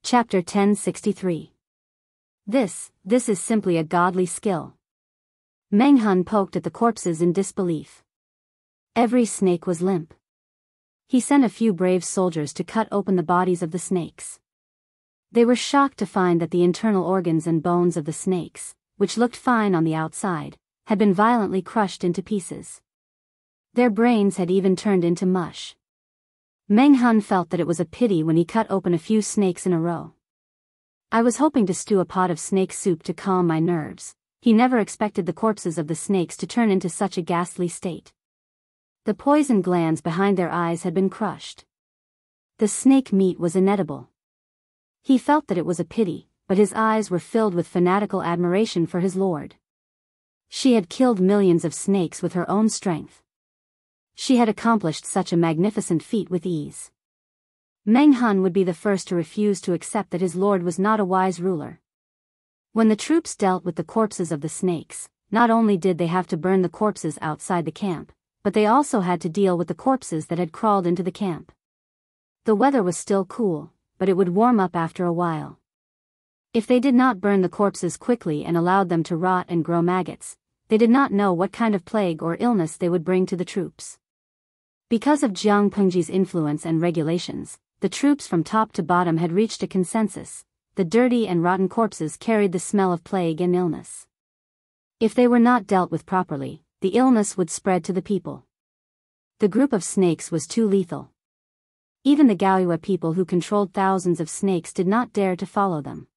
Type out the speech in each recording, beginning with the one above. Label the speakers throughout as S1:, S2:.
S1: Chapter 1063. This is simply a godly skill. Meng Hun poked at the corpses in disbelief. Every snake was limp. He sent a few brave soldiers to cut open the bodies of the snakes. They were shocked to find that the internal organs and bones of the snakes, which looked fine on the outside, had been violently crushed into pieces. Their brains had even turned into mush. Meng Hun felt that it was a pity when he cut open a few snakes in a row. I was hoping to stew a pot of snake soup to calm my nerves. He never expected the corpses of the snakes to turn into such a ghastly state. The poison glands behind their eyes had been crushed. The snake meat was inedible. He felt that it was a pity, but his eyes were filled with fanatical admiration for his lord. She had killed millions of snakes with her own strength. She had accomplished such a magnificent feat with ease. Meng Hun would be the first to refuse to accept that his lord was not a wise ruler. When the troops dealt with the corpses of the snakes, not only did they have to burn the corpses outside the camp, but they also had to deal with the corpses that had crawled into the camp. The weather was still cool, but it would warm up after a while. If they did not burn the corpses quickly and allowed them to rot and grow maggots, they did not know what kind of plague or illness they would bring to the troops. Because of Jiang Pengji's influence and regulations, the troops from top to bottom had reached a consensus. The dirty and rotten corpses carried the smell of plague and illness. If they were not dealt with properly, the illness would spread to the people. The group of snakes was too lethal. Even the Gaoyue people who controlled thousands of snakes did not dare to follow them.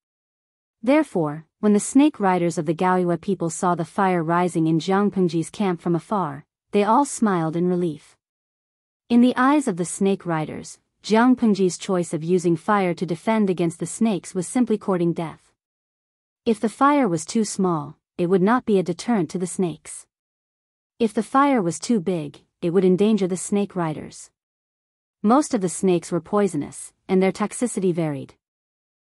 S1: Therefore, when the snake riders of the Gaoyue people saw the fire rising in Jiang Pengji's camp from afar, they all smiled in relief. In the eyes of the snake riders, Jiang Pengji's choice of using fire to defend against the snakes was simply courting death. If the fire was too small, it would not be a deterrent to the snakes. If the fire was too big, it would endanger the snake riders. Most of the snakes were poisonous, and their toxicity varied.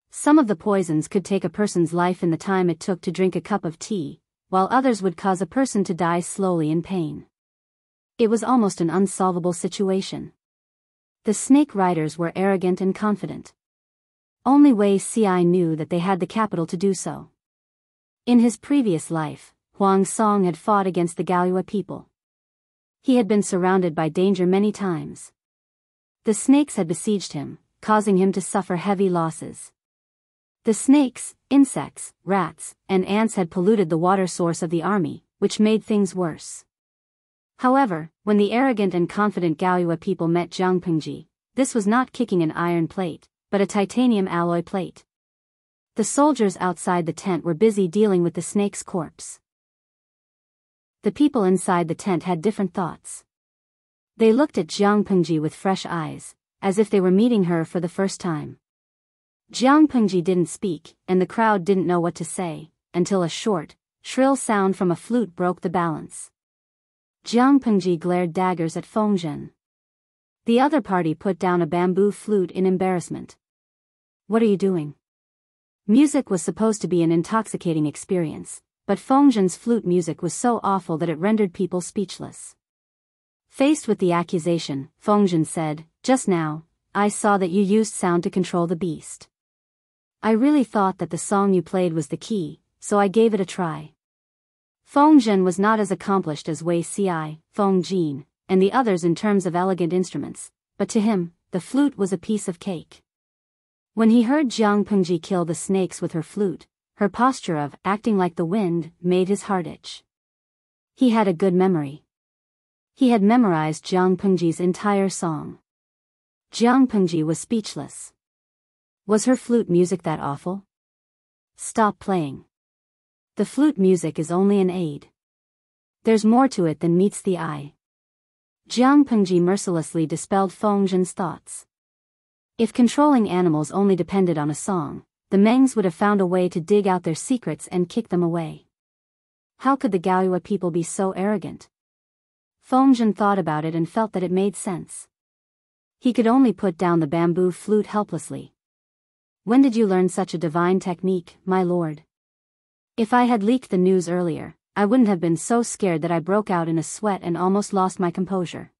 S1: Some of the poisons could take a person's life in the time it took to drink a cup of tea, while others would cause a person to die slowly in pain. It was almost an unsolvable situation. The snake riders were arrogant and confident. Only Wei Xiai knew that they had the capital to do so. In his previous life, Huang Song had fought against the Gaoyue people. He had been surrounded by danger many times. The snakes had besieged him, causing him to suffer heavy losses. The snakes, insects, rats, and ants had polluted the water source of the army, which made things worse. However, when the arrogant and confident Gaoyue people met Jiang Pengji, this was not kicking an iron plate, but a titanium alloy plate. The soldiers outside the tent were busy dealing with the snake's corpse. The people inside the tent had different thoughts. They looked at Jiang Pengji with fresh eyes, as if they were meeting her for the first time. Jiang Pengji didn't speak, and the crowd didn't know what to say, until a short, shrill sound from a flute broke the balance. Jiang Pengji glared daggers at Fengzhen. The other party put down a bamboo flute in embarrassment. "What are you doing?" Music was supposed to be an intoxicating experience, but Fengzhen's flute music was so awful that it rendered people speechless. Faced with the accusation, Fengzhen said, "Just now, I saw that you used sound to control the beast. I really thought that the song you played was the key, so I gave it a try." Fengzhen was not as accomplished as Wei Xiai, Feng Jin, and the others in terms of elegant instruments, but to him, the flute was a piece of cake. When he heard Jiang Pengji kill the snakes with her flute, her posture of acting like the wind made his heart itch. He had a good memory. He had memorized Jiang Pengji's entire song. Jiang Pengji was speechless. Was her flute music that awful? Stop playing. The flute music is only an aid. There's more to it than meets the eye. Jiang Pengji mercilessly dispelled Fengzhen's thoughts. If controlling animals only depended on a song, the Mengs would have found a way to dig out their secrets and kick them away. How could the Gaoyue people be so arrogant? Fengzhen thought about it and felt that it made sense. He could only put down the bamboo flute helplessly. "When did you learn such a divine technique, my lord?" "If I had leaked the news earlier, I wouldn't have been so scared that I broke out in a sweat and almost lost my composure."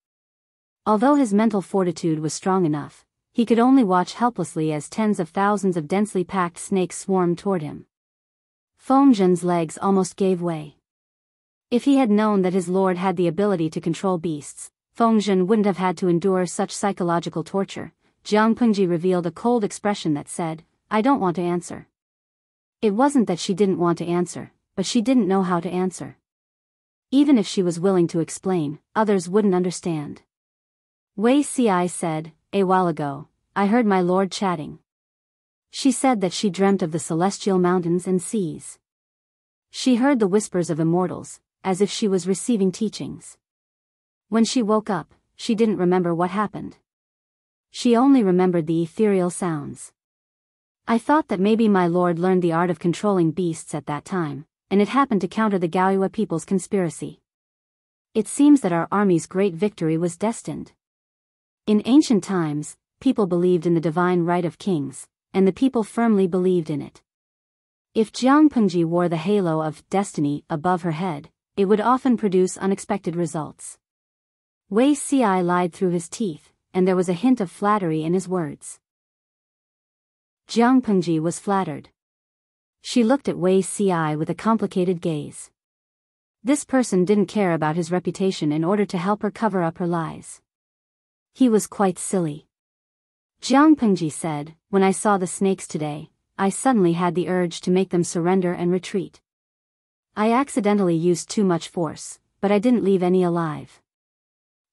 S1: Although his mental fortitude was strong enough, he could only watch helplessly as tens of thousands of densely packed snakes swarmed toward him. Fengzhen's legs almost gave way. If he had known that his lord had the ability to control beasts, Fengzhen wouldn't have had to endure such psychological torture. Jiang Pengji revealed a cold expression that said, "I don't want to answer." It wasn't that she didn't want to answer, but she didn't know how to answer. Even if she was willing to explain, others wouldn't understand. Wei Ci said, "A while ago, I heard my lord chatting. She said that she dreamt of the celestial mountains and seas. She heard the whispers of immortals, as if she was receiving teachings. When she woke up, she didn't remember what happened. She only remembered the ethereal sounds. I thought that maybe my lord learned the art of controlling beasts at that time, and it happened to counter the Gaoyue people's conspiracy. It seems that our army's great victory was destined. In ancient times, people believed in the divine right of kings, and the people firmly believed in it. If Jiang Pengji wore the halo of destiny above her head, it would often produce unexpected results." Wei Ci lied through his teeth, and there was a hint of flattery in his words. Jiang Pengji was flattered. She looked at Wei Ci with a complicated gaze. This person didn't care about his reputation in order to help her cover up her lies. He was quite silly. Jiang Pengji said, "When I saw the snakes today, I suddenly had the urge to make them surrender and retreat. I accidentally used too much force, but I didn't leave any alive.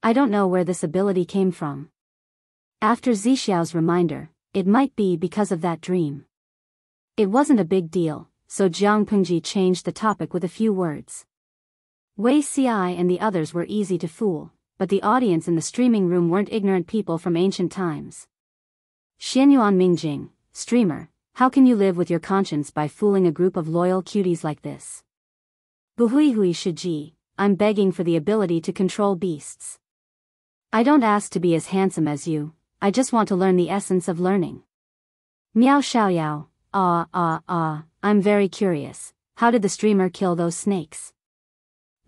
S1: I don't know where this ability came from. After Zixiao's reminder, it might be because of that dream." It wasn't a big deal, so Jiang Pengji changed the topic with a few words. Wei Ci and the others were easy to fool, but the audience in the streaming room weren't ignorant people from ancient times. Xianyuan Mingjing, streamer, how can you live with your conscience by fooling a group of loyal cuties like this? Buhuihui Shiji, I'm begging for the ability to control beasts. I don't ask to be as handsome as you, I just want to learn the essence of learning. Miao Xiaoyao, I'm very curious, how did the streamer kill those snakes?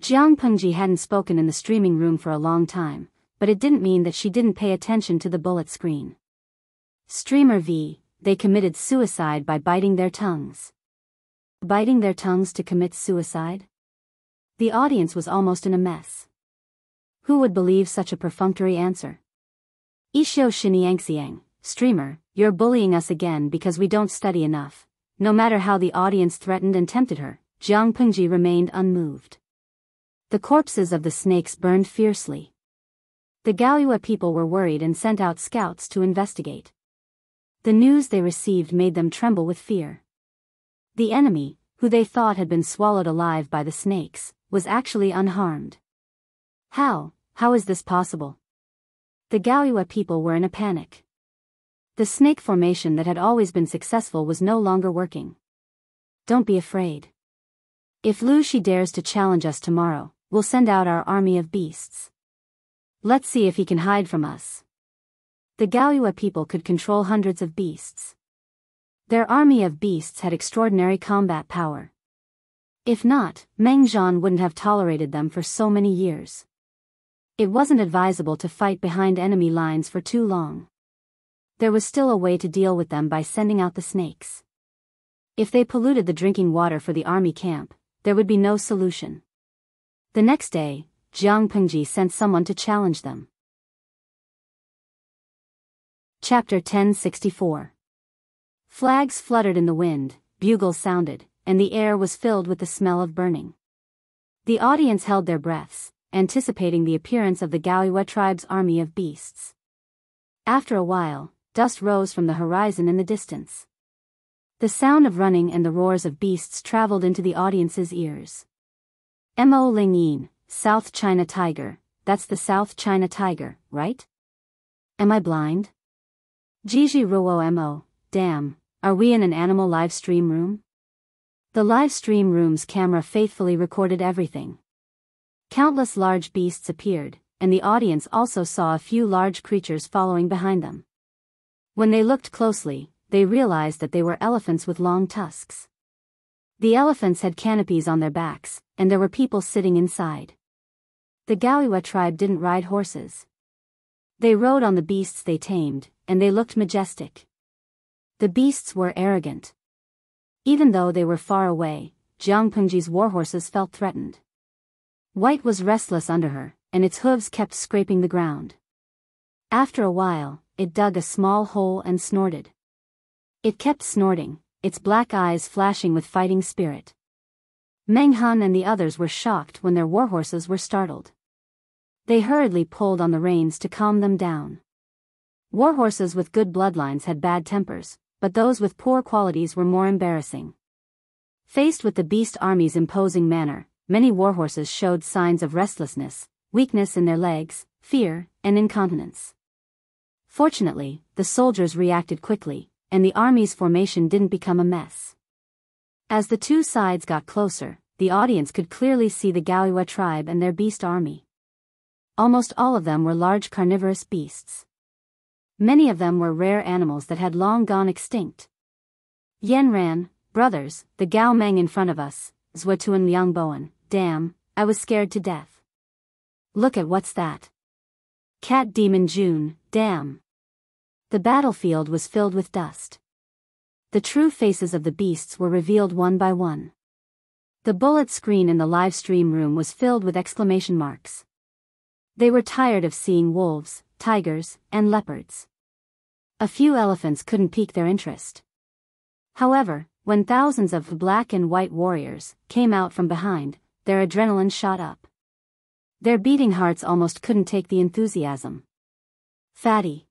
S1: Jiang Pengji hadn't spoken in the streaming room for a long time, but it didn't mean that she didn't pay attention to the bullet screen. Streamer V, they committed suicide by biting their tongues. Biting their tongues to commit suicide? The audience was almost in a mess. Who would believe such a perfunctory answer? Isho Shiniangxiang, streamer, you're bullying us again because we don't study enough. No matter how the audience threatened and tempted her, Jiang Pengji remained unmoved. The corpses of the snakes burned fiercely. The Gaoyue people were worried and sent out scouts to investigate. The news they received made them tremble with fear. The enemy, who they thought had been swallowed alive by the snakes, was actually unharmed. How is this possible? The Gaoyue people were in a panic. The snake formation that had always been successful was no longer working. Don't be afraid. If Lu Shi dares to challenge us tomorrow, we'll send out our army of beasts. Let's see if he can hide from us. The Gaoyue people could control hundreds of beasts. Their army of beasts had extraordinary combat power. If not, Meng Zhan wouldn't have tolerated them for so many years. It wasn't advisable to fight behind enemy lines for too long. There was still a way to deal with them by sending out the snakes. If they polluted the drinking water for the army camp, there would be no solution. The next day, Jiang Pengji sent someone to challenge them. Chapter 1064. Flags fluttered in the wind, bugles sounded, and the air was filled with the smell of burning. The audience held their breaths, anticipating the appearance of the Gaoyue tribe's army of beasts. After a while, dust rose from the horizon in the distance. The sound of running and the roars of beasts traveled into the audience's ears. Mo Lingyin, South China Tiger, that's the South China Tiger, right? Am I blind? Jiji Ruo Mo, damn, are we in an animal live stream room? The live stream room's camera faithfully recorded everything. Countless large beasts appeared, and the audience also saw a few large creatures following behind them. When they looked closely, they realized that they were elephants with long tusks. The elephants had canopies on their backs, and there were people sitting inside. The Gaoyue tribe didn't ride horses. They rode on the beasts they tamed, and they looked majestic. The beasts were arrogant. Even though they were far away, Jiangpu's warhorses felt threatened. White was restless under her, and its hooves kept scraping the ground. After a while, it dug a small hole and snorted. It kept snorting, its black eyes flashing with fighting spirit. Meng Han and the others were shocked when their warhorses were startled. They hurriedly pulled on the reins to calm them down. Warhorses with good bloodlines had bad tempers, but those with poor qualities were more embarrassing. Faced with the beast army's imposing manner, many warhorses showed signs of restlessness, weakness in their legs, fear, and incontinence. Fortunately, the soldiers reacted quickly, and the army's formation didn't become a mess. As the two sides got closer, the audience could clearly see the Gaoyue tribe and their beast army. Almost all of them were large carnivorous beasts. Many of them were rare animals that had long gone extinct. Yen ran, brothers, the Gao Meng in front of us, Zhuatuan Liang Boan, damn, I was scared to death. Look at what's that? Cat Demon June, damn. The battlefield was filled with dust. The true faces of the beasts were revealed one by one. The bullet screen in the live stream room was filled with exclamation marks. They were tired of seeing wolves, tigers, and leopards. A few elephants couldn't pique their interest. However, when thousands of black and white warriors came out from behind, their adrenaline shot up. Their beating hearts almost couldn't take the enthusiasm. Fatty.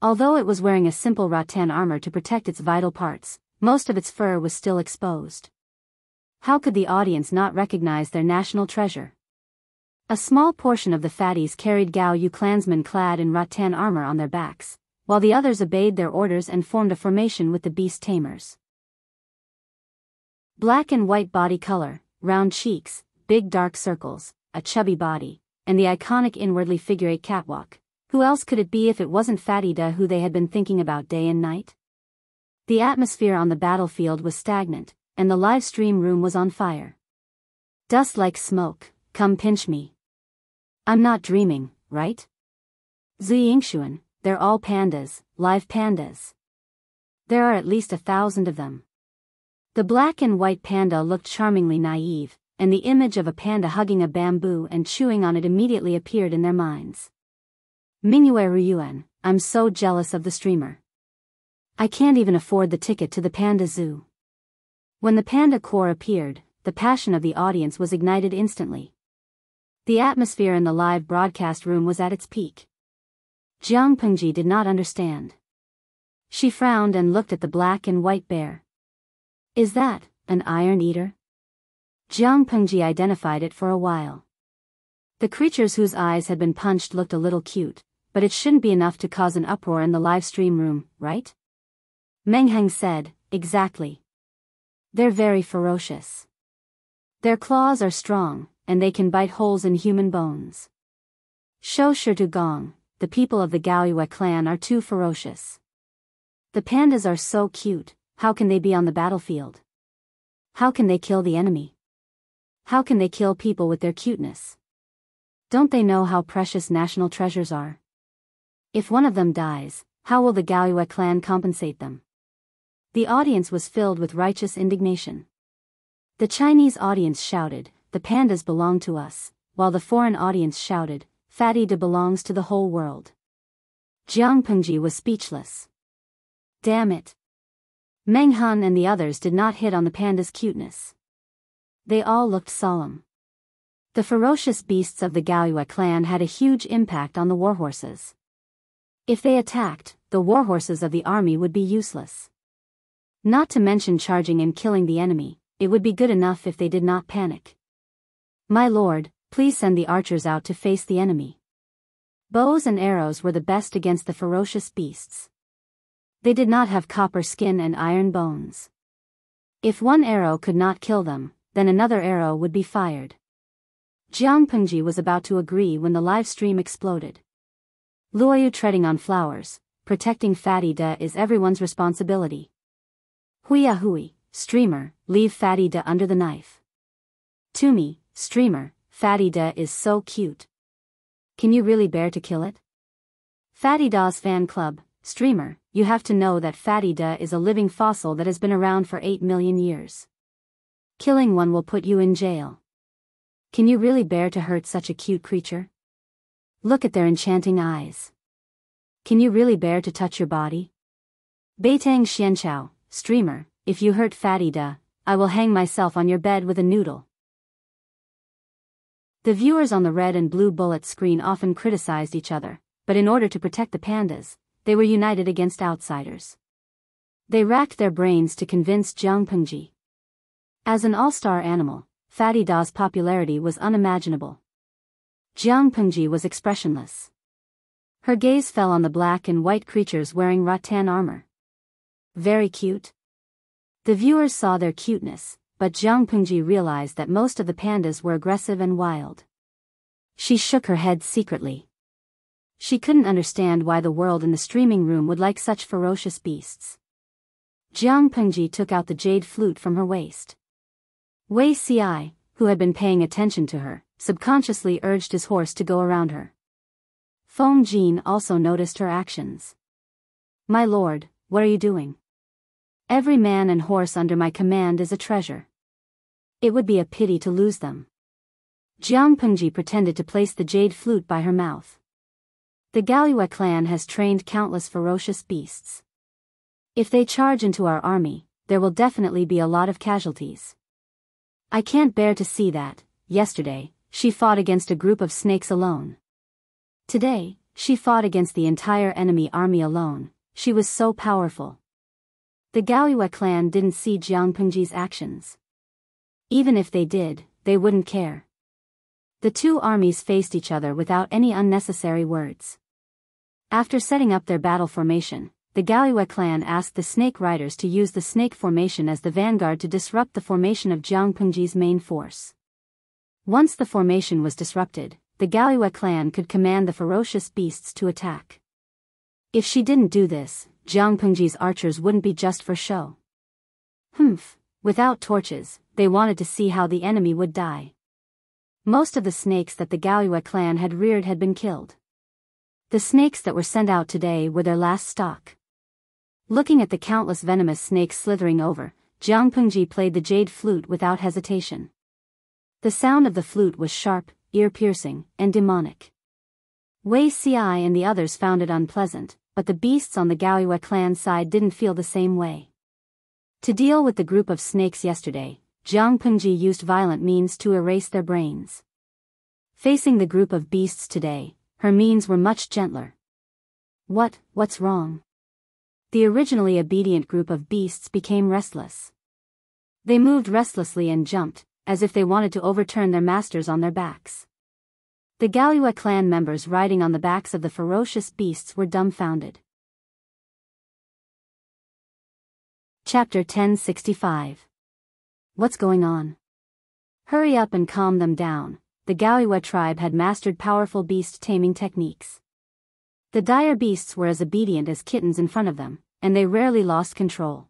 S1: Although it was wearing a simple rattan armor to protect its vital parts, most of its fur was still exposed. How could the audience not recognize their national treasure? A small portion of the fatties carried Gaoyu clansmen clad in rattan armor on their backs, while the others obeyed their orders and formed a formation with the beast tamers. Black and white body color, round cheeks, big dark circles, a chubby body, and the iconic inwardly figure-8 catwalk. Who else could it be if it wasn't Fatty Da who they had been thinking about day and night? The atmosphere on the battlefield was stagnant, and the live stream room was on fire. Dust like smoke, come pinch me. I'm not dreaming, right? Ziyingshuan, they're all pandas, live pandas. There are at least 1,000 of them. The black and white panda looked charmingly naive, and the image of a panda hugging a bamboo and chewing on it immediately appeared in their minds. Mingyue Ruyuan, I'm so jealous of the streamer. I can't even afford the ticket to the panda zoo. When the panda corps appeared, the passion of the audience was ignited instantly. The atmosphere in the live broadcast room was at its peak. Jiang Pengji did not understand. She frowned and looked at the black and white bear. Is that an iron eater? Jiang Pengji identified it for a while. The creatures whose eyes had been punched looked a little cute, but it shouldn't be enough to cause an uproar in the live stream room, right? Meng Heng said, exactly. They're very ferocious. Their claws are strong, and they can bite holes in human bones. Shou Shitu Gong, the people of the Gaoyue clan are too ferocious. The pandas are so cute, how can they be on the battlefield? How can they kill the enemy? How can they kill people with their cuteness? Don't they know how precious national treasures are? If one of them dies, how will the Gaoyue clan compensate them? The audience was filled with righteous indignation. The Chinese audience shouted, the pandas belong to us, while the foreign audience shouted, Fatty Da belongs to the whole world. Jiang Pengji was speechless. Damn it. Meng Han and the others did not hit on the panda's cuteness. They all looked solemn. The ferocious beasts of the Gaoyue clan had a huge impact on the warhorses. If they attacked, the warhorses of the army would be useless. Not to mention charging and killing the enemy, it would be good enough if they did not panic. My lord, please send the archers out to face the enemy. Bows and arrows were the best against the ferocious beasts. They did not have copper skin and iron bones. If one arrow could not kill them, then another arrow would be fired. Jiang Pengji was about to agree when the live stream exploded. Luoyu treading on flowers, protecting Fatty Da is everyone's responsibility. Huia Hui, streamer, leave Fatty Da under the knife. Tumi, streamer, Fatty Da is so cute. Can you really bear to kill it? Fatty Da's fan club, Streamer, you have to know that Fatty Da is a living fossil that has been around for 8 million years. Killing one will put you in jail. Can you really bear to hurt such a cute creature? Look at their enchanting eyes. Can you really bear to touch your body? Beitang Xianchao, Streamer, if you hurt Fatty Da, I will hang myself on your bed with a noodle. The viewers on the red and blue bullet screen often criticized each other, but in order to protect the pandas, they were united against outsiders. They racked their brains to convince Jianghu. As an all-star animal, Fatty Da's popularity was unimaginable. Jianghu was expressionless. Her gaze fell on the black and white creatures wearing rattan armor. Very cute. The viewers saw their cuteness, but Jianghu realized that most of the pandas were aggressive and wild. She shook her head secretly. She couldn't understand why the world in the streaming room would like such ferocious beasts. Jianghu took out the jade flute from her waist. Wei Ci, who had been paying attention to her, subconsciously urged his horse to go around her. Feng Jin also noticed her actions. My lord, what are you doing? Every man and horse under my command is a treasure. It would be a pity to lose them. Jianghu pretended to place the jade flute by her mouth. The Galua clan has trained countless ferocious beasts. If they charge into our army, there will definitely be a lot of casualties. I can't bear to see that. Yesterday, she fought against a group of snakes alone. Today, she fought against the entire enemy army alone. She was so powerful. The Galua clan didn't see Jianghu's actions. Even if they did, they wouldn't care. The two armies faced each other without any unnecessary words. After setting up their battle formation, the Galua clan asked the snake riders to use the snake formation as the vanguard to disrupt the formation of Jianghu's main force. Once the formation was disrupted, the Galua clan could command the ferocious beasts to attack. If she didn't do this, Jianghu's archers wouldn't be just for show. Without torches, they wanted to see how the enemy would die. Most of the snakes that the Galua clan had reared had been killed. The snakes that were sent out today were their last stock. Looking at the countless venomous snakes slithering over, Jianghu played the jade flute without hesitation. The sound of the flute was sharp, ear-piercing, and demonic. Wei Ci and the others found it unpleasant, but the beasts on the Galua clan side didn't feel the same way. To deal with the group of snakes yesterday, Jianghu used violent means to erase their brains. Facing the group of beasts today, her means were much gentler. What's wrong? The originally obedient group of beasts became restless. They moved restlessly and jumped, as if they wanted to overturn their masters on their backs. The Galua clan members riding on the backs of the ferocious beasts were dumbfounded. Chapter 1065. What's going on? Hurry up and calm them down. The Galua tribe had mastered powerful beast taming techniques. The dire beasts were as obedient as kittens in front of them, and they rarely lost control.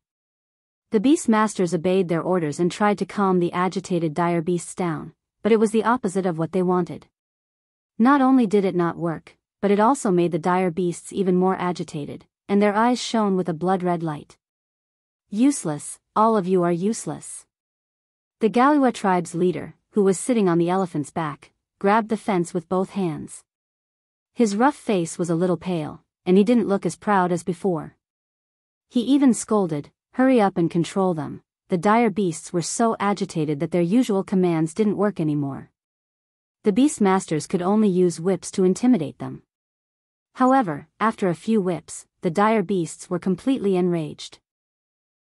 S1: The beast masters obeyed their orders and tried to calm the agitated dire beasts down, but it was the opposite of what they wanted. Not only did it not work, but it also made the dire beasts even more agitated, and their eyes shone with a blood-red light. Useless, all of you are useless. The Galua tribe's leader, who was sitting on the elephant's back, grabbed the fence with both hands. His rough face was a little pale, and he didn't look as proud as before. He even scolded, "Hurry up and control them." The dire beasts were so agitated that their usual commands didn't work anymore. The beast masters could only use whips to intimidate them. However, after a few whips, the dire beasts were completely enraged.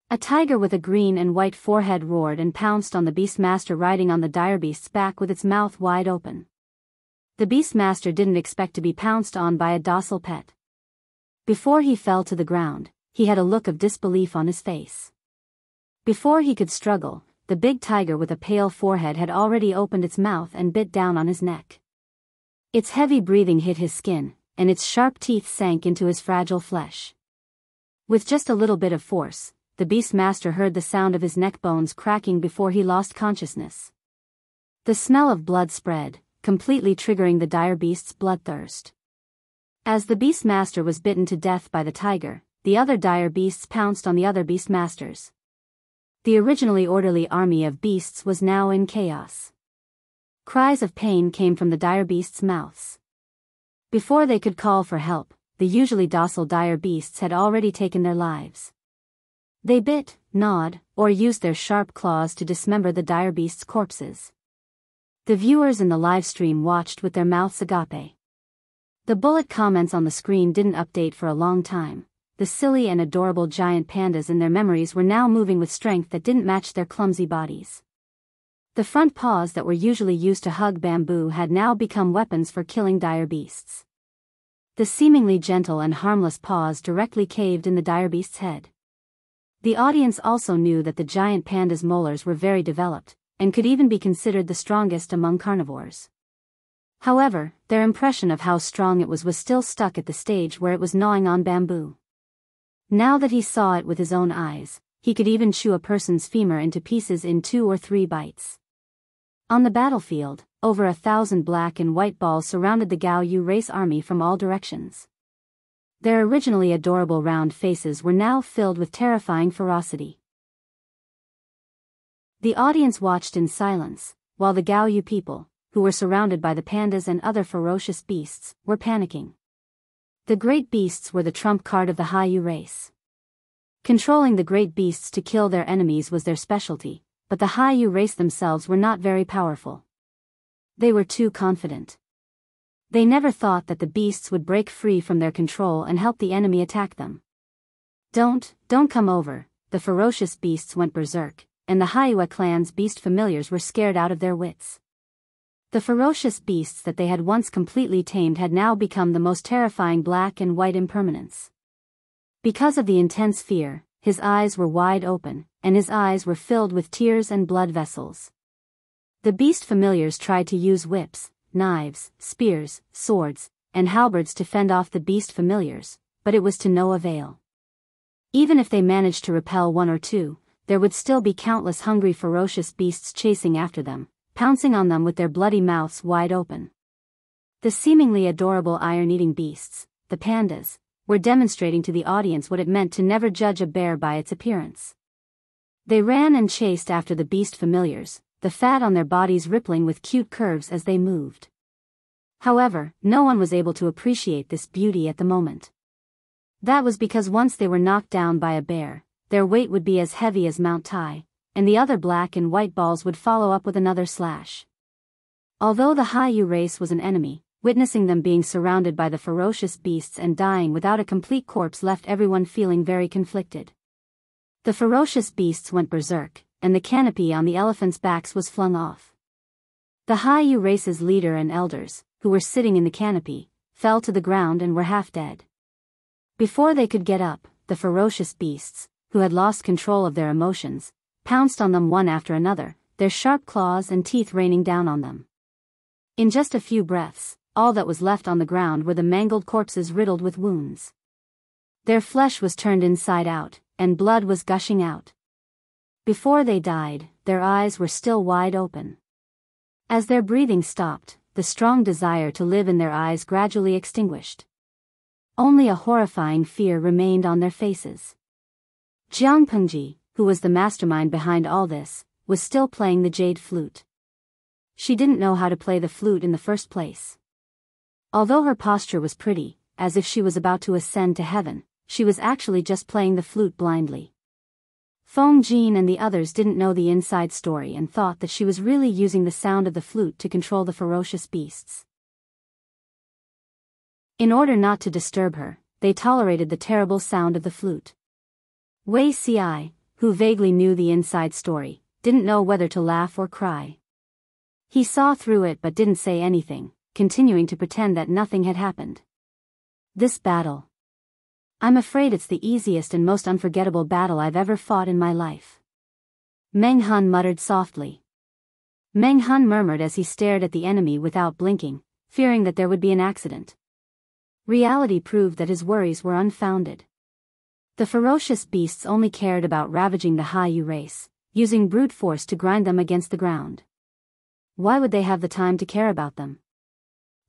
S1: A tiger with a green and white forehead roared and pounced on the beastmaster riding on the dire beast's back with its mouth wide open. The beastmaster didn't expect to be pounced on by a docile pet. Before he fell to the ground, he had a look of disbelief on his face. Before he could struggle, the big tiger with a pale forehead had already opened its mouth and bit down on his neck. Its heavy breathing hit his skin, and its sharp teeth sank into his fragile flesh. With just a little bit of force, the beastmaster heard the sound of his neck bones cracking before he lost consciousness. The smell of blood spread, completely triggering the dire beast's bloodthirst. As the beast master was bitten to death by the tiger, the other dire beasts pounced on the other beast masters. The originally orderly army of beasts was now in chaos. Cries of pain came from the dire beasts' mouths. Before they could call for help, the usually docile dire beasts had already taken their lives. They bit, gnawed, or used their sharp claws to dismember the dire beasts' corpses. The viewers in the live stream watched with their mouths agape. The bullet comments on the screen didn't update for a long time. The silly and adorable giant pandas in their memories were now moving with strength that didn't match their clumsy bodies. The front paws that were usually used to hug bamboo had now become weapons for killing dire beasts. The seemingly gentle and harmless paws directly caved in the dire beast's head. The audience also knew that the giant panda's molars were very developed, and could even be considered the strongest among carnivores. However, their impression of how strong it was still stuck at the stage where it was gnawing on bamboo. Now that he saw it with his own eyes, he could even chew a person's femur into pieces in 2 or 3 bites. On the battlefield, over 1,000 black and white balls surrounded the Jianghu race army from all directions. Their originally adorable round faces were now filled with terrifying ferocity. The audience watched in silence, while the Jianghu people, who were surrounded by the pandas and other ferocious beasts, were panicking. The great beasts were the trump card of the Jianghu race. Controlling the great beasts to kill their enemies was their specialty, but the Jianghu race themselves were not very powerful. They were too confident. They never thought that the beasts would break free from their control and help the enemy attack them. Don't come over, the ferocious beasts went berserk, and the Jianghu clan's beast familiars were scared out of their wits. The ferocious beasts that they had once completely tamed had now become the most terrifying black and white impermanence. Because of the intense fear, his eyes were wide open, and his eyes were filled with tears and blood vessels. The beast familiars tried to use whips, knives, spears, swords, and halberds to fend off the beast familiars, but it was to no avail. Even if they managed to repel 1 or 2, there would still be countless hungry ferocious beasts chasing after them, pouncing on them with their bloody mouths wide open. The seemingly adorable iron-eating beasts, the pandas, were demonstrating to the audience what it meant to never judge a bear by its appearance. They ran and chased after the beast familiars, the fat on their bodies rippling with cute curves as they moved. However, no one was able to appreciate this beauty at the moment. That was because once they were knocked down by a bear, their weight would be as heavy as Mount Tai, and the other black and white balls would follow up with another slash. Although the Jianghu race was an enemy, witnessing them being surrounded by the ferocious beasts and dying without a complete corpse left everyone feeling very conflicted. The ferocious beasts went berserk, and the canopy on the elephants' backs was flung off. The Jianghu race's leader and elders, who were sitting in the canopy, fell to the ground and were half dead. Before they could get up, the ferocious beasts, who had lost control of their emotions, pounced on them one after another, their sharp claws and teeth raining down on them. In just a few breaths, all that was left on the ground were the mangled corpses riddled with wounds. Their flesh was turned inside out, and blood was gushing out. Before they died, their eyes were still wide open. As their breathing stopped, the strong desire to live in their eyes gradually extinguished. Only a horrifying fear remained on their faces. Jianghu, who was the mastermind behind all this, was still playing the jade flute. She didn't know how to play the flute in the first place. Although her posture was pretty, as if she was about to ascend to heaven, she was actually just playing the flute blindly. Feng Jin and the others didn't know the inside story and thought that she was really using the sound of the flute to control the ferocious beasts. In order not to disturb her, they tolerated the terrible sound of the flute. Wei Ci, who vaguely knew the inside story, didn't know whether to laugh or cry. He saw through it but didn't say anything, continuing to pretend that nothing had happened. This battle. I'm afraid it's the easiest and most unforgettable battle I've ever fought in my life. Meng Hun muttered softly. Meng Hun murmured as he stared at the enemy without blinking, fearing that there would be an accident. Reality proved that his worries were unfounded. The ferocious beasts only cared about ravaging the Jianghu race, using brute force to grind them against the ground. Why would they have the time to care about them?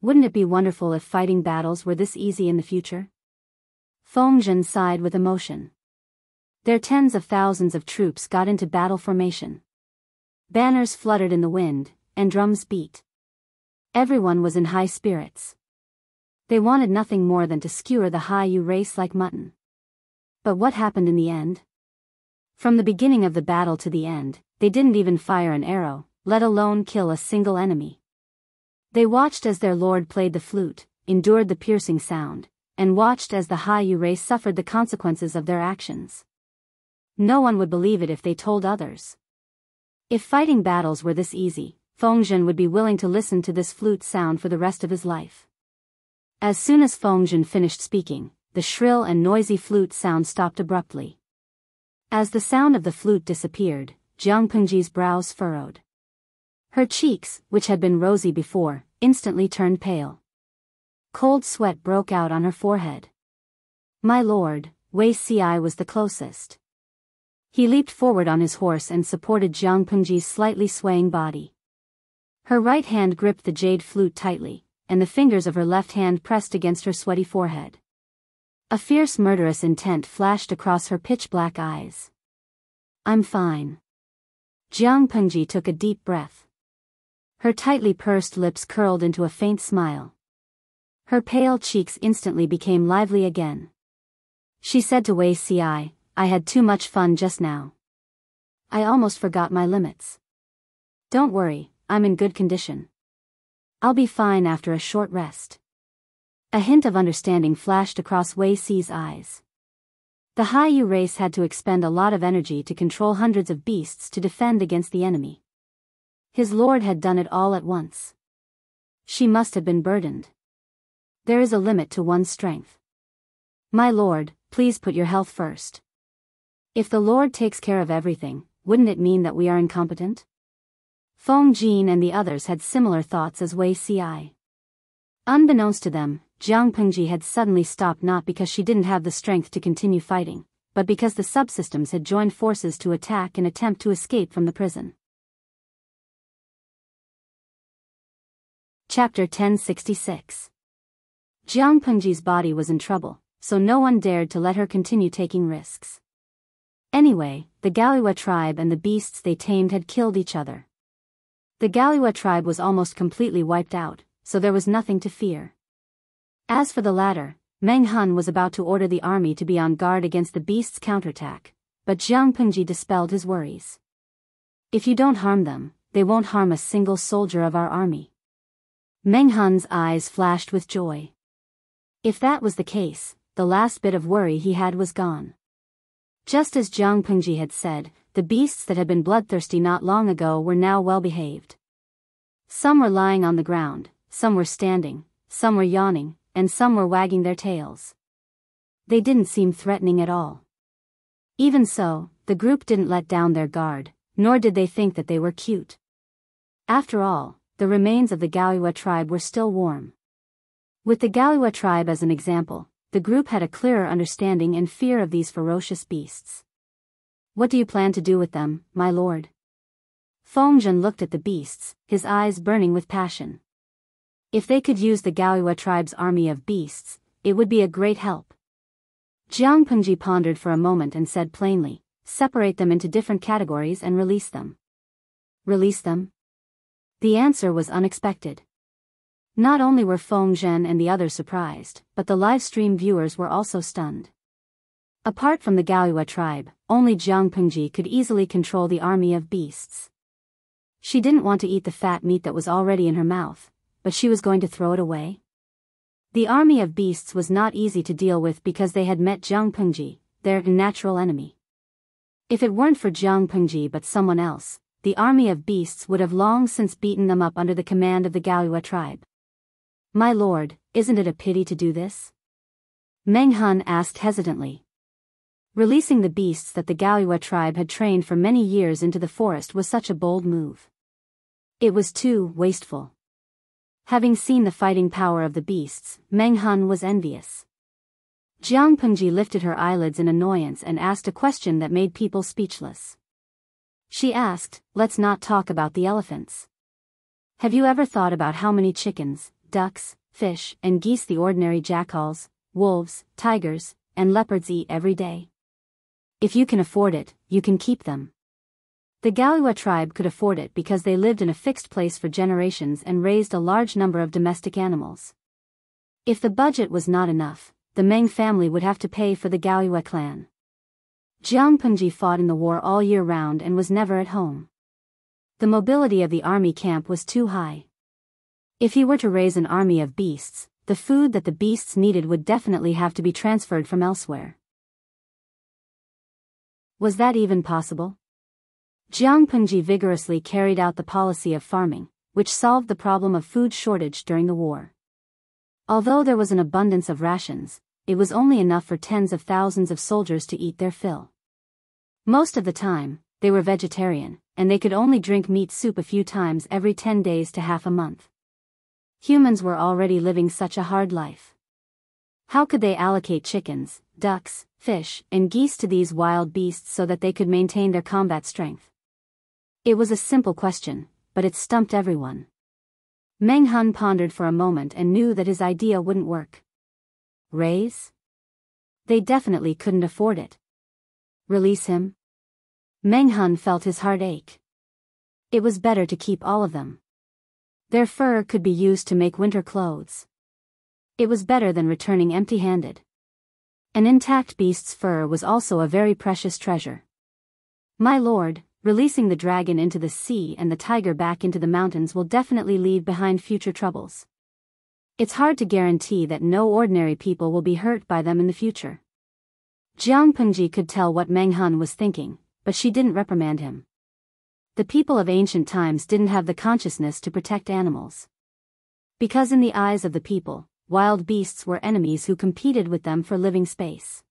S1: Wouldn't it be wonderful if fighting battles were this easy in the future? Feng Zhen sighed with emotion. Their tens of thousands of troops got into battle formation. Banners fluttered in the wind, and drums beat. Everyone was in high spirits. They wanted nothing more than to skewer the Haiyu race like mutton. But what happened in the end? From the beginning of the battle to the end, they didn't even fire an arrow, let alone kill a single enemy. They watched as their lord played the flute, endured the piercing sound, and watched as the Haiyu race suffered the consequences of their actions. No one would believe it if they told others. If fighting battles were this easy, Feng Zhen would be willing to listen to this flute sound for the rest of his life. As soon as Feng Zhen finished speaking, the shrill and noisy flute sound stopped abruptly. As the sound of the flute disappeared, Jiang Pengji's brows furrowed. Her cheeks, which had been rosy before, instantly turned pale. Cold sweat broke out on her forehead. My lord, Wei Ci was the closest. He leaped forward on his horse and supported Jiang Pengji's slightly swaying body. Her right hand gripped the jade flute tightly, and the fingers of her left hand pressed against her sweaty forehead. A fierce murderous intent flashed across her pitch-black eyes. I'm fine. Jiang Pengji took a deep breath. Her tightly pursed lips curled into a faint smile. Her pale cheeks instantly became lively again. She said to Wei Ci, I had too much fun just now. I almost forgot my limits. Don't worry, I'm in good condition. I'll be fine after a short rest. A hint of understanding flashed across Wei Ci's eyes. The Haiyu race had to expend a lot of energy to control hundreds of beasts to defend against the enemy. His lord had done it all at once. She must have been burdened. There is a limit to one's strength. My lord, please put your health first. If the Lord takes care of everything, wouldn't it mean that we are incompetent? Feng Jin and the others had similar thoughts as Wei Ci. Unbeknownst to them, Jiang Pengji had suddenly stopped not because she didn't have the strength to continue fighting, but because the subsystems had joined forces to attack and attempt to escape from the prison. Chapter 1066. Jiang Pengji's body was in trouble, so no one dared to let her continue taking risks. Anyway, the Galiwa tribe and the beasts they tamed had killed each other. The Galiwa tribe was almost completely wiped out, so there was nothing to fear. As for the latter, Meng Han was about to order the army to be on guard against the beasts' counterattack, but Jiang Pengji dispelled his worries. If you don't harm them, they won't harm a single soldier of our army. Meng Han's eyes flashed with joy. If that was the case, the last bit of worry he had was gone. Just as Jiang Pengji had said, the beasts that had been bloodthirsty not long ago were now well behaved. Some were lying on the ground, some were standing, some were yawning, and some were wagging their tails. They didn't seem threatening at all. Even so, the group didn't let down their guard, nor did they think that they were cute. After all, the remains of the Galiwa tribe were still warm. With the Galiwa tribe as an example, the group had a clearer understanding and fear of these ferocious beasts. What do you plan to do with them, my lord? Feng Zhen looked at the beasts, his eyes burning with passion. If they could use the Galiwa tribe's army of beasts, it would be a great help. Jiang Pengji pondered for a moment and said plainly, separate them into different categories and release them. Release them? The answer was unexpected. Not only were Feng Zhen and the others surprised, but the live stream viewers were also stunned. Apart from the Galiwa tribe, only Jiang Pengji could easily control the army of beasts. She didn't want to eat the fat meat that was already in her mouth, but she was going to throw it away. The army of beasts was not easy to deal with because they had met Jiang Pengji, their natural enemy. If it weren't for Jiang Pengji but someone else, the army of beasts would have long since beaten them up under the command of the Galiwa tribe. My lord, isn't it a pity to do this? Meng Han asked hesitantly. Releasing the beasts that the Galiwa tribe had trained for many years into the forest was such a bold move. It was too wasteful. Having seen the fighting power of the beasts, Meng Han was envious. Jiang Pengji lifted her eyelids in annoyance and asked a question that made people speechless. She asked, let's not talk about the elephants. Have you ever thought about how many chickens, ducks, fish, and geese the ordinary jackals, wolves, tigers, and leopards eat every day. If you can afford it, you can keep them. The Galua tribe could afford it because they lived in a fixed place for generations and raised a large number of domestic animals. If the budget was not enough, the Meng family would have to pay for the Galua clan. Jianghu fought in the war all year round and was never at home. The mobility of the army camp was too high. If he were to raise an army of beasts, the food that the beasts needed would definitely have to be transferred from elsewhere. Was that even possible? Jianghu vigorously carried out the policy of farming, which solved the problem of food shortage during the war. Although there was an abundance of rations, it was only enough for tens of thousands of soldiers to eat their fill. Most of the time, they were vegetarian, and they could only drink meat soup a few times every 10 days to half a month. Humans were already living such a hard life. How could they allocate chickens, ducks, fish, and geese to these wild beasts so that they could maintain their combat strength? It was a simple question, but it stumped everyone. Meng Hun pondered for a moment and knew that his idea wouldn't work. Raise? They definitely couldn't afford it. Release him? Meng Hun felt his heart ache. It was better to keep all of them. Their fur could be used to make winter clothes. It was better than returning empty-handed. An intact beast's fur was also a very precious treasure. My lord, releasing the dragon into the sea and the tiger back into the mountains will definitely leave behind future troubles. It's hard to guarantee that no ordinary people will be hurt by them in the future. Jianghu could tell what Meng Hun was thinking, but she didn't reprimand him. The people of ancient times didn't have the consciousness to protect animals. Because in the eyes of the people, wild beasts were enemies who competed with them for living space.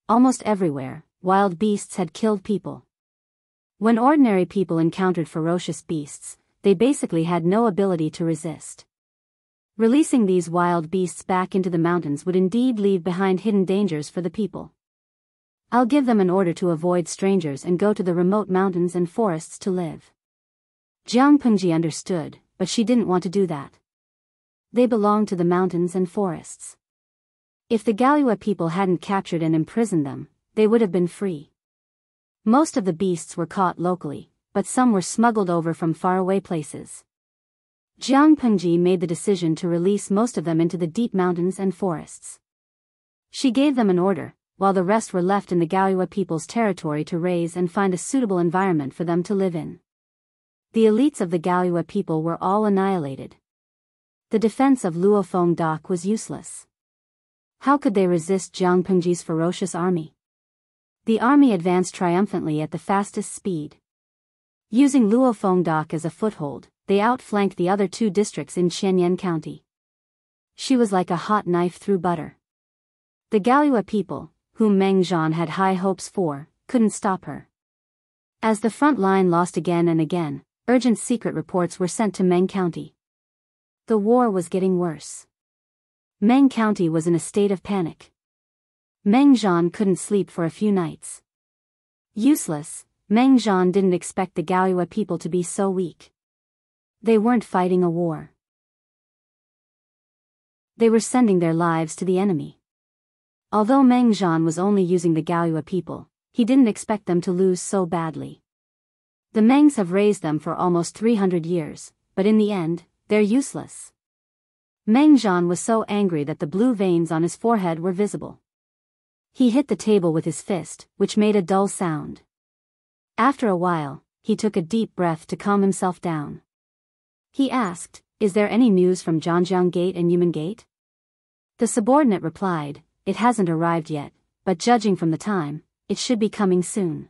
S1: Almost everywhere, wild beasts had killed people. When ordinary people encountered ferocious beasts, they basically had no ability to resist. Releasing these wild beasts back into the mountains would indeed leave behind hidden dangers for the people. I'll give them an order to avoid strangers and go to the remote mountains and forests to live. Jianghu understood, but she didn't want to do that. They belonged to the mountains and forests. If the Galua people hadn't captured and imprisoned them, they would have been free. Most of the beasts were caught locally, but some were smuggled over from faraway places. Jianghu made the decision to release most of them into the deep mountains and forests. She gave them an order, while the rest were left in the Galua people's territory to raise and find a suitable environment for them to live in. The elites of the Galua people were all annihilated. The defense of Luofeng Dock was useless. How could they resist Jianghu's ferocious army? The army advanced triumphantly at the fastest speed. Using Luofeng Dock as a foothold, they outflanked the other two districts in Qianyan County. She was like a hot knife through butter. The Galua people, whom Meng Zhan had high hopes for, couldn't stop her. As the front line lost again and again, urgent secret reports were sent to Meng County. The war was getting worse. Meng County was in a state of panic. Meng Zhan couldn't sleep for a few nights. Useless, Meng Zhan didn't expect the Galua people to be so weak. They weren't fighting a war. They were sending their lives to the enemy. Although Meng Zhan was only using the Galua people, he didn't expect them to lose so badly. The Mengs have raised them for almost 300 years, but in the end, they're useless. Meng Zhan was so angry that the blue veins on his forehead were visible. He hit the table with his fist, which made a dull sound. After a while, he took a deep breath to calm himself down. He asked, "Is there any news from Zhangjiang Gate and Yumen Gate?" The subordinate replied, "It hasn't arrived yet, but judging from the time, it should be coming soon."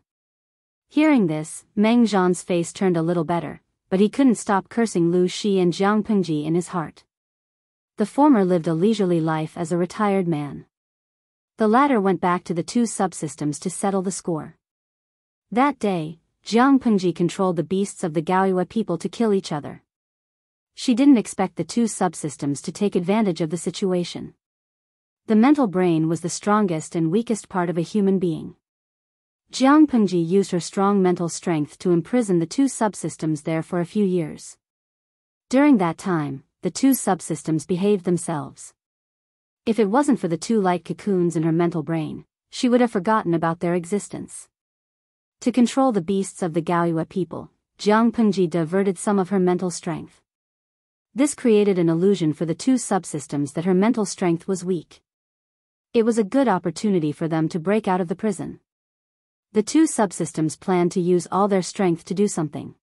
S1: Hearing this, Meng Zhan's face turned a little better, but he couldn't stop cursing Lu Shi and Jianghu in his heart. The former lived a leisurely life as a retired man. The latter went back to the two subsystems to settle the score. That day, Jianghu controlled the beasts of the Galua people to kill each other. She didn't expect the two subsystems to take advantage of the situation. The mental brain was the strongest and weakest part of a human being. Jianghu used her strong mental strength to imprison the two subsystems there for a few years. During that time, the two subsystems behaved themselves. If it wasn't for the two light cocoons in her mental brain, she would have forgotten about their existence. To control the beasts of the Gaoyue people, Jiang Pengji diverted some of her mental strength. This created an illusion for the two subsystems that her mental strength was weak. It was a good opportunity for them to break out of the prison. The two subsystems planned to use all their strength to do something.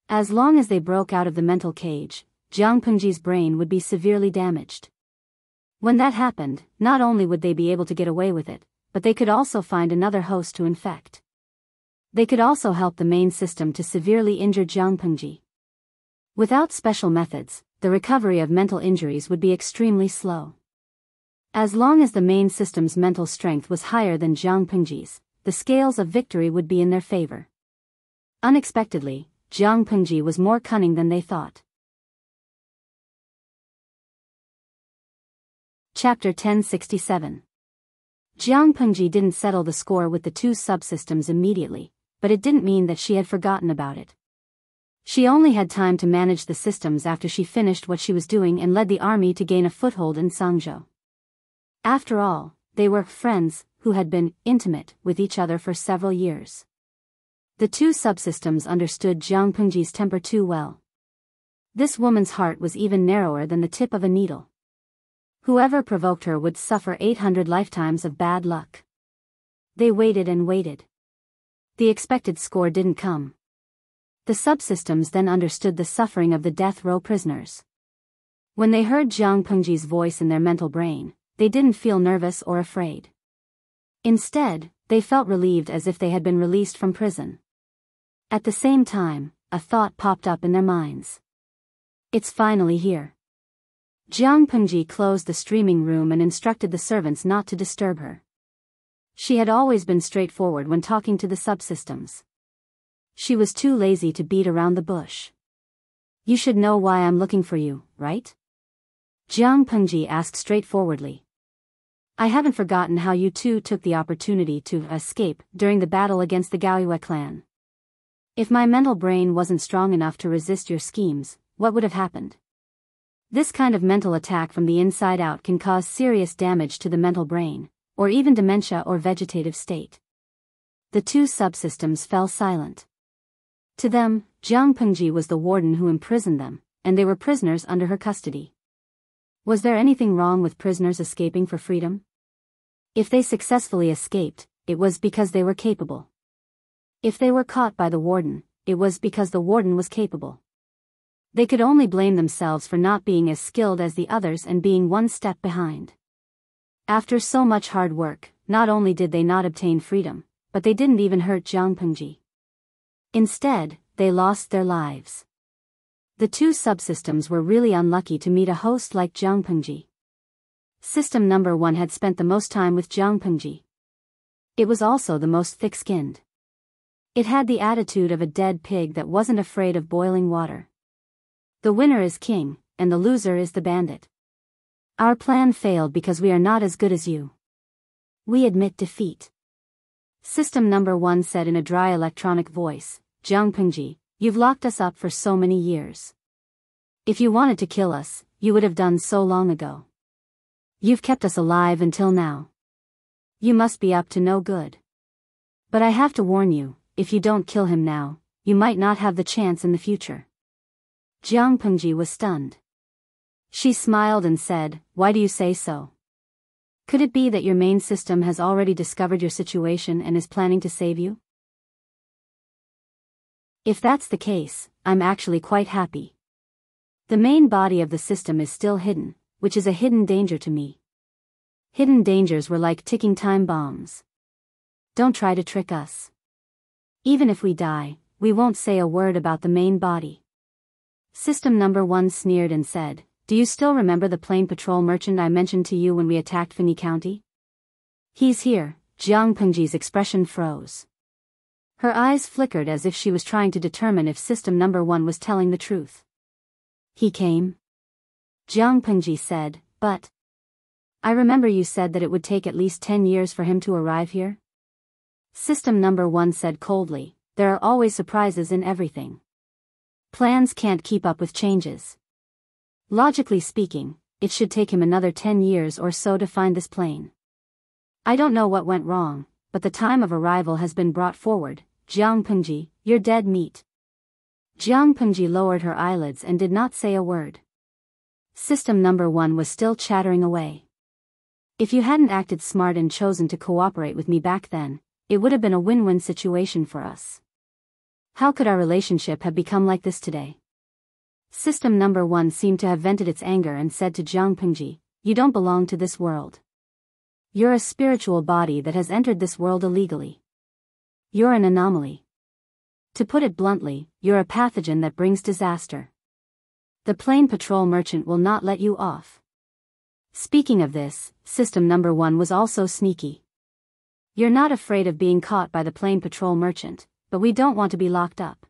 S1: As long as they broke out of the mental cage, Jiang Pengji's brain would be severely damaged. When that happened, not only would they be able to get away with it, but they could also find another host to infect. They could also help the main system to severely injure Jiang Pengji. Without special methods, the recovery of mental injuries would be extremely slow. As long as the main system's mental strength was higher than Jiang Pengji's, the scales of victory would be in their favor. Unexpectedly, Jiang Pengji was more cunning than they thought. Chapter 1067. Jiang Pengji didn't settle the score with the two subsystems immediately, but it didn't mean that she had forgotten about it. She only had time to manage the systems after she finished what she was doing and led the army to gain a foothold in Sangzhou. After all, they were friends who had been intimate with each other for several years. The two subsystems understood Jiang Pengji's temper too well. This woman's heart was even narrower than the tip of a needle. Whoever provoked her would suffer 800 lifetimes of bad luck. They waited and waited. The expected score didn't come. The subsystems then understood the suffering of the death row prisoners. When they heard Jiang Pengji's voice in their mental brain, they didn't feel nervous or afraid. Instead, they felt relieved as if they had been released from prison. At the same time, a thought popped up in their minds. It's finally here. Jiang Pengji closed the streaming room and instructed the servants not to disturb her. She had always been straightforward when talking to the subsystems. She was too lazy to beat around the bush. You should know why I'm looking for you, right? Jiang Pengji asked straightforwardly. I haven't forgotten how you two took the opportunity to escape during the battle against the Gaoyue clan. If my mental brain wasn't strong enough to resist your schemes, what would have happened? This kind of mental attack from the inside out can cause serious damage to the mental brain, or even dementia or vegetative state. The two subsystems fell silent. To them, Jiang Pengji was the warden who imprisoned them, and they were prisoners under her custody. Was there anything wrong with prisoners escaping for freedom? If they successfully escaped, it was because they were capable. If they were caught by the warden, it was because the warden was capable. They could only blame themselves for not being as skilled as the others and being one step behind. After so much hard work, not only did they not obtain freedom, but they didn't even hurt Jiang Pengji. Instead, they lost their lives. The two subsystems were really unlucky to meet a host like Jiang Pengji. System number 1 had spent the most time with Jiang Pengji. It was also the most thick-skinned. It had the attitude of a dead pig that wasn't afraid of boiling water. The winner is king, and the loser is the bandit. Our plan failed because we are not as good as you. We admit defeat. System number 1 said in a dry electronic voice, Jiang Pengji, you've locked us up for so many years. If you wanted to kill us, you would have done so long ago. You've kept us alive until now. You must be up to no good. But I have to warn you, if you don't kill him now, you might not have the chance in the future. Jiang Pengji was stunned. She smiled and said, why do you say so? Could it be that your main system has already discovered your situation and is planning to save you? If that's the case, I'm actually quite happy. The main body of the system is still hidden, which is a hidden danger to me. Hidden dangers were like ticking time bombs. Don't try to trick us. Even if we die, we won't say a word about the main body. System number 1 sneered and said, do you still remember the plain patrol merchant I mentioned to you when we attacked Fini County? He's here. Jiang Pengji's expression froze. Her eyes flickered as if she was trying to determine if system number 1 was telling the truth. He came? Jiang Pengji said, but... I remember you said that it would take at least 10 years for him to arrive here? System number 1 said coldly, there are always surprises in everything. Plans can't keep up with changes. Logically speaking, it should take him another 10 years or so to find this plane. I don't know what went wrong, but the time of arrival has been brought forward. Jianghu, you're dead meat. Jianghu lowered her eyelids and did not say a word. System number 1 was still chattering away. If you hadn't acted smart and chosen to cooperate with me back then, it would have been a win-win situation for us. How could our relationship have become like this today? System number 1 seemed to have vented its anger and said to Jianghu, you don't belong to this world. You're a spiritual body that has entered this world illegally. You're an anomaly. To put it bluntly, you're a pathogen that brings disaster. The plane patrol merchant will not let you off. Speaking of this, system number 1 was also sneaky. You're not afraid of being caught by the plane patrol merchant, but we don't want to be locked up.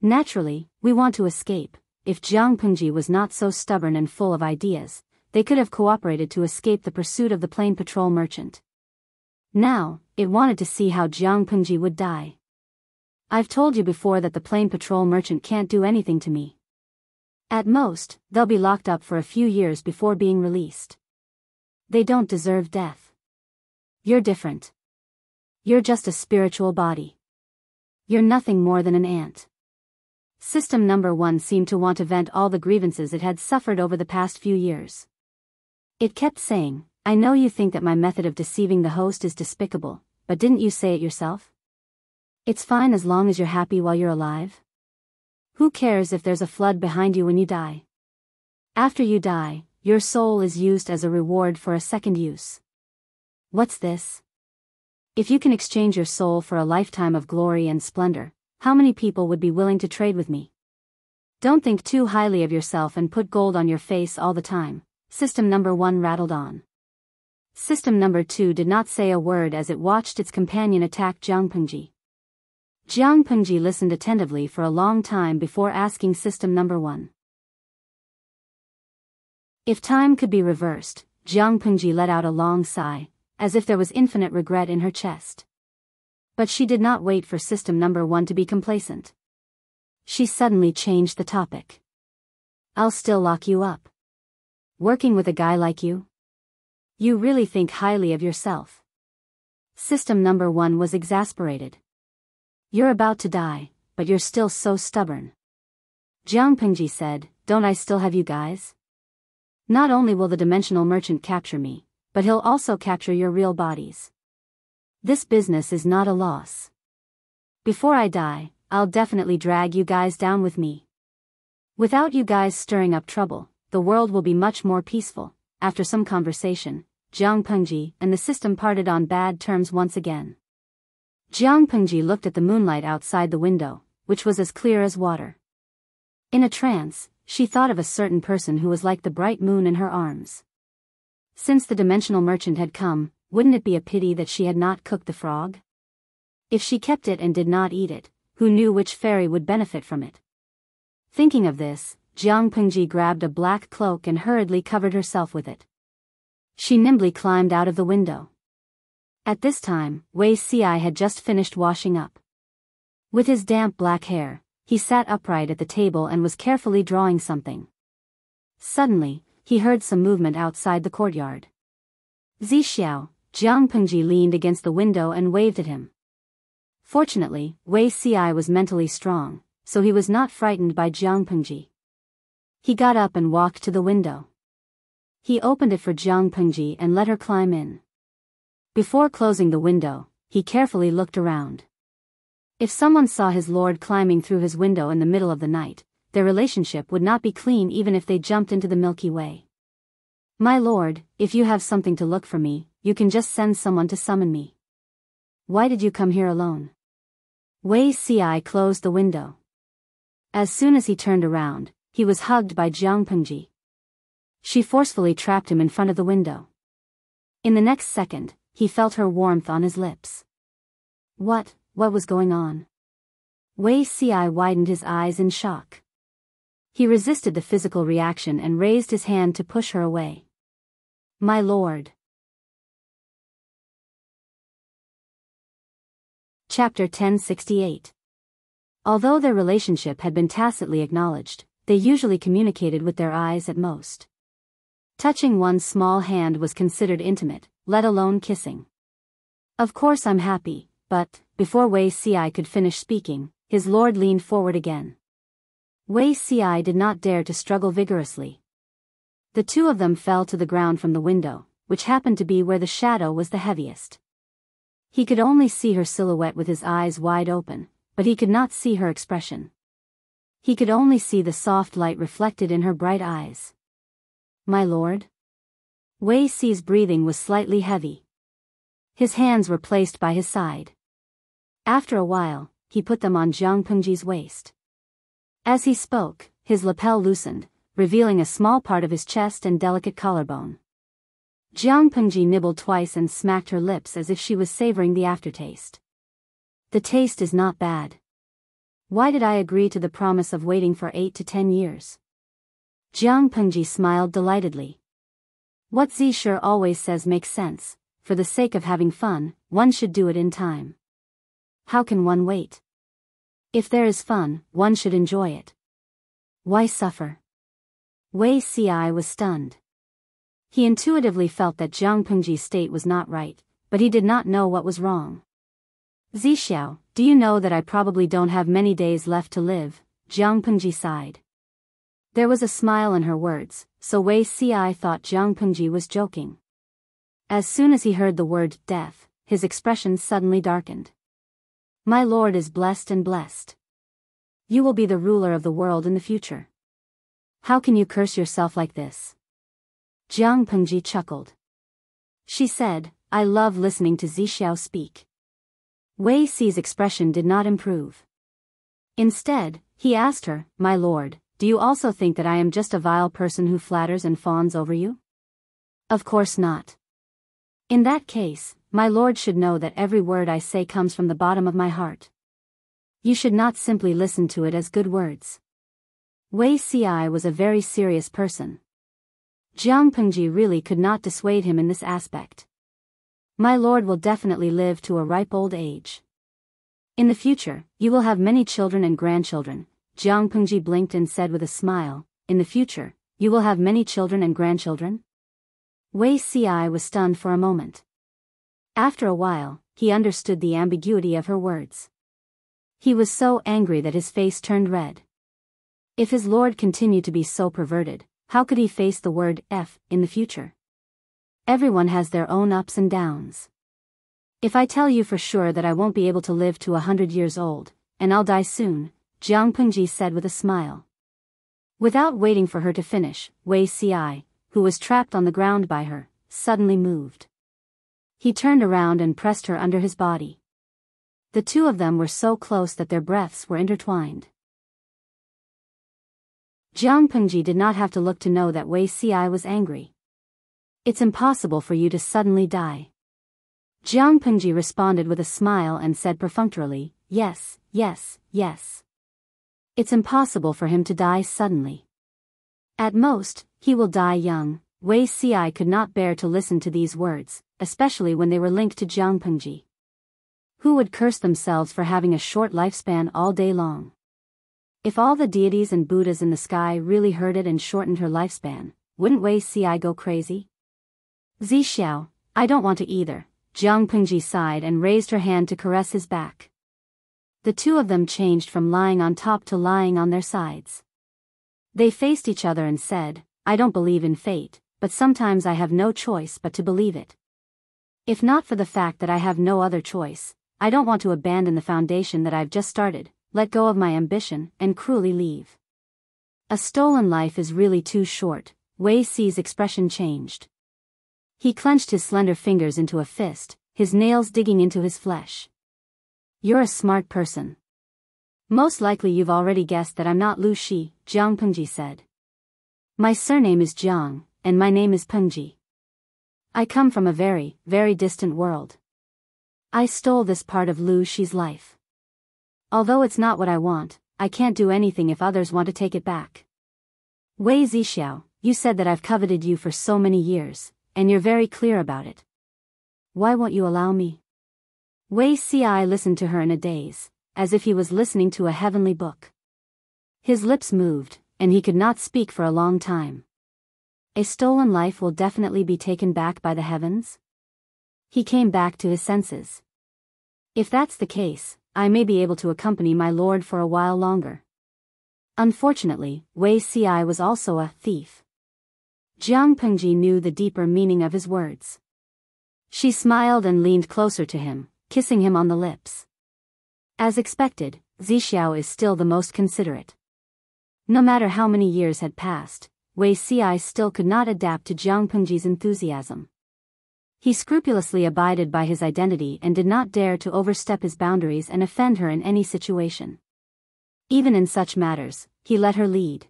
S1: Naturally, we want to escape. If Jianghu was not so stubborn and full of ideas, they could have cooperated to escape the pursuit of the plane patrol merchant. Now, it wanted to see how Jianghu would die. I've told you before that the plane patrol merchant can't do anything to me. At most, they'll be locked up for a few years before being released. They don't deserve death. You're different. You're just a spiritual body. You're nothing more than an ant. System number 1 seemed to want to vent all the grievances it had suffered over the past few years. It kept saying, I know you think that my method of deceiving the host is despicable, but didn't you say it yourself? It's fine as long as you're happy while you're alive. Who cares if there's a flood behind you when you die? After you die, your soul is used as a reward for a second use. What's this? If you can exchange your soul for a lifetime of glory and splendor, how many people would be willing to trade with me? Don't think too highly of yourself and put gold on your face all the time. System number 1 rattled on. System number 2 did not say a word as it watched its companion attack Jianghu. Jianghu listened attentively for a long time before asking system number 1. If time could be reversed, Jianghu let out a long sigh, as if there was infinite regret in her chest. But she did not wait for system number 1 to be complacent. She suddenly changed the topic. I'll still lock you up. Working with a guy like you? You really think highly of yourself. System number 1 was exasperated. You're about to die, but you're still so stubborn. Jianghu said, don't I still have you guys? Not only will the dimensional merchant capture me, but he'll also capture your real bodies. This business is not a loss. Before I die, I'll definitely drag you guys down with me. Without you guys stirring up trouble, the world will be much more peaceful. After some conversation, Jianghu and the system parted on bad terms once again. Jianghu looked at the moonlight outside the window, which was as clear as water. In a trance, she thought of a certain person who was like the bright moon in her arms. Since the dimensional merchant had come, wouldn't it be a pity that she had not cooked the frog? If she kept it and did not eat it, who knew which fairy would benefit from it? Thinking of this, Jianghu grabbed a black cloak and hurriedly covered herself with it. She nimbly climbed out of the window. At this time, Wuxia had just finished washing up. With his damp black hair, he sat upright at the table and was carefully drawing something. Suddenly, he heard some movement outside the courtyard. Zixiao, Jianghu leaned against the window and waved at him. Fortunately, Wuxia was mentally strong, so he was not frightened by Jianghu. He got up and walked to the window. He opened it for Jianghu and let her climb in. Before closing the window, he carefully looked around. If someone saw his lord climbing through his window in the middle of the night, their relationship would not be clean even if they jumped into the Milky Way. My lord, if you have something to look for me, you can just send someone to summon me. Why did you come here alone? Wuxia closed the window. As soon as he turned around, he was hugged by Jianghu. She forcefully trapped him in front of the window. In the next second, he felt her warmth on his lips. What was going on? Wuxia widened his eyes in shock. He resisted the physical reaction and raised his hand to push her away. My lord. Chapter 1068. Although their relationship had been tacitly acknowledged, they usually communicated with their eyes at most. Touching one's small hand was considered intimate, let alone kissing. Of course I'm happy, but, before Wei Ci could finish speaking, his lord leaned forward again. Wei Ci did not dare to struggle vigorously. The two of them fell to the ground from the window, which happened to be where the shadow was the heaviest. He could only see her silhouette with his eyes wide open, but he could not see her expression. He could only see the soft light reflected in her bright eyes. My lord? Wei Ci's breathing was slightly heavy. His hands were placed by his side. After a while, he put them on Jiang Pengji's waist. As he spoke, his lapel loosened, revealing a small part of his chest and delicate collarbone. Jiang Pengji nibbled twice and smacked her lips as if she was savoring the aftertaste. The taste is not bad. Why did I agree to the promise of waiting for 8 to 10 years? Jiang Pengji smiled delightedly. What Zisher always says makes sense. For the sake of having fun, one should do it in time. How can one wait? If there is fun, one should enjoy it. Why suffer? Wei Ci was stunned. He intuitively felt that Jiang Pengji's state was not right, but he did not know what was wrong. Zixiao, do you know that I probably don't have many days left to live? Jiang Pengji sighed. There was a smile in her words, so Wei Ci thought Jiang Pengji was joking. As soon as he heard the word death, his expression suddenly darkened. My lord is blessed and blessed. You will be the ruler of the world in the future. How can you curse yourself like this? Jiang Pengji chuckled. She said, I love listening to Zixiao speak. Wei Ci's expression did not improve. Instead, he asked her, My lord, do you also think that I am just a vile person who flatters and fawns over you? Of course not. In that case, my lord should know that every word I say comes from the bottom of my heart. You should not simply listen to it as good words. Wei Ci was a very serious person. Jiang Pengji really could not dissuade him in this aspect. My lord will definitely live to a ripe old age. In the future, you will have many children and grandchildren. Jiang Pengji blinked and said with a smile, In the future, you will have many children and grandchildren? Wei Ci was stunned for a moment. After a while, he understood the ambiguity of her words. He was so angry that his face turned red. If his lord continued to be so perverted, how could he face the word F in the future? Everyone has their own ups and downs. If I tell you for sure that I won't be able to live to 100 years old, and I'll die soon, Jiang Pengji said with a smile. Without waiting for her to finish, Wei Ci, who was trapped on the ground by her, suddenly moved. He turned around and pressed her under his body. The two of them were so close that their breaths were intertwined. Jiang Pengji did not have to look to know that Wei Ci was angry. It's impossible for you to suddenly die. Jiang Pengji responded with a smile and said perfunctorily, Yes, yes, yes. It's impossible for him to die suddenly. At most, he will die young. Wei Ci could not bear to listen to these words, especially when they were linked to Jiang Pengji. Who would curse themselves for having a short lifespan all day long? If all the deities and Buddhas in the sky really heard it and shortened her lifespan, wouldn't Wei Ci go crazy? Zixiao, I don't want to either. Jiang Pengji sighed and raised her hand to caress his back. The two of them changed from lying on top to lying on their sides. They faced each other and said, I don't believe in fate, but sometimes I have no choice but to believe it. If not for the fact that I have no other choice, I don't want to abandon the foundation that I've just started, let go of my ambition, and cruelly leave. A stolen life is really too short. Wei Ci's expression changed. He clenched his slender fingers into a fist, his nails digging into his flesh. You're a smart person. Most likely you've already guessed that I'm not Lu Shi, Jiang Pengji said. My surname is Jiang, and my name is Pengji. I come from a very, very distant world. I stole this part of Lu Shi's life. Although it's not what I want, I can't do anything if others want to take it back. Wei Zixiao, you said that I've coveted you for so many years, and you're very clear about it. Why won't you allow me? Wei Ci listened to her in a daze, as if he was listening to a heavenly book. His lips moved, and he could not speak for a long time. A stolen life will definitely be taken back by the heavens? He came back to his senses. If that's the case, I may be able to accompany my lord for a while longer. Unfortunately, Wei Ci was also a thief. Jiang Pengji knew the deeper meaning of his words. She smiled and leaned closer to him, kissing him on the lips. As expected, Zixiao is still the most considerate. No matter how many years had passed, Wei Ci still could not adapt to Jiang Pengji's enthusiasm. He scrupulously abided by his identity and did not dare to overstep his boundaries and offend her in any situation. Even in such matters, he let her lead.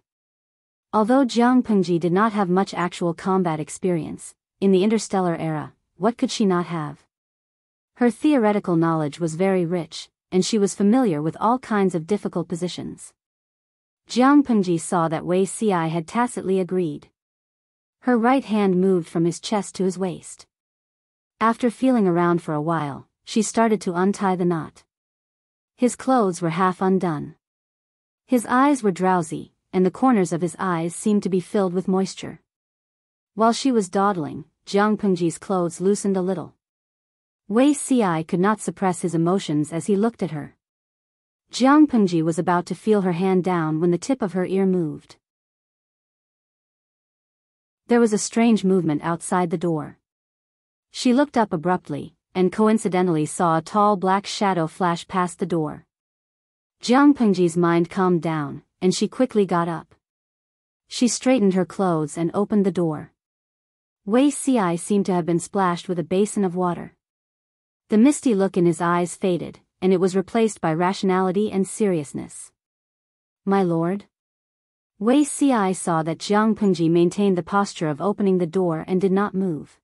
S1: Although Jiang Pengji did not have much actual combat experience, in the interstellar era, what could she not have? Her theoretical knowledge was very rich, and she was familiar with all kinds of difficult positions. Jiang Pengji saw that Wei Ci had tacitly agreed. Her right hand moved from his chest to his waist. After feeling around for a while, she started to untie the knot. His clothes were half undone. His eyes were drowsy, and the corners of his eyes seemed to be filled with moisture. While she was dawdling, Jiang Pengji's clothes loosened a little. Wei Ci could not suppress his emotions as he looked at her. Jiang Pengji was about to feel her hand down when the tip of her ear moved. There was a strange movement outside the door. She looked up abruptly, and coincidentally saw a tall black shadow flash past the door. Jiang Pengji's mind calmed down, and she quickly got up. She straightened her clothes and opened the door. Wei Ci seemed to have been splashed with a basin of water. The misty look in his eyes faded, and it was replaced by rationality and seriousness. My lord? Wei Ci saw that Jiang Pengji maintained the posture of opening the door and did not move.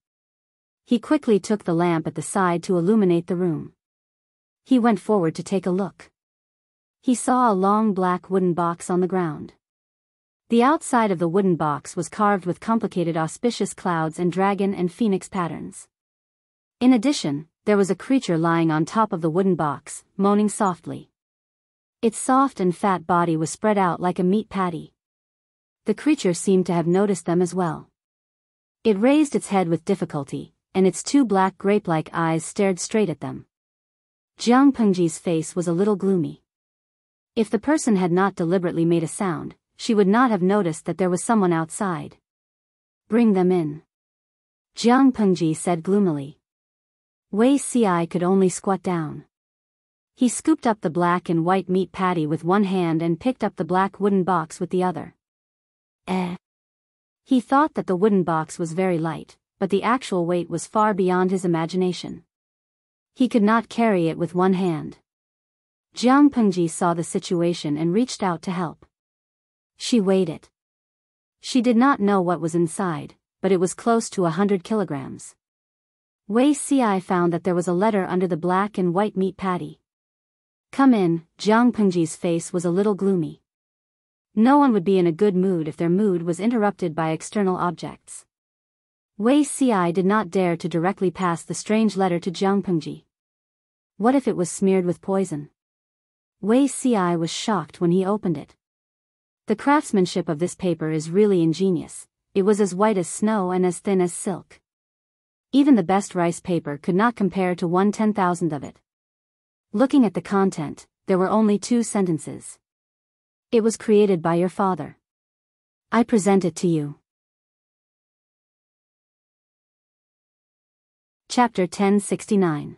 S1: He quickly took the lamp at the side to illuminate the room. He went forward to take a look. He saw a long black wooden box on the ground. The outside of the wooden box was carved with complicated auspicious clouds and dragon and phoenix patterns. In addition, there was a creature lying on top of the wooden box, moaning softly. Its soft and fat body was spread out like a meat patty. The creature seemed to have noticed them as well. It raised its head with difficulty, and its two black grape-like eyes stared straight at them. Jiang Pengji's face was a little gloomy. If the person had not deliberately made a sound, she would not have noticed that there was someone outside. Bring them in. Jiang Pengji said gloomily. Wei Ci could only squat down. He scooped up the black and white meat patty with one hand and picked up the black wooden box with the other. He thought that the wooden box was very light, but the actual weight was far beyond his imagination. He could not carry it with one hand. Jiang Pengji saw the situation and reached out to help. She weighed it. She did not know what was inside, but it was close to 100 kilograms. Wei Ci found that there was a letter under the black and white meat patty. Come in. Jiang Pengji's face was a little gloomy. No one would be in a good mood if their mood was interrupted by external objects. Wei Ci did not dare to directly pass the strange letter to Jiang Pengji. What if it was smeared with poison? Wei Ci was shocked when he opened it. The craftsmanship of this paper is really ingenious. It was as white as snow and as thin as silk. Even the best rice paper could not compare to 1/10,000th of it. Looking at the content, there were only 2 sentences. It was created by your father. I present it to you. Chapter 1069.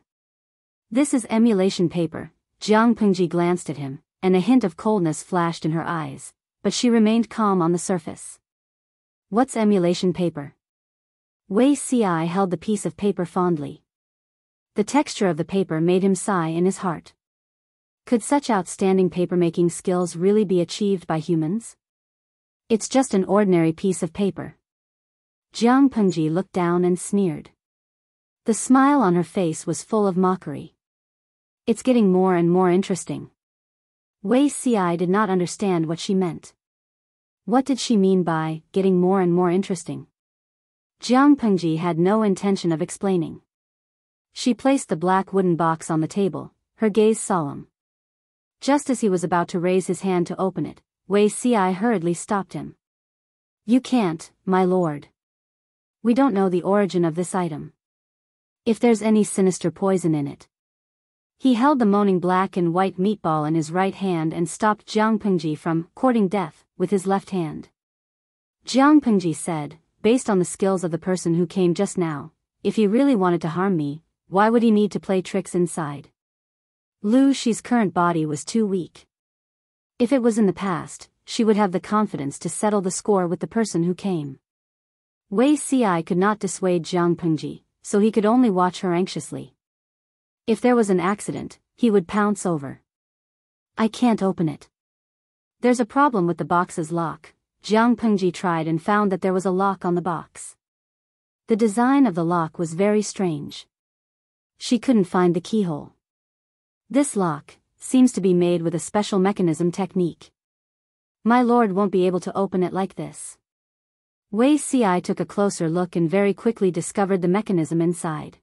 S1: This is emulation paper. Jiang Pengji glanced at him, and a hint of coldness flashed in her eyes, but she remained calm on the surface. What's emulation paper? Wei Ci held the piece of paper fondly. The texture of the paper made him sigh in his heart. Could such outstanding papermaking skills really be achieved by humans? It's just an ordinary piece of paper. Jiang Pengji looked down and sneered. The smile on her face was full of mockery. It's getting more and more interesting. Wei Ci did not understand what she meant. What did she mean by getting more and more interesting? Jiang Pengji had no intention of explaining. She placed the black wooden box on the table, her gaze solemn. Just as he was about to raise his hand to open it, Wei Ci hurriedly stopped him. You can't, my lord. We don't know the origin of this item. If there's any sinister poison in it. He held the moaning black and white meatball in his right hand and stopped Jiang Pengji from courting death with his left hand. Jiang Pengji said, based on the skills of the person who came just now, if he really wanted to harm me, why would he need to play tricks inside? Lu Shi's current body was too weak. If it was in the past, she would have the confidence to settle the score with the person who came. Wei Ci could not dissuade Jiang Pengji, so he could only watch her anxiously. If there was an accident, he would pounce over. I can't open it. There's a problem with the box's lock. Jiang Pengji tried and found that there was a lock on the box. The design of the lock was very strange. She couldn't find the keyhole. This lock seems to be made with a special mechanism technique. My lord won't be able to open it like this. Wei Ci took a closer look and very quickly discovered the mechanism inside.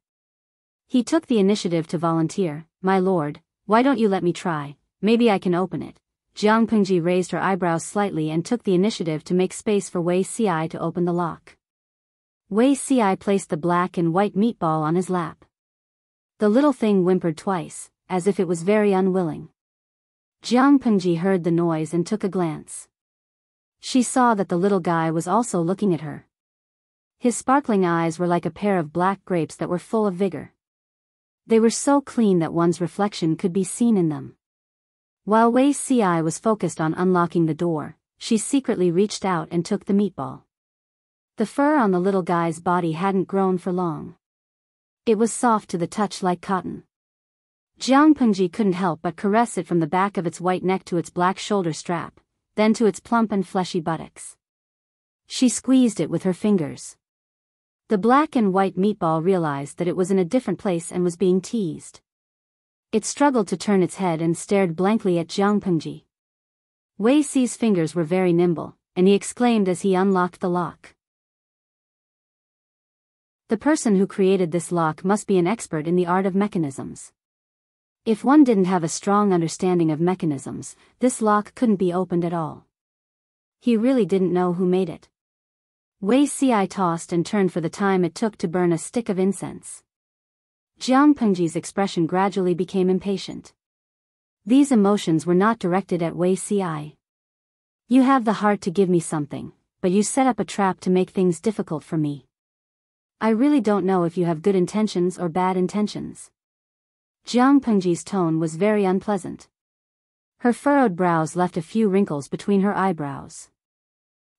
S1: He took the initiative to volunteer. My lord, why don't you let me try, maybe I can open it. Jiang Pengji raised her eyebrows slightly and took the initiative to make space for Wei Ci to open the lock. Wei Ci placed the black and white meatball on his lap. The little thing whimpered twice, as if it was very unwilling. Jiang Pengji heard the noise and took a glance. She saw that the little guy was also looking at her. His sparkling eyes were like a pair of black grapes that were full of vigor. They were so clean that one's reflection could be seen in them. While Wei Ci was focused on unlocking the door, she secretly reached out and took the meatball. The fur on the little guy's body hadn't grown for long. It was soft to the touch like cotton. Jiang Pengji couldn't help but caress it from the back of its white neck to its black shoulder strap, then to its plump and fleshy buttocks. She squeezed it with her fingers. The black and white meatball realized that it was in a different place and was being teased. It struggled to turn its head and stared blankly at Jiang Pengji. Wei Ci's fingers were very nimble, and he exclaimed as he unlocked the lock. The person who created this lock must be an expert in the art of mechanisms. If one didn't have a strong understanding of mechanisms, this lock couldn't be opened at all. He really didn't know who made it. Wei Ci tossed and turned for the time it took to burn a stick of incense. Jiang Pengji's expression gradually became impatient. These emotions were not directed at Wei Ci. You have the heart to give me something, but you set up a trap to make things difficult for me. I really don't know if you have good intentions or bad intentions. Jiang Pengji's tone was very unpleasant. Her furrowed brows left a few wrinkles between her eyebrows.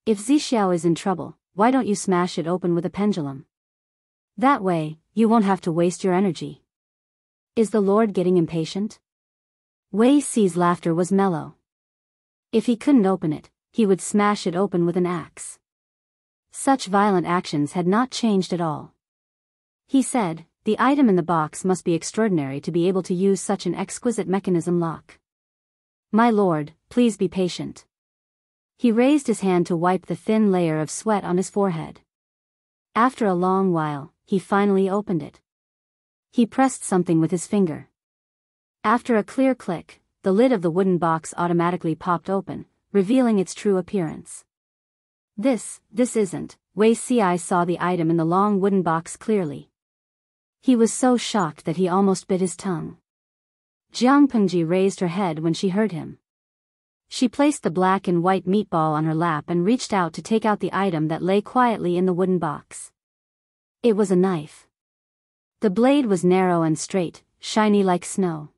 S1: If Zixiao is in trouble, why don't you smash it open with a pendulum? That way, you won't have to waste your energy. Is the Lord getting impatient? Wei Ci's laughter was mellow. If he couldn't open it, he would smash it open with an axe. Such violent actions had not changed at all. He said, the item in the box must be extraordinary to be able to use such an exquisite mechanism lock. My lord, please be patient. He raised his hand to wipe the thin layer of sweat on his forehead. After a long while, he finally opened it. He pressed something with his finger. After a clear click, the lid of the wooden box automatically popped open, revealing its true appearance. This isn't. Wei Ci saw the item in the long wooden box clearly. He was so shocked that he almost bit his tongue. Jiang Pengji raised her head when she heard him. She placed the black and white meatball on her lap and reached out to take out the item that lay quietly in the wooden box. It was a knife. The blade was narrow and straight, shiny like snow.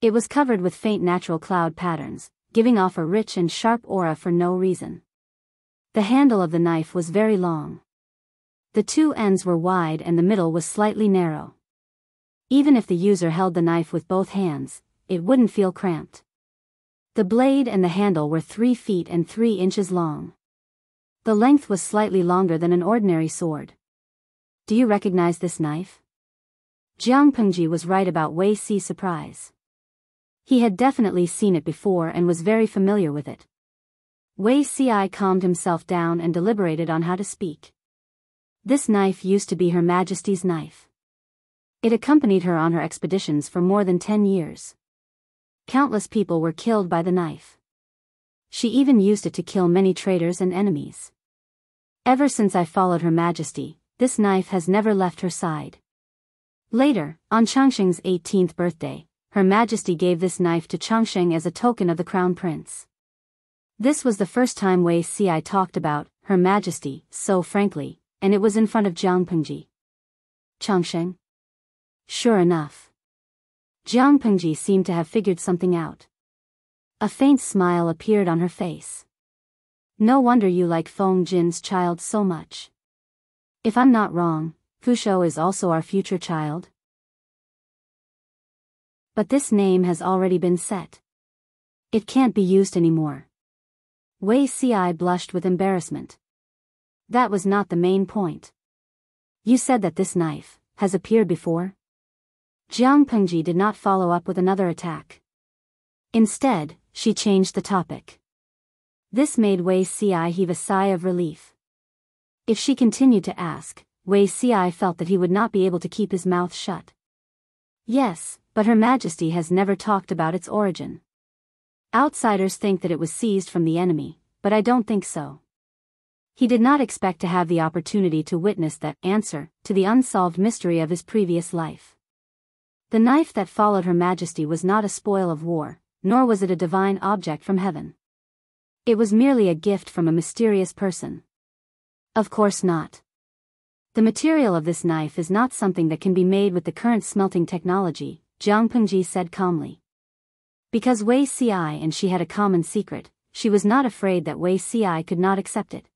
S1: It was covered with faint natural cloud patterns, giving off a rich and sharp aura for no reason. The handle of the knife was very long. The two ends were wide and the middle was slightly narrow. Even if the user held the knife with both hands, it wouldn't feel cramped. The blade and the handle were 3 feet and 3 inches long. The length was slightly longer than an ordinary sword. Do you recognize this knife? Jiang Pengji was right about Wei Ci's surprise. He had definitely seen it before and was very familiar with it. Wei Ci calmed himself down and deliberated on how to speak. This knife used to be Her Majesty's knife. It accompanied her on her expeditions for more than 10 years. Countless people were killed by the knife. She even used it to kill many traitors and enemies. Ever since I followed Her Majesty, this knife has never left her side. Later, on Changsheng's 18th birthday, Her Majesty gave this knife to Changsheng as a token of the crown prince. This was the first time Wei Xi talked about Her Majesty so frankly, and it was in front of Jiang Pengji. Changsheng? Sure enough. Jiang Pengji seemed to have figured something out. A faint smile appeared on her face. No wonder you like Feng Jin's child so much. If I'm not wrong, Fushou is also our future child. But this name has already been set. It can't be used anymore. Wei Xi blushed with embarrassment. That was not the main point. You said that this knife has appeared before? Jiang Pengji did not follow up with another attack. Instead, she changed the topic. This made Wei Xi heave a sigh of relief. If she continued to ask, Wei Xi felt that he would not be able to keep his mouth shut. Yes, but Her Majesty has never talked about its origin. Outsiders think that it was seized from the enemy, but I don't think so. He did not expect to have the opportunity to witness that answer to the unsolved mystery of his previous life. The knife that followed Her Majesty was not a spoil of war, nor was it a divine object from heaven. It was merely a gift from a mysterious person. Of course not. The material of this knife is not something that can be made with the current smelting technology, Jiang Pengji said calmly. Because Wei Xi and she had a common secret, she was not afraid that Wei Xi could not accept it.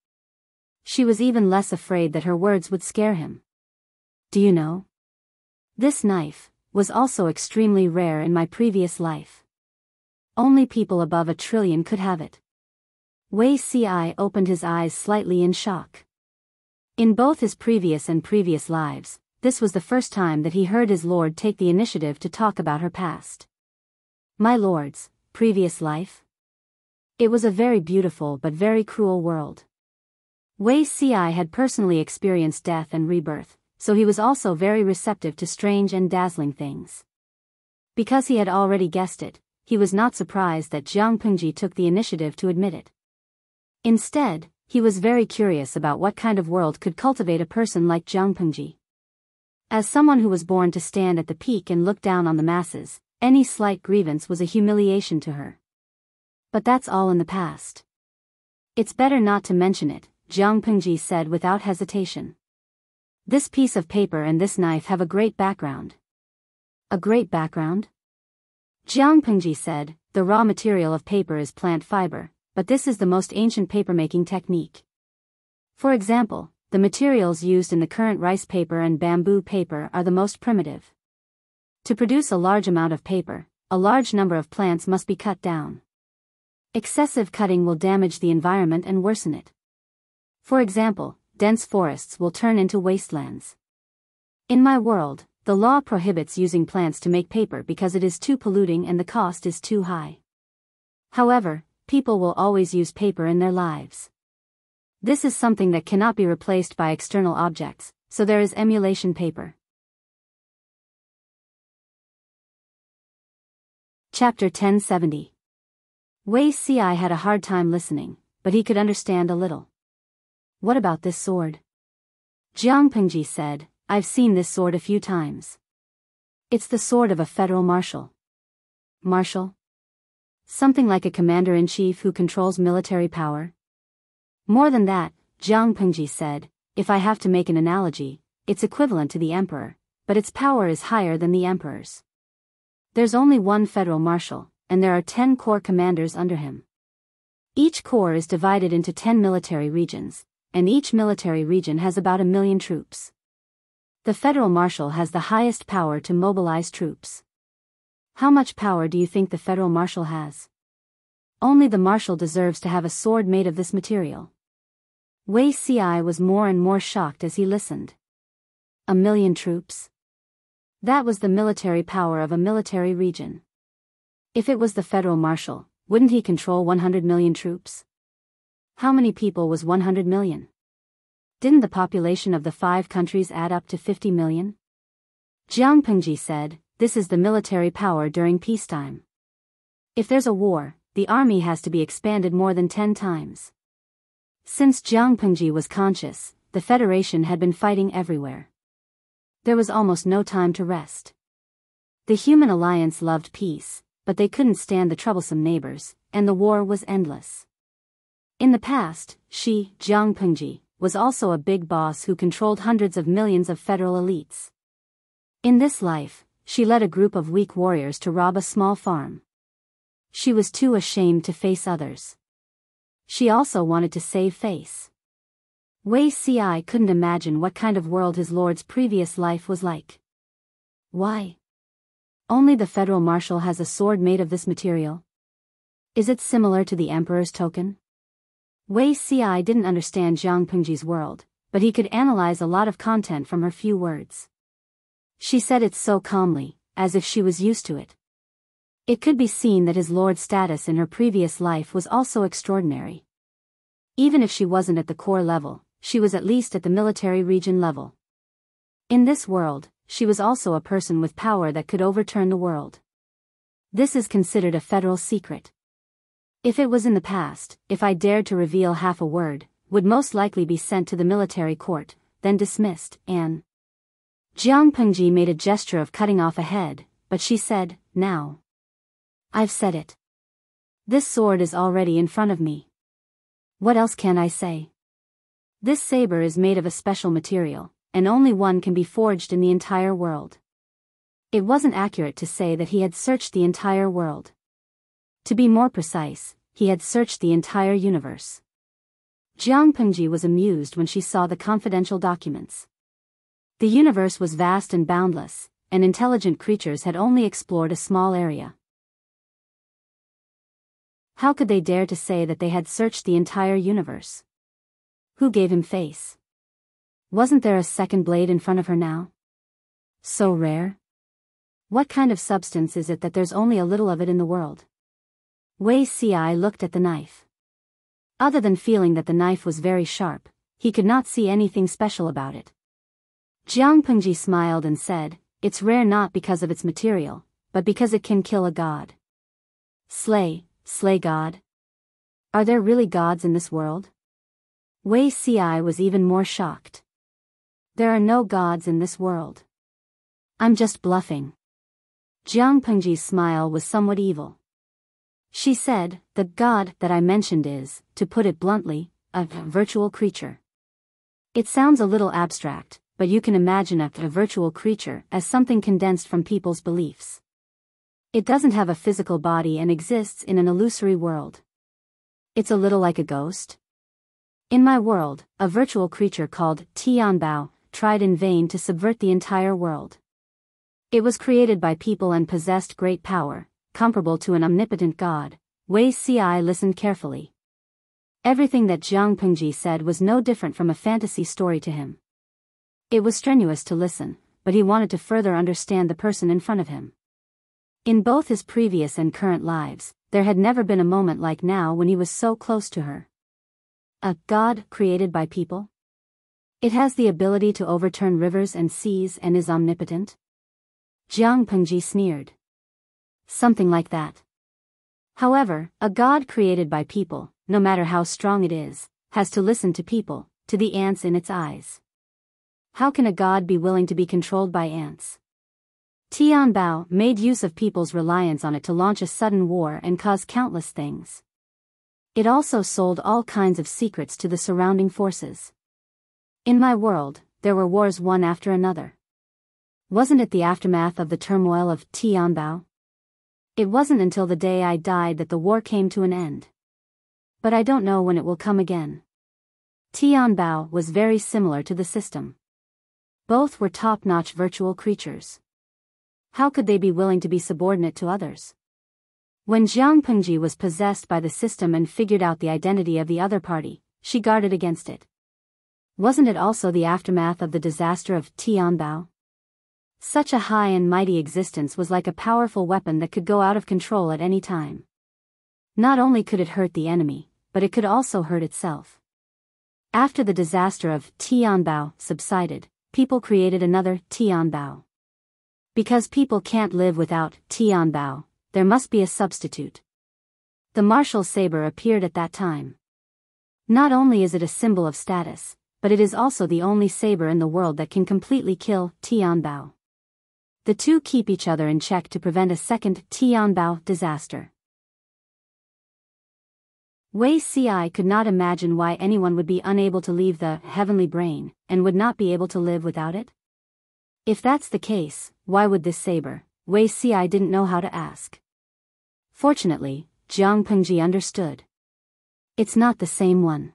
S1: She was even less afraid that her words would scare him. Do you know? This knife was also extremely rare in my previous life. Only people above 1 trillion could have it. Wei Xi opened his eyes slightly in shock. In both his previous lives, this was the first time that he heard his lord take the initiative to talk about her past. My lord's previous life? It was a very beautiful but very cruel world. Wei Xi had personally experienced death and rebirth, so he was also very receptive to strange and dazzling things. Because he had already guessed it, he was not surprised that Jiang Pengji took the initiative to admit it. Instead, he was very curious about what kind of world could cultivate a person like Jiang Pengji. As someone who was born to stand at the peak and look down on the masses, any slight grievance was a humiliation to her. But that's all in the past. It's better not to mention it, Jiang Pengji said without hesitation. This piece of paper and this knife have a great background. A great background? Jiang Pengji said, the raw material of paper is plant fiber, but this is the most ancient papermaking technique. For example, the materials used in the current rice paper and bamboo paper are the most primitive. To produce a large amount of paper, a large number of plants must be cut down. Excessive cutting will damage the environment and worsen it. For example, dense forests will turn into wastelands. In my world, the law prohibits using plants to make paper because it is too polluting and the cost is too high. However, people will always use paper in their lives. This is something that cannot be replaced by external objects, so there is emulation paper. Chapter 1070. Wei Xi had a hard time listening, but he could understand a little. What about this sword? Jiang Pengji said, I've seen this sword a few times. It's the sword of a federal marshal. Marshal? Something like a commander-in-chief who controls military power? More than that, Jiang Pengji said, if I have to make an analogy, it's equivalent to the emperor, but its power is higher than the emperor's. There's only one federal marshal, and there are 10 corps commanders under him. Each corps is divided into 10 military regions, and each military region has about 1 million troops. The federal marshal has the highest power to mobilize troops. How much power do you think the federal marshal has? Only the marshal deserves to have a sword made of this material. Wei Xi was more and more shocked as he listened. 1 million troops? That was the military power of a military region. If it was the federal marshal, wouldn't he control 100 million troops? How many people was 100 million? Didn't the population of the 5 countries add up to 50 million? Jiang Pengji said, this is the military power during peacetime. If there's a war, the army has to be expanded more than 10 times. Since Jiang Pengji was conscious, the Federation had been fighting everywhere. There was almost no time to rest. The human alliance loved peace, but they couldn't stand the troublesome neighbors, and the war was endless. In the past, she, Jiang Pengji, was also a big boss who controlled hundreds of millions of federal elites. In this life, she led a group of weak warriors to rob a small farm. She was too ashamed to face others. She also wanted to save face. Wei Ci couldn't imagine what kind of world his lord's previous life was like. Why? Only the federal marshal has a sword made of this material. Is it similar to the emperor's token? Wei Ci didn't understand Jiang Pengji's world, but he could analyze a lot of content from her few words. She said it so calmly, as if she was used to it. It could be seen that his lord's status in her previous life was also extraordinary. Even if she wasn't at the core level, she was at least at the military region level. In this world, she was also a person with power that could overturn the world. This is considered a federal secret. If it was in the past, if I dared to reveal half a word, would most likely be sent to the military court, then dismissed, and Jiang Pengji made a gesture of cutting off a head, but she said, "Now. I've said it. This sword is already in front of me. What else can I say? This saber is made of a special material, and only one can be forged in the entire world." It wasn't accurate to say that he had searched the entire world. To be more precise, he had searched the entire universe. Jiang Pengji was amused when she saw the confidential documents. The universe was vast and boundless, and intelligent creatures had only explored a small area. How could they dare to say that they had searched the entire universe? Who gave him face? Wasn't there a second blade in front of her now? So rare? What kind of substance is it that there's only a little of it in the world? Wei Ci looked at the knife. Other than feeling that the knife was very sharp, he could not see anything special about it. Jiang Pengji smiled and said, "It's rare not because of its material, but because it can kill a god." Slay God? Are there really gods in this world? Wei Ci was even more shocked. There are no gods in this world. I'm just bluffing. Jiang Pengji's smile was somewhat evil. She said, "The god that I mentioned is, to put it bluntly, a virtual creature." It sounds a little abstract, but you can imagine a virtual creature as something condensed from people's beliefs. It doesn't have a physical body and exists in an illusory world. It's a little like a ghost. In my world, a virtual creature called Tianbao tried in vain to subvert the entire world. It was created by people and possessed great power, comparable to an omnipotent god. Wei Ci listened carefully. Everything that Jiang Pengji said was no different from a fantasy story to him. It was strenuous to listen, but he wanted to further understand the person in front of him. In both his previous and current lives, there had never been a moment like now when he was so close to her. A god created by people? It has the ability to overturn rivers and seas and is omnipotent? Jiang Pengji sneered. Something like that. However, a god created by people, no matter how strong it is, has to listen to people, to the ants in its eyes. How can a god be willing to be controlled by ants? Tianbao made use of people's reliance on it to launch a sudden war and cause countless things. It also sold all kinds of secrets to the surrounding forces. In my world, there were wars one after another. Wasn't it the aftermath of the turmoil of Tianbao? It wasn't until the day I died that the war came to an end. But I don't know when it will come again. Tianbao was very similar to the system. Both were top-notch virtual creatures. How could they be willing to be subordinate to others? When Jiang Pengji was possessed by the system and figured out the identity of the other party, she guarded against it. Wasn't it also the aftermath of the disaster of Tianbao? Such a high and mighty existence was like a powerful weapon that could go out of control at any time. Not only could it hurt the enemy, but it could also hurt itself. After the disaster of Tianbao subsided, people created another Tianbao. Because people can't live without Tianbao, there must be a substitute. The martial saber appeared at that time. Not only is it a symbol of status, but it is also the only saber in the world that can completely kill Tianbao. The two keep each other in check to prevent a second Tianbao disaster. Wei Ci could not imagine why anyone would be unable to leave the heavenly brain, and would not be able to live without it. If that's the case, why would this saber? Wei Ci didn't know how to ask. Fortunately, Jiang Pengji understood. It's not the same one.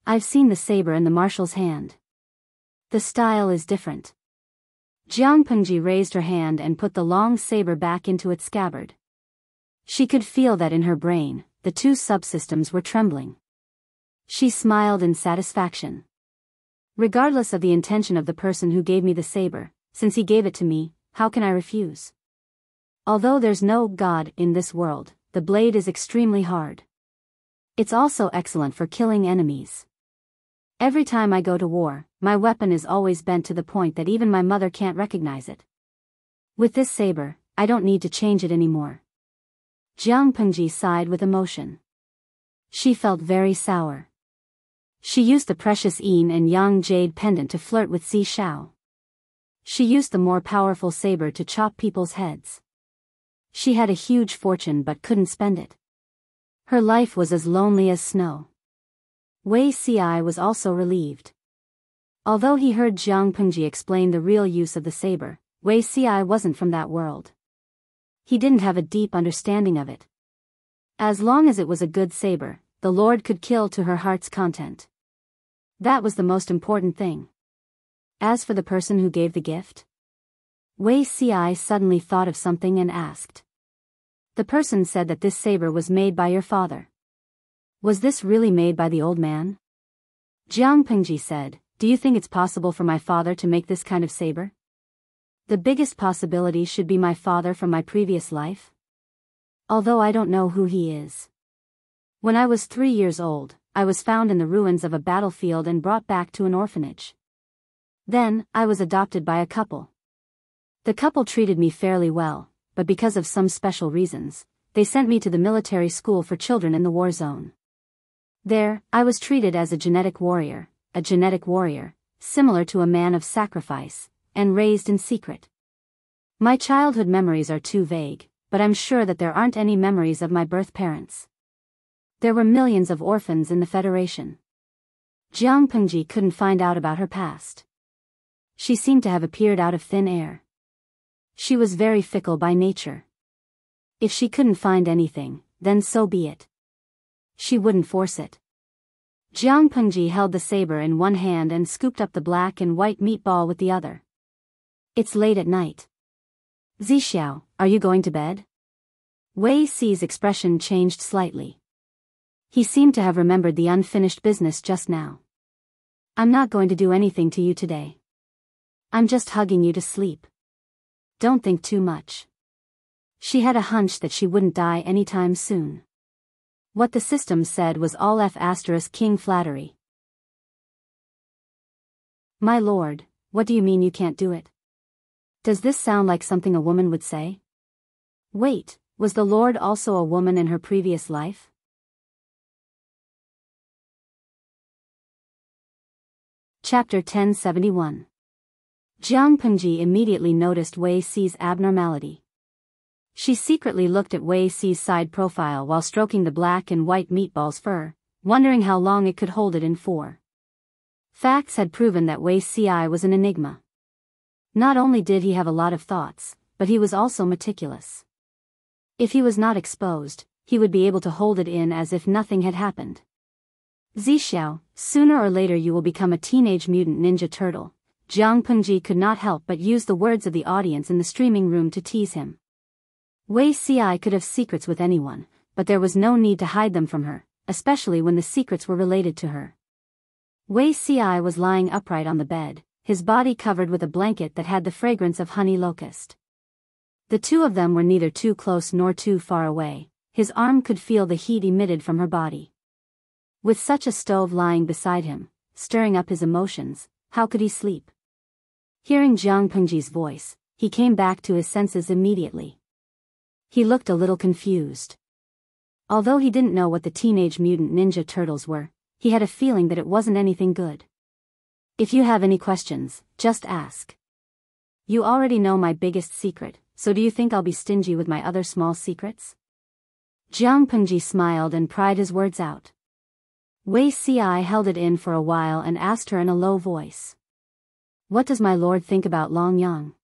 S1: I've seen the saber in the marshal's hand. The style is different. Jiang Pengji raised her hand and put the long saber back into its scabbard. She could feel that in her brain, the two subsystems were trembling. She smiled in satisfaction. Regardless of the intention of the person who gave me the saber, since he gave it to me, how can I refuse? Although there's no God in this world, the blade is extremely hard. It's also excellent for killing enemies. Every time I go to war, my weapon is always bent to the point that even my mother can't recognize it. With this saber, I don't need to change it anymore. Jiang Pengji sighed with emotion. She felt very sour. She used the precious yin and yang jade pendant to flirt with Zi Xiao. She used the more powerful saber to chop people's heads. She had a huge fortune but couldn't spend it. Her life was as lonely as snow. Wei Ci was also relieved. Although he heard Jiang Pengji explain the real use of the saber, Wei Ci wasn't from that world. He didn't have a deep understanding of it. As long as it was a good saber, the Lord could kill to her heart's content. That was the most important thing. As for the person who gave the gift, Wei Ci suddenly thought of something and asked. The person said that this saber was made by your father. Was this really made by the old man? Jiang Pengji said, do you think it's possible for my father to make this kind of saber? The biggest possibility should be my father from my previous life. Although I don't know who he is. When I was 3 years old, I was found in the ruins of a battlefield and brought back to an orphanage. Then, I was adopted by a couple. The couple treated me fairly well, but because of some special reasons, they sent me to the military school for children in the war zone. There, I was treated as a genetic warrior, similar to a man of sacrifice, and raised in secret. My childhood memories are too vague, but I'm sure that there aren't any memories of my birth parents. There were millions of orphans in the Federation. Jiang Pengji couldn't find out about her past. She seemed to have appeared out of thin air. She was very fickle by nature. If she couldn't find anything, then so be it. She wouldn't force it. Jiang Pengji held the saber in one hand and scooped up the black and white meatball with the other. It's late at night. Zi Xiao, are you going to bed? Wei Ci's expression changed slightly. He seemed to have remembered the unfinished business just now. I'm not going to do anything to you today. I'm just hugging you to sleep. Don't think too much. She had a hunch that she wouldn't die anytime soon. What the system said was all King flattery. My lord, what do you mean you can't do it? Does this sound like something a woman would say? Wait, was the lord also a woman in her previous life? Chapter 1071. Jiang Pengji immediately noticed Wei Ci's abnormality. She secretly looked at Wei Ci's side profile while stroking the black and white meatball's fur, wondering how long it could hold it in for. Facts had proven that Wei Ci was an enigma. Not only did he have a lot of thoughts, but he was also meticulous. If he was not exposed, he would be able to hold it in as if nothing had happened. Zi Xiao, sooner or later you will become a teenage mutant ninja turtle. Jiang Pengji could not help but use the words of the audience in the streaming room to tease him. Wei Ci could have secrets with anyone, but there was no need to hide them from her, especially when the secrets were related to her. Wei Ci was lying upright on the bed, his body covered with a blanket that had the fragrance of honey locust. The two of them were neither too close nor too far away. His arm could feel the heat emitted from her body. With such a stove lying beside him, stirring up his emotions, how could he sleep? Hearing Jiang Pengji's voice, he came back to his senses immediately. He looked a little confused. Although he didn't know what the Teenage Mutant Ninja Turtles were, he had a feeling that it wasn't anything good. If you have any questions, just ask. You already know my biggest secret, so do you think I'll be stingy with my other small secrets? Jiang Pengji smiled and pried his words out. Wei Ci held it in for a while and asked her in a low voice. What does my lord think about Long Yang?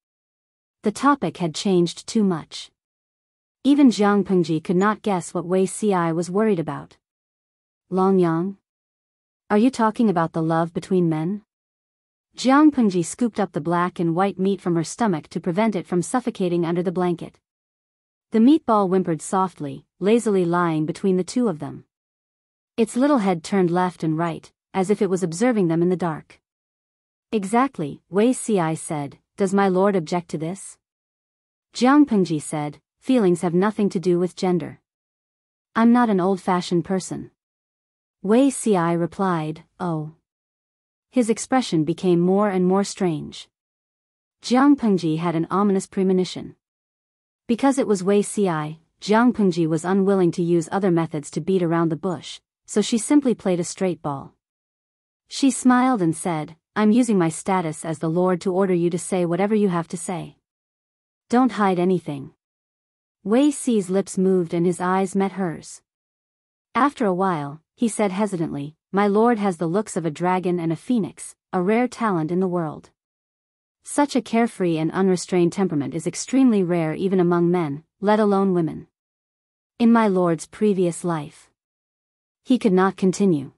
S1: The topic had changed too much. Even Jiang Pengji could not guess what Wei Ci was worried about. Long Yang? Are you talking about the love between men? Jiang Pengji scooped up the black and white meat from her stomach to prevent it from suffocating under the blanket. The meatball whimpered softly, lazily lying between the two of them. Its little head turned left and right, as if it was observing them in the dark. Exactly, Wei Ci said, does my lord object to this? Jiang Pengji said, feelings have nothing to do with gender. I'm not an old-fashioned person. Wei Ci replied, oh. His expression became more and more strange. Jiang Pengji had an ominous premonition. Because it was Wei Ci, Jiang Pengji was unwilling to use other methods to beat around the bush, so she simply played a straight ball. She smiled and said, I'm using my status as the Lord to order you to say whatever you have to say. Don't hide anything. Wei Ci's lips moved and his eyes met hers. After a while, he said hesitantly, my lord has the looks of a dragon and a phoenix, a rare talent in the world. Such a carefree and unrestrained temperament is extremely rare even among men, let alone women. In my lord's previous life. He could not continue.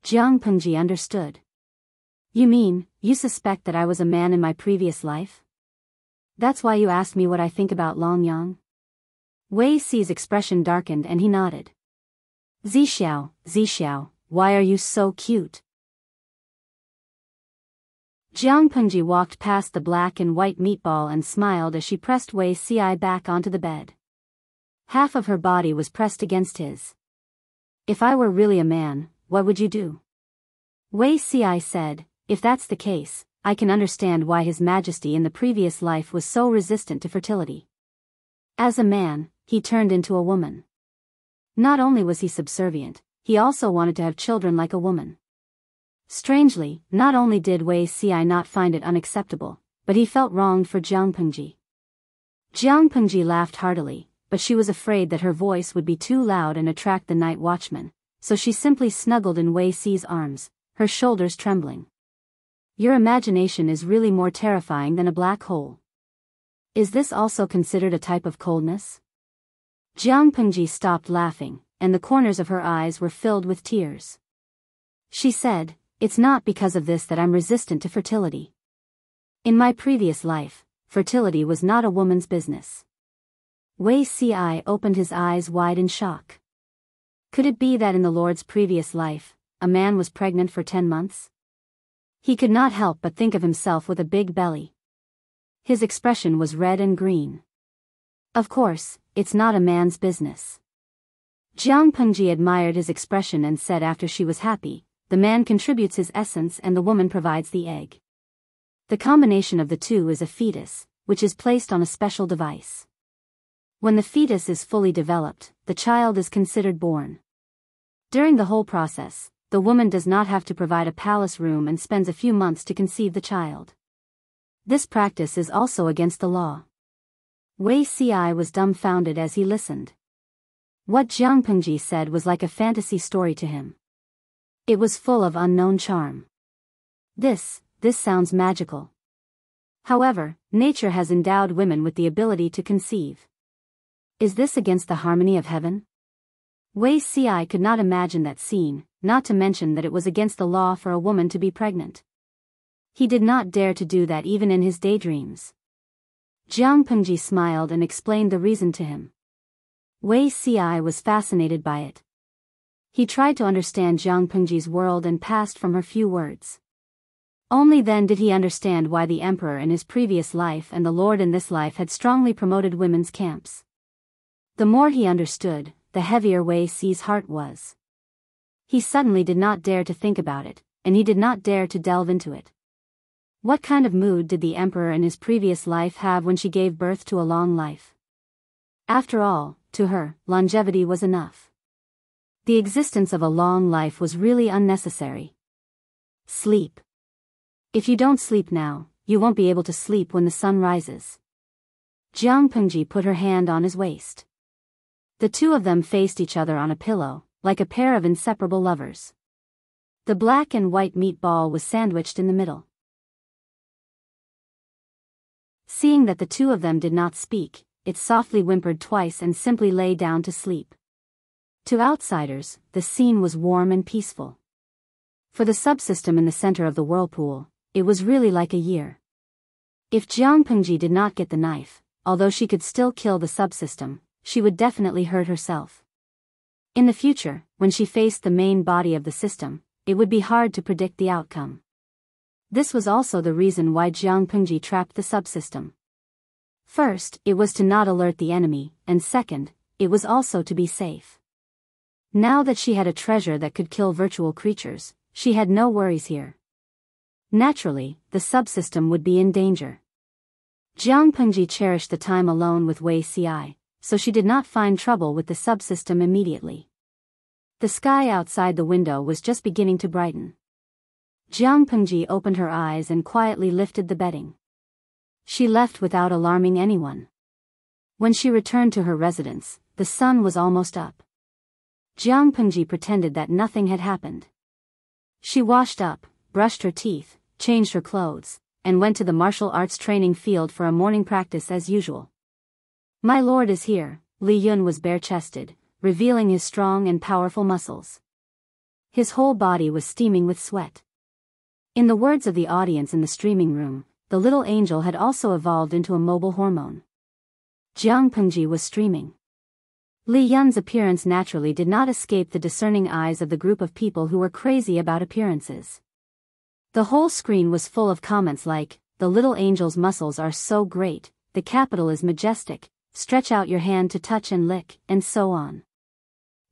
S1: Jiang Pengji understood. You mean, you suspect that I was a man in my previous life? That's why you asked me what I think about Long Yang? Wei Ci's expression darkened and he nodded. Zixiao, why are you so cute? Jiang Pengji walked past the black and white meatball and smiled as she pressed Wei Ci back onto the bed. Half of her body was pressed against his. If I were really a man, what would you do? Wei Ci said, if that's the case, I can understand why His Majesty in the previous life was so resistant to fertility. As a man, he turned into a woman. Not only was he subservient, he also wanted to have children like a woman. Strangely, not only did Wei Ci not find it unacceptable, but he felt wronged for Jiang Pengji. Jiang Pengji laughed heartily, but she was afraid that her voice would be too loud and attract the night watchman, so she simply snuggled in Wei Ci's arms, her shoulders trembling. Your imagination is really more terrifying than a black hole. Is this also considered a type of coldness? Jiang Pengji stopped laughing, and the corners of her eyes were filled with tears. She said, it's not because of this that I'm resistant to fertility. In my previous life, fertility was not a woman's business. Wei Ci opened his eyes wide in shock. Could it be that in the Lord's previous life, a man was pregnant for 10 months? He could not help but think of himself with a big belly. His expression was red and green. Of course, it's not a man's business. Jiang Pengji admired his expression and said after she was happy, the man contributes his essence and the woman provides the egg. The combination of the two is a fetus, which is placed on a special device. When the fetus is fully developed, the child is considered born. During the whole process, the woman does not have to provide a palace room and spends a few months to conceive the child. This practice is also against the law. Wei Ci was dumbfounded as he listened. What Jiang Pengji said was like a fantasy story to him. It was full of unknown charm. This sounds magical. However, nature has endowed women with the ability to conceive. Is this against the harmony of heaven? Wei Ci could not imagine that scene, not to mention that it was against the law for a woman to be pregnant. He did not dare to do that even in his daydreams. Jiang Pengji smiled and explained the reason to him. Wei Ci was fascinated by it. He tried to understand Jiang Pengji's world and passed from her few words. Only then did he understand why the emperor in his previous life and the lord in this life had strongly promoted women's camps. The more he understood, the heavier Wei Ci's heart was. He suddenly did not dare to think about it, and he did not dare to delve into it. What kind of mood did the emperor in his previous life have when she gave birth to a long life? After all, to her, longevity was enough. The existence of a long life was really unnecessary. Sleep. If you don't sleep now, you won't be able to sleep when the sun rises. Jiang Pengji put her hand on his waist. The two of them faced each other on a pillow, like a pair of inseparable lovers. The black and white meatball was sandwiched in the middle. Seeing that the two of them did not speak, it softly whimpered twice and simply lay down to sleep. To outsiders, the scene was warm and peaceful. For the subsystem in the center of the whirlpool, it was really like a year. If Jiang Pengji did not get the knife, although she could still kill the subsystem, she would definitely hurt herself. In the future, when she faced the main body of the system, it would be hard to predict the outcome. This was also the reason why Jiang Pengji trapped the subsystem. First, it was to not alert the enemy, and second, it was also to be safe. Now that she had a treasure that could kill virtual creatures, she had no worries here. Naturally, the subsystem would be in danger. Jiang Pengji cherished the time alone with Wei Ci, so she did not find trouble with the subsystem immediately. The sky outside the window was just beginning to brighten. Jiang Pengji opened her eyes and quietly lifted the bedding. She left without alarming anyone. When she returned to her residence, the sun was almost up. Jiang Pengji pretended that nothing had happened. She washed up, brushed her teeth, changed her clothes, and went to the martial arts training field for a morning practice as usual. "My lord is here," Li Yun was bare-chested, revealing his strong and powerful muscles. His whole body was steaming with sweat. In the words of the audience in the streaming room, the little angel had also evolved into a mobile hormone. Jiang Pengji was streaming. Li Yun's appearance naturally did not escape the discerning eyes of the group of people who were crazy about appearances. The whole screen was full of comments like, "The little angel's muscles are so great, the capital is majestic, stretch out your hand to touch and lick," and so on.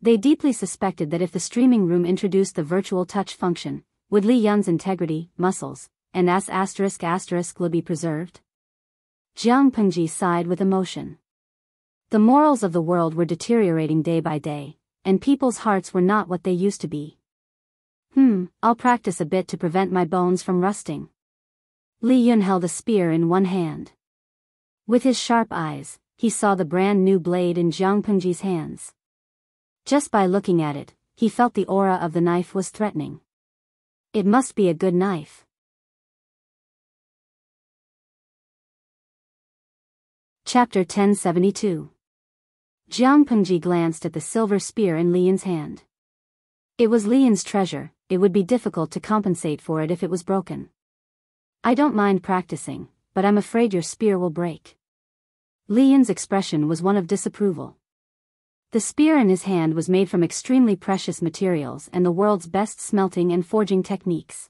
S1: They deeply suspected that if the streaming room introduced the virtual touch function, would Li Yun's integrity, muscles, and **** be preserved? Jiang Pengji sighed with emotion. The morals of the world were deteriorating day by day, and people's hearts were not what they used to be. I'll practice a bit to prevent my bones from rusting. Li Yun held a spear in one hand. With his sharp eyes, he saw the brand new blade in Jiang Pengji's hands. Just by looking at it, he felt the aura of the knife was threatening. It must be a good knife. Chapter 1072. Jiang Pengji glanced at the silver spear in Li Yun's hand. It was Li Yun's treasure, it would be difficult to compensate for it if it was broken. "I don't mind practicing, but I'm afraid your spear will break." Li Yun's expression was one of disapproval. The spear in his hand was made from extremely precious materials and the world's best smelting and forging techniques.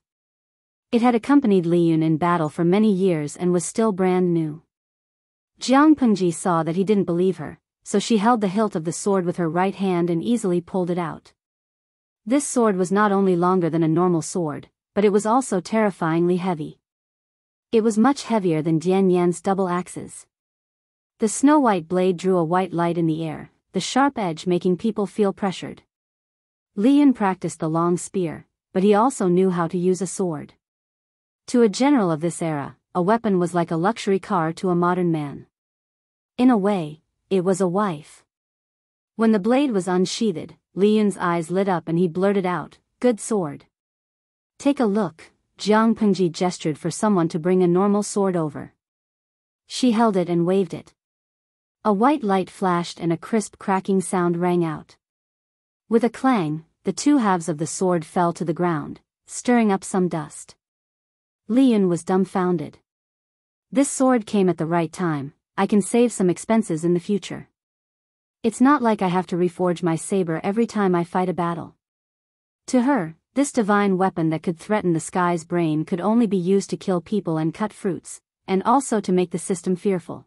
S1: It had accompanied Li Yun in battle for many years and was still brand new. Jiang Pengji saw that he didn't believe her, so she held the hilt of the sword with her right hand and easily pulled it out. This sword was not only longer than a normal sword, but it was also terrifyingly heavy. It was much heavier than Dian Yan's double axes. The snow-white blade drew a white light in the air, the sharp edge making people feel pressured. Li Yun practiced the long spear, but he also knew how to use a sword. To a general of this era, a weapon was like a luxury car to a modern man. In a way, it was a wife. When the blade was unsheathed, Li Yun's eyes lit up and he blurted out, "Good sword." "Take a look." Jiang Pengji gestured for someone to bring a normal sword over. She held it and waved it. A white light flashed and a crisp cracking sound rang out. With a clang, the two halves of the sword fell to the ground, stirring up some dust. Li Yun was dumbfounded. "This sword came at the right time, I can save some expenses in the future. It's not like I have to reforge my saber every time I fight a battle." To her, this divine weapon that could threaten the sky's brain could only be used to kill people and cut fruits, and also to make the system fearful.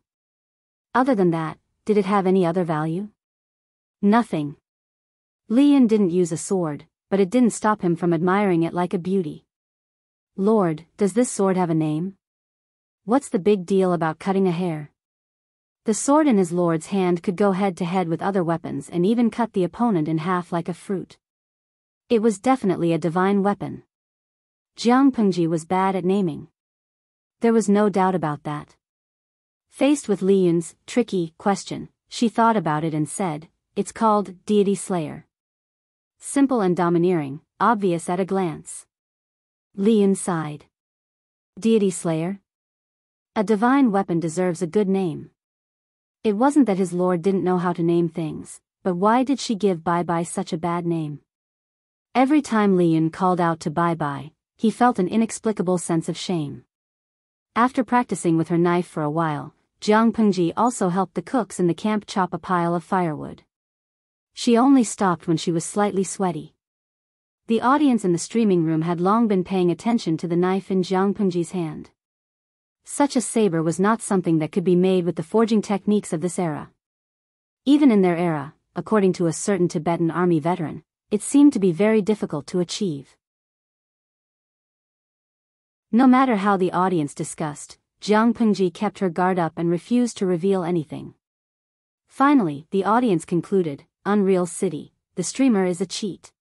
S1: Other than that, did it have any other value? Nothing. Li Yun didn't use a sword, but it didn't stop him from admiring it like a beauty. "Lord, does this sword have a name? What's the big deal about cutting a hair?" The sword in his lord's hand could go head to head with other weapons and even cut the opponent in half like a fruit. It was definitely a divine weapon. Jiang Pengji was bad at naming. There was no doubt about that. Faced with Li Yun's tricky question, she thought about it and said, "It's called Deity Slayer." Simple and domineering, obvious at a glance. Li Yun sighed. Deity Slayer? A divine weapon deserves a good name. It wasn't that his lord didn't know how to name things, but why did she give Bai Bai such a bad name? Every time Li Yun called out to Bai Bai, he felt an inexplicable sense of shame. After practicing with her knife for a while, Jiang Pengji also helped the cooks in the camp chop a pile of firewood. She only stopped when she was slightly sweaty. The audience in the streaming room had long been paying attention to the knife in Jiang Pengji's hand. Such a saber was not something that could be made with the forging techniques of this era. Even in their era, according to a certain Tibetan army veteran, it seemed to be very difficult to achieve. No matter how the audience discussed, Jiang Pengji kept her guard up and refused to reveal anything. Finally, the audience concluded, "Unreal City, the streamer is a cheat.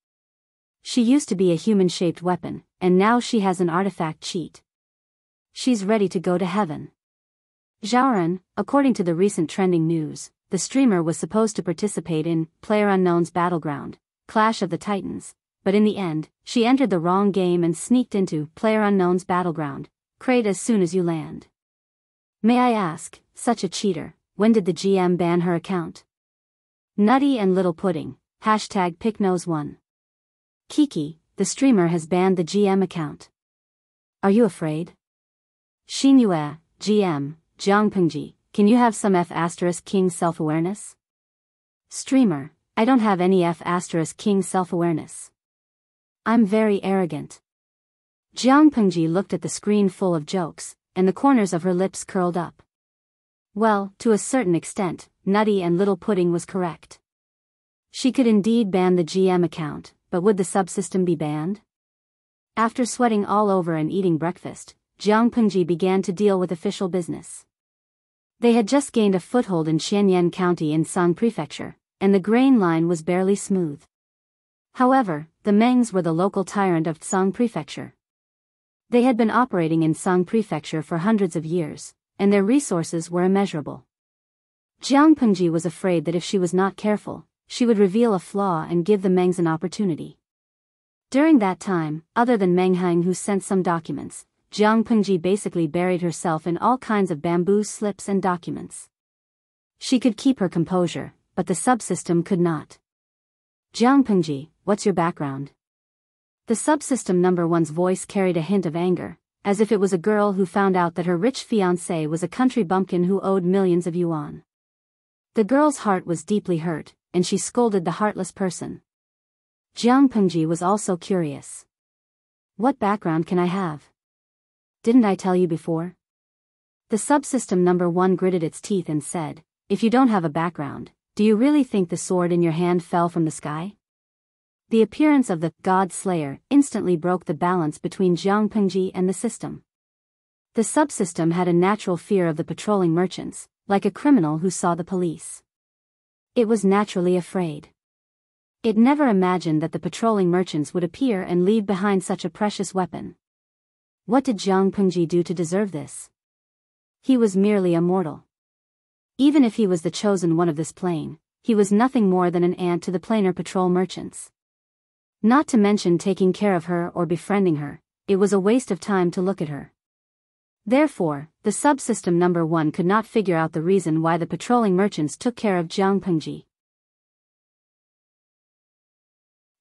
S1: She used to be a human-shaped weapon, and now she has an artifact cheat. She's ready to go to heaven." Zhaoran, according to the recent trending news, the streamer was supposed to participate in PlayerUnknown's Battleground, Clash of the Titans, but in the end, she entered the wrong game and sneaked into PlayerUnknown's Battleground, crate as soon as you land. May I ask, such a cheater, when did the GM ban her account? Nutty and Little Pudding, #PickNose1. Kiki, the streamer has banned the GM account. Are you afraid? Xinyue, GM, Jiang Pengji, can you have some F*King self-awareness? Streamer, I don't have any F*King self-awareness. I'm very arrogant. Jiang Pengji looked at the screen full of jokes, and the corners of her lips curled up. Well, to a certain extent, Nutty and Little Pudding was correct. She could indeed ban the GM account, but would the subsystem be banned? After sweating all over and eating breakfast, Jiang Pengji began to deal with official business. They had just gained a foothold in Xianyan County in Song Prefecture, and the grain line was barely smooth. However, the Mengs were the local tyrant of Song Prefecture. They had been operating in Song Prefecture for hundreds of years, and their resources were immeasurable. Jiang Pengji was afraid that if she was not careful, she would reveal a flaw and give the Mengs an opportunity. During that time, other than Meng Hang who sent some documents, Jiang Pengji basically buried herself in all kinds of bamboo slips and documents. She could keep her composure, but the subsystem could not. Jiang Pengji, what's your background? The subsystem number one's voice carried a hint of anger, as if it was a girl who found out that her rich fiancé was a country bumpkin who owed millions of yuan. The girl's heart was deeply hurt, and she scolded the heartless person. Jiang Pengji was also curious. What background can I have? Didn't I tell you before? The subsystem number one gritted its teeth and said, if you don't have a background, do you really think the sword in your hand fell from the sky? The appearance of the God Slayer instantly broke the balance between Jiang Pengji and the system. The subsystem had a natural fear of the patrolling merchants, like a criminal who saw the police. It was naturally afraid. It never imagined that the patrolling merchants would appear and leave behind such a precious weapon. What did Jiang Pengji do to deserve this? He was merely a mortal. Even if he was the chosen one of this plane, he was nothing more than an ant to the planar patrol merchants. Not to mention taking care of her or befriending her, it was a waste of time to look at her. Therefore, the subsystem number one could not figure out the reason why the patrolling merchants took care of Jiang Pengji.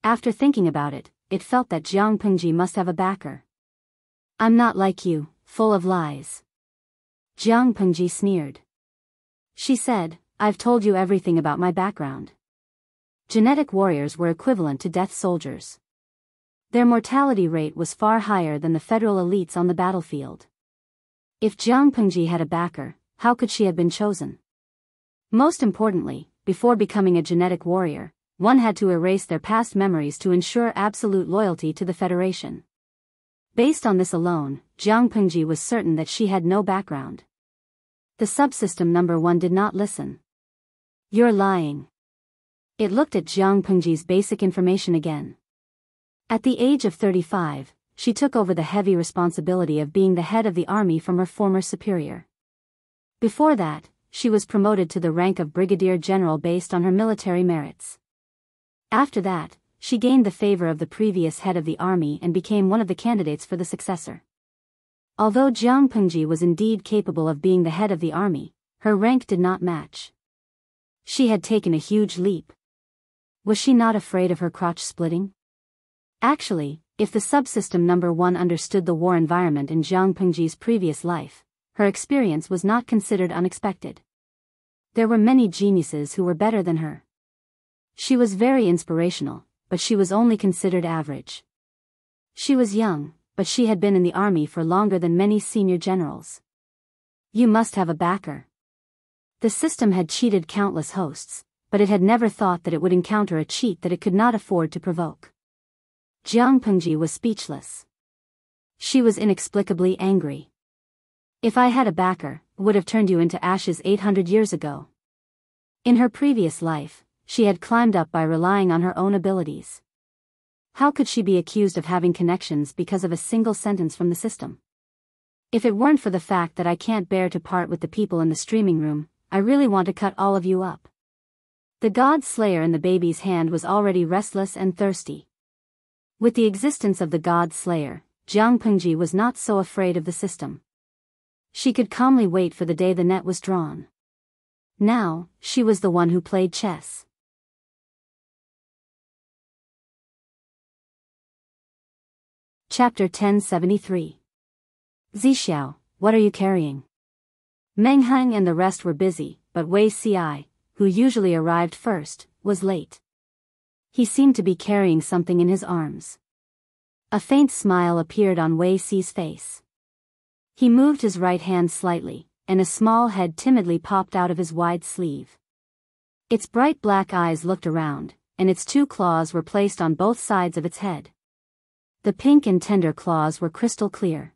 S1: After thinking about it, it felt that Jiang Pengji must have a backer. I'm not like you, full of lies. Jiang Pengji sneered. She said, I've told you everything about my background. Genetic warriors were equivalent to death soldiers. Their mortality rate was far higher than the federal elites on the battlefield. If Jiang Pengji had a backer, how could she have been chosen? Most importantly, before becoming a genetic warrior, one had to erase their past memories to ensure absolute loyalty to the Federation. Based on this alone, Jiang Pengji was certain that she had no background. The subsystem number 1 did not listen. You're lying. It looked at Jiang Pengji's basic information again. At the age of 35, she took over the heavy responsibility of being the head of the army from her former superior. Before that, she was promoted to the rank of brigadier general based on her military merits. After that, she gained the favor of the previous head of the army and became one of the candidates for the successor. Although Jiang Pengji was indeed capable of being the head of the army, her rank did not match. She had taken a huge leap. Was she not afraid of her crotch splitting? Actually, if the subsystem number 1 understood the war environment in Jiang Pengji's previous life, her experience was not considered unexpected. There were many geniuses who were better than her. She was very inspirational, but she was only considered average. She was young, but she had been in the army for longer than many senior generals. You must have a backer. The system had cheated countless hosts, but it had never thought that it would encounter a cheat that it could not afford to provoke. Jiang Pengji was speechless. She was inexplicably angry. If I had a backer, I would have turned you into ashes 800 years ago. In her previous life, she had climbed up by relying on her own abilities. How could she be accused of having connections because of a single sentence from the system? If it weren't for the fact that I can't bear to part with the people in the streaming room, I really want to cut all of you up. The god slayer in the baby's hand was already restless and thirsty. With the existence of the god slayer, Jiang Pengji was not so afraid of the system. She could calmly wait for the day the net was drawn. Now, she was the one who played chess. Chapter 1073. Zixiao, what are you carrying? Meng Heng and the rest were busy, but Wei Ci, who usually arrived first, was late. He seemed to be carrying something in his arms. A faint smile appeared on Wei Ci's face. He moved his right hand slightly, and a small head timidly popped out of his wide sleeve. Its bright black eyes looked around, and its 2 claws were placed on both sides of its head. The pink and tender claws were crystal clear.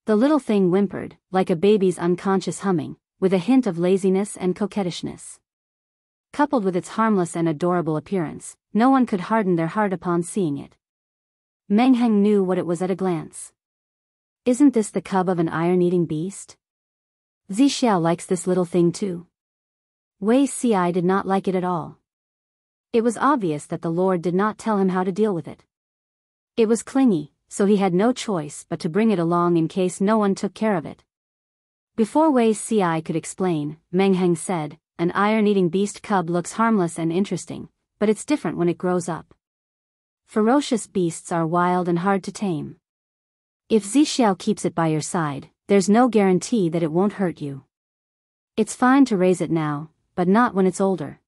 S1: The little thing whimpered, like a baby's unconscious humming, with a hint of laziness and coquettishness. Coupled with its harmless and adorable appearance, no one could harden their heart upon seeing it. Meng Heng knew what it was at a glance. Isn't this the cub of an iron-eating beast? Zixiao likes this little thing too. Wei Ci did not like it at all. It was obvious that the Lord did not tell him how to deal with it. It was clingy, so he had no choice but to bring it along in case no one took care of it. Before Wei Ci could explain, Meng Heng said, an iron-eating beast cub looks harmless and interesting, but it's different when it grows up. Ferocious beasts are wild and hard to tame. If Zixiao keeps it by your side, there's no guarantee that it won't hurt you. It's fine to raise it now, but not when it's older.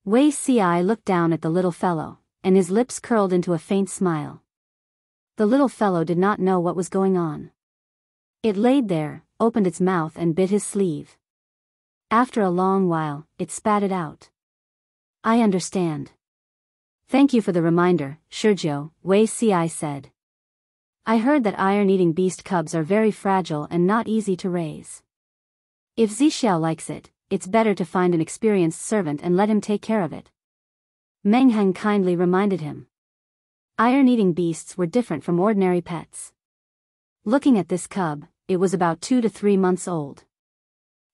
S1: Wei Ci looked down at the little fellow, and his lips curled into a faint smile. The little fellow did not know what was going on. It laid there, opened its mouth and bit his sleeve. After a long while, it spat it out. I understand. Thank you for the reminder, Shizhou, Wei Ci said. I heard that iron-eating beast cubs are very fragile and not easy to raise. If Zixiao likes it, it's better to find an experienced servant and let him take care of it. Meng Heng kindly reminded him. Iron-eating beasts were different from ordinary pets. Looking at this cub, it was about 2 to 3 months old.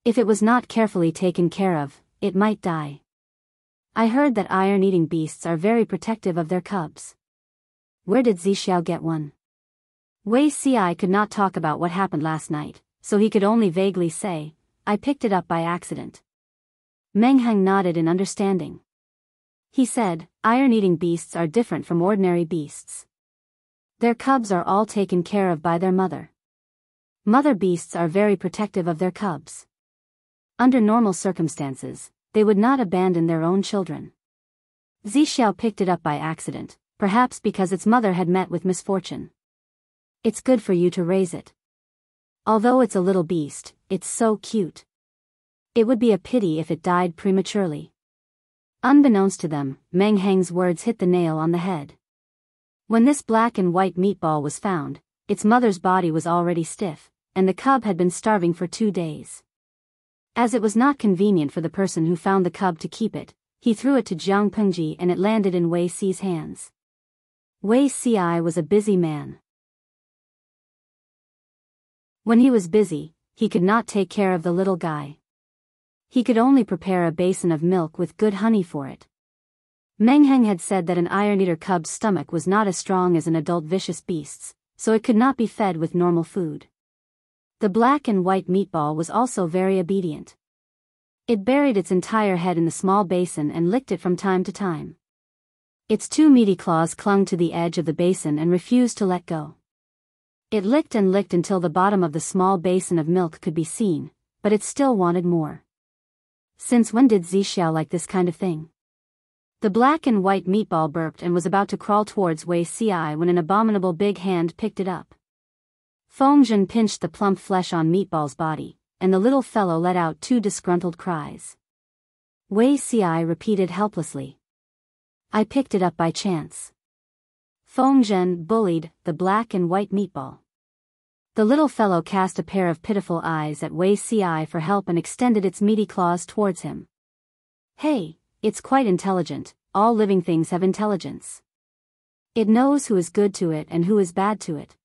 S1: If it was not carefully taken care of, it might die. I heard that iron-eating beasts are very protective of their cubs. Where did Zixiao get one? Wei Ci could not talk about what happened last night, so he could only vaguely say, I picked it up by accident. Meng Heng nodded in understanding. He said, iron-eating beasts are different from ordinary beasts. Their cubs are all taken care of by their mother. Mother beasts are very protective of their cubs. Under normal circumstances, they would not abandon their own children. Zixiao picked it up by accident, perhaps because its mother had met with misfortune. It's good for you to raise it. Although it's a little beast, it's so cute. It would be a pity if it died prematurely. Unbeknownst to them, Meng Heng's words hit the nail on the head. When this black and white meatball was found, its mother's body was already stiff, and the cub had been starving for 2 days. As it was not convenient for the person who found the cub to keep it, he threw it to Jiang Pengji and it landed in Wei Si's hands. Wei Si was a busy man. When he was busy, he could not take care of the little guy. He could only prepare a basin of milk with good honey for it. Meng Heng had said that an iron-eater cub's stomach was not as strong as an adult vicious beast's, so it could not be fed with normal food. The black and white meatball was also very obedient. It buried its entire head in the small basin and licked it from time to time. Its two meaty claws clung to the edge of the basin and refused to let go. It licked and licked until the bottom of the small basin of milk could be seen, but it still wanted more. Since when did Zixiao like this kind of thing? The black and white meatball burped and was about to crawl towards Wei Si when an abominable big hand picked it up. Fengzhen pinched the plump flesh on Meatball's body, and the little fellow let out two disgruntled cries. Wei Si repeated helplessly. I picked it up by chance. Fengzhen bullied the black and white meatball. The little fellow cast a pair of pitiful eyes at Wei Si for help and extended its meaty claws towards him. Hey, it's quite intelligent, all living things have intelligence. It knows who is good to it and who is bad to it.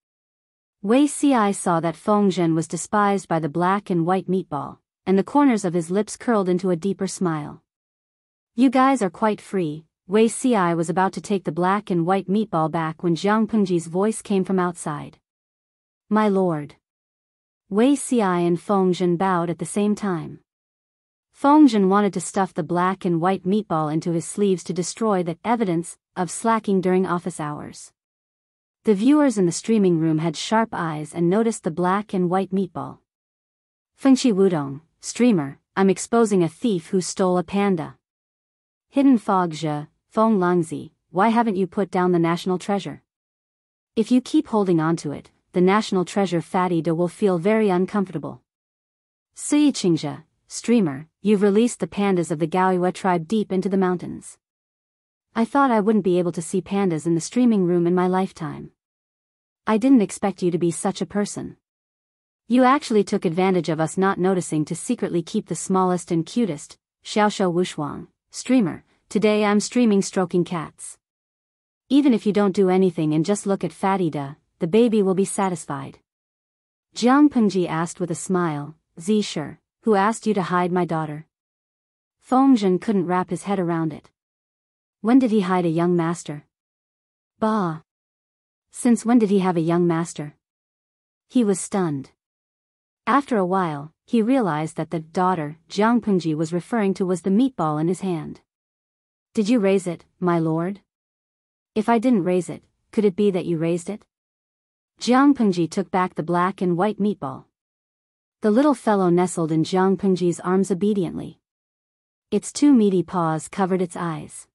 S1: Wei Si saw that Fengzhen was despised by the black and white meatball, and the corners of his lips curled into a deeper smile. You guys are quite free. Wei Si was about to take the black and white meatball back when Jiang Pengji's voice came from outside. My lord. Wei Si and Fengzhen bowed at the same time. Fengzhen wanted to stuff the black and white meatball into his sleeves to destroy the evidence of slacking during office hours. The viewers in the streaming room had sharp eyes and noticed the black and white meatball. Fengqi Wudong, streamer, I'm exposing a thief who stole a panda. Hidden Fogja, Feng Langzi, why haven't you put down the national treasure? If you keep holding on to it, the national treasure Fatty Do will feel very uncomfortable. Sui Qingzhe, streamer, you've released the pandas of the Gaoyue tribe deep into the mountains. I thought I wouldn't be able to see pandas in the streaming room in my lifetime. I didn't expect you to be such a person. You actually took advantage of us not noticing to secretly keep the smallest and cutest, Xiaoshou Wushuang, streamer, today I'm streaming stroking cats. Even if you don't do anything and just look at Fatty Da, the baby will be satisfied. Jiang Pengji asked with a smile, Zisher, who asked you to hide my daughter? Fengzhen couldn't wrap his head around it. When did he hide a young master? Bah! Since when did he have a young master? He was stunned. After a while, he realized that the daughter Jiang Pengji was referring to was the meatball in his hand. Did you raise it, my lord? If I didn't raise it, could it be that you raised it? Jiang Pengji took back the black and white meatball. The little fellow nestled in Jiang Pengji's arms obediently. Its two meaty paws covered its eyes.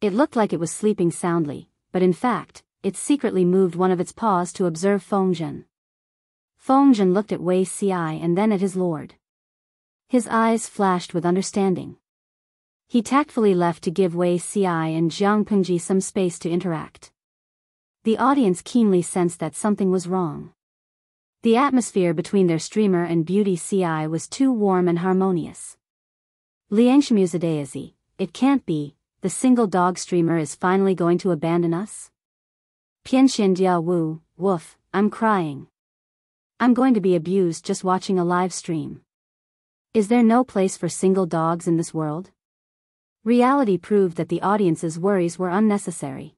S1: It looked like it was sleeping soundly, but in fact, it secretly moved one of its paws to observe Fengzhen. Fengzhen looked at Wei Si and then at his lord. His eyes flashed with understanding. He tactfully left to give Wei Si and Jiang Pengji some space to interact. The audience keenly sensed that something was wrong. The atmosphere between their streamer and Beauty Si was too warm and harmonious. Liangshmuzidayazi, it can't be, the single dog streamer is finally going to abandon us? Pianxiandia Wu, woof, I'm crying. I'm going to be abused just watching a live stream. Is there no place for single dogs in this world? Reality proved that the audience's worries were unnecessary.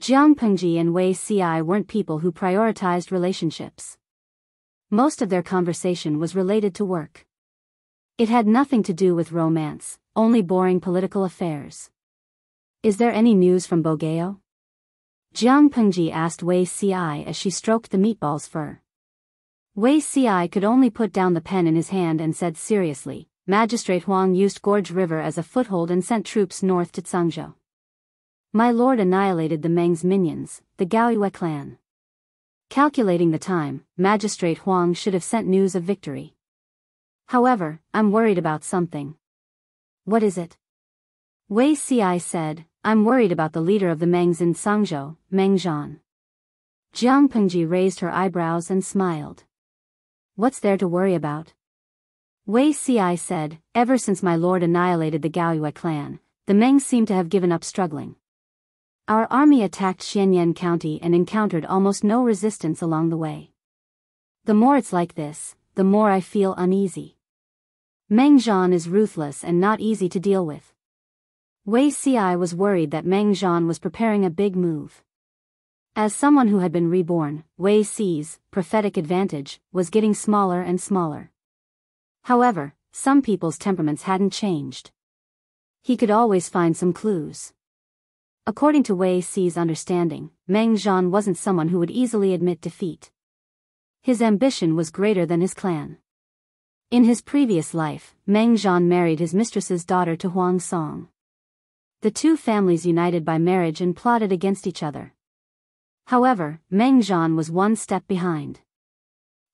S1: Jiang Pengji and Wei Si weren't people who prioritized relationships. Most of their conversation was related to work. It had nothing to do with romance, only boring political affairs. Is there any news from Biyao? Jiang Pengji asked Wei Si as she stroked the meatball's fur. Wei Si could only put down the pen in his hand and said seriously, Magistrate Huang used Gorge River as a foothold and sent troops north to Zhangzhou. My lord annihilated the Meng's minions, the Gaoyue clan. Calculating the time, Magistrate Huang should have sent news of victory. However, I'm worried about something. What is it? Wei Si said, I'm worried about the leader of the Mengs in Zhangzhou, Meng Zhan. Jiang Pengji raised her eyebrows and smiled. What's there to worry about? Wei Ci said, ever since my lord annihilated the Gaoyue clan, the Meng seem to have given up struggling. Our army attacked Xianyan County and encountered almost no resistance along the way. The more it's like this, the more I feel uneasy. Meng Zhan is ruthless and not easy to deal with. Wei Ci was worried that Meng Zhan was preparing a big move. As someone who had been reborn, Wei Ci's prophetic advantage was getting smaller and smaller. However, some people's temperaments hadn't changed. He could always find some clues. According to Wei Ci's understanding, Meng Zhan wasn't someone who would easily admit defeat. His ambition was greater than his clan. In his previous life, Meng Zhan married his mistress's daughter to Huang Song. The two families united by marriage and plotted against each other. However, Meng Zhan was one step behind.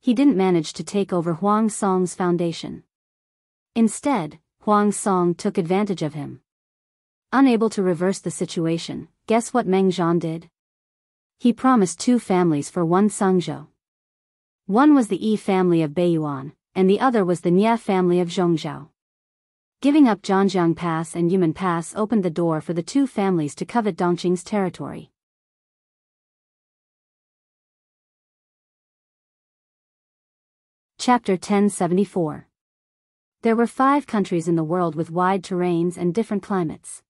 S1: He didn't manage to take over Huang Song's foundation. Instead, Huang Song took advantage of him. Unable to reverse the situation, guess what Meng Zhan did? He promised two families for one Sangzhou. One was the Yi family of Beiyuan, and the other was the Nye family of Zhongzhou. Giving up Zhangjiang Pass and Yumen Pass opened the door for the two families to covet Dongqing's territory. Chapter 1074. There were 5 countries in the world with wide terrains and different climates.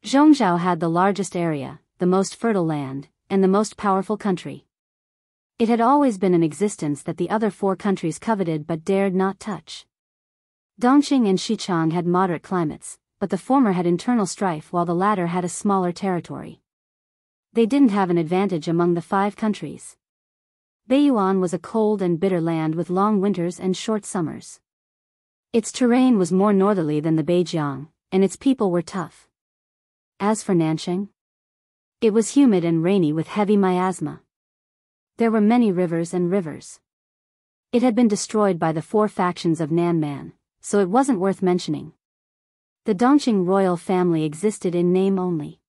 S1: Zhongzhou had the largest area, the most fertile land, and the most powerful country. It had always been in existence that the other 4 countries coveted but dared not touch. Dongqing and Xichang had moderate climates, but the former had internal strife while the latter had a smaller territory. They didn't have an advantage among the 5 countries. Beiyuan was a cold and bitter land with long winters and short summers. Its terrain was more northerly than the Beijiang, and its people were tough. As for Nanqing, it was humid and rainy with heavy miasma. There were many rivers and rivers. It had been destroyed by the 4 factions of Nanman, so it wasn't worth mentioning. The Dongqing royal family existed in name only.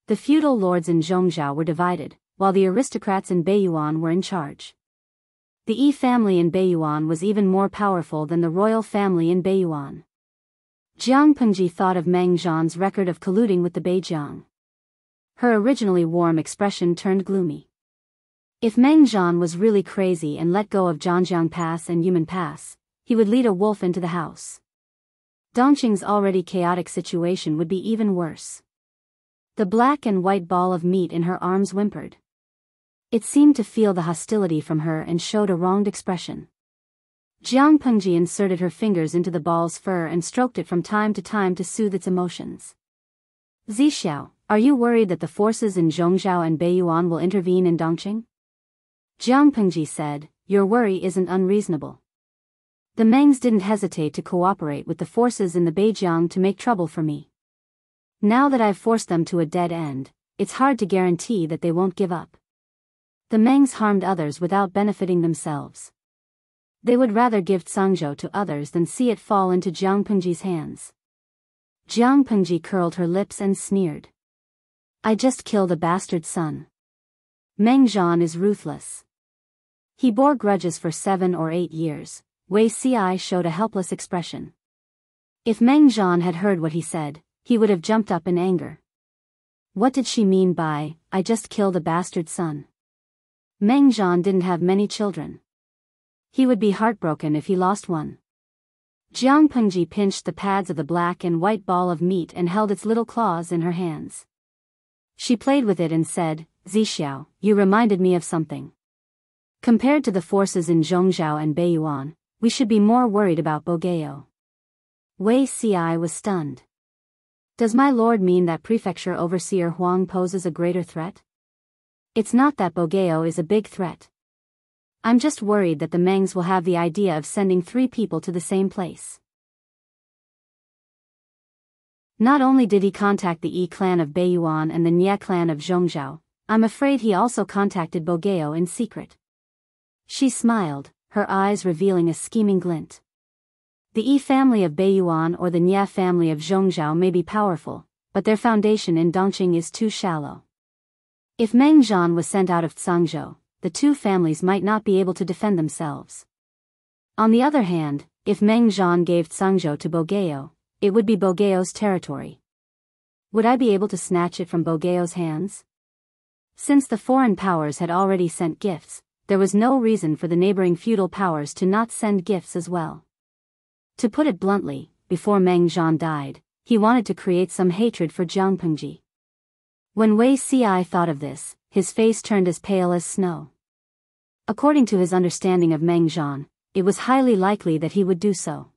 S1: The feudal lords in Zhongzhou were divided, while the aristocrats in Beiyuan were in charge. The Yi family in Beiyuan was even more powerful than the royal family in Beiyuan. Jiang Pengji thought of Meng Zhan's record of colluding with the Beijiang. Her originally warm expression turned gloomy. If Meng Zhan was really crazy and let go of Zhangjiang Pass and Yumen Pass, he would lead a wolf into the house. Dongqing's already chaotic situation would be even worse. The black and white ball of meat in her arms whimpered. It seemed to feel the hostility from her and showed a wronged expression. Jiang Pengji inserted her fingers into the ball's fur and stroked it from time to soothe its emotions. Zixiao, are you worried that the forces in Zhongzhou and Beiyuan will intervene in Dongqing? Jiang Pengji said, your worry isn't unreasonable. The Mengs didn't hesitate to cooperate with the forces in the Beijiang to make trouble for me. Now that I've forced them to a dead end, it's hard to guarantee that they won't give up. The Mengs harmed others without benefiting themselves. They would rather give Sangzhou to others than see it fall into Jiang Pengji's hands. Jiang Pengji curled her lips and sneered. I just killed a bastard son. Meng Zhan is ruthless. He bore grudges for 7 or 8 years. Wei Ci showed a helpless expression. If Meng Zhan had heard what he said, he would have jumped up in anger. What did she mean by, I just killed a bastard son? Meng Zhan didn't have many children. He would be heartbroken if he lost one. Jiang Pengji pinched the pads of the black and white ball of meat and held its little claws in her hands. She played with it and said, Zixiao, you reminded me of something. Compared to the forces in Zhongzhou and Beiyuan, we should be more worried about Biyao. Wei Ci was stunned. Does my lord mean that Prefecture Overseer Huang poses a greater threat? It's not that Biyao is a big threat. I'm just worried that the Mengs will have the idea of sending 3 people to the same place. Not only did he contact the Yi clan of Beiyuan and the Nye clan of Zhongzhou, I'm afraid he also contacted Biyao in secret. She smiled, her eyes revealing a scheming glint. The Yi family of Beiyuan or the Nye family of Zhongzhou may be powerful, but their foundation in Dongqing is too shallow. If Meng Zhan was sent out of Sangzhou, the 2 families might not be able to defend themselves. On the other hand, if Meng Zhan gave Tsangzhou to Biyao, it would be Biyao's territory. Would I be able to snatch it from Biyao's hands? Since the foreign powers had already sent gifts, there was no reason for the neighboring feudal powers to not send gifts as well. To put it bluntly, before Meng Zhan died, he wanted to create some hatred for Jianghu. When Wei Ci thought of this, his face turned as pale as snow. According to his understanding of Meng Zhan, it was highly likely that he would do so.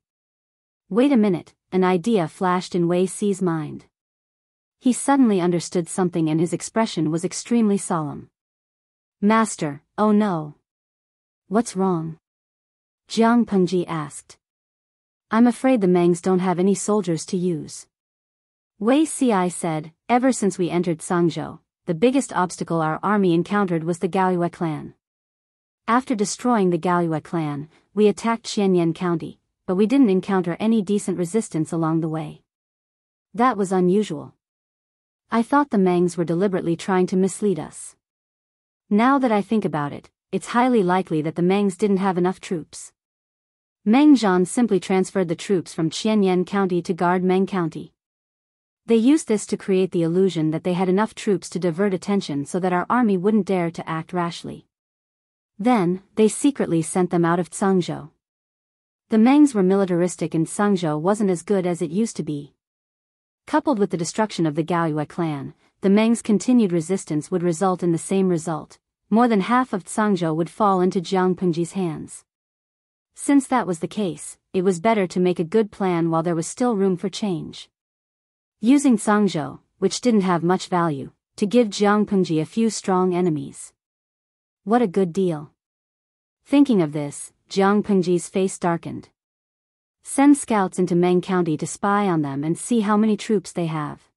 S1: Wait a minute, an idea flashed in Wei Ci's mind. He suddenly understood something and his expression was extremely solemn. Master, oh no. What's wrong? Jianghu asked. I'm afraid the Mengs don't have any soldiers to use. Wei Ci said, ever since we entered Tsangzhou, the biggest obstacle our army encountered was the Gaoyue clan. After destroying the Gaoyue clan, we attacked Xianyan County, but we didn't encounter any decent resistance along the way. That was unusual. I thought the Mengs were deliberately trying to mislead us. Now that I think about it, it's highly likely that the Mengs didn't have enough troops. Meng Zhan simply transferred the troops from Xianyan County to guard Meng County. They used this to create the illusion that they had enough troops to divert attention so that our army wouldn't dare to act rashly. Then, they secretly sent them out of Tsangzhou. The Mengs were militaristic and Tsangzhou wasn't as good as it used to be. Coupled with the destruction of the Gaoyue clan, the Mengs' continued resistance would result in the same result. More than half of Tsangzhou would fall into Jianghu's hands. Since that was the case, it was better to make a good plan while there was still room for change. Using Tsangzhou, which didn't have much value, to give Jianghu a few strong enemies. What a good deal. Thinking of this, Jianghu's face darkened. Send scouts into Meng County to spy on them and see how many troops they have.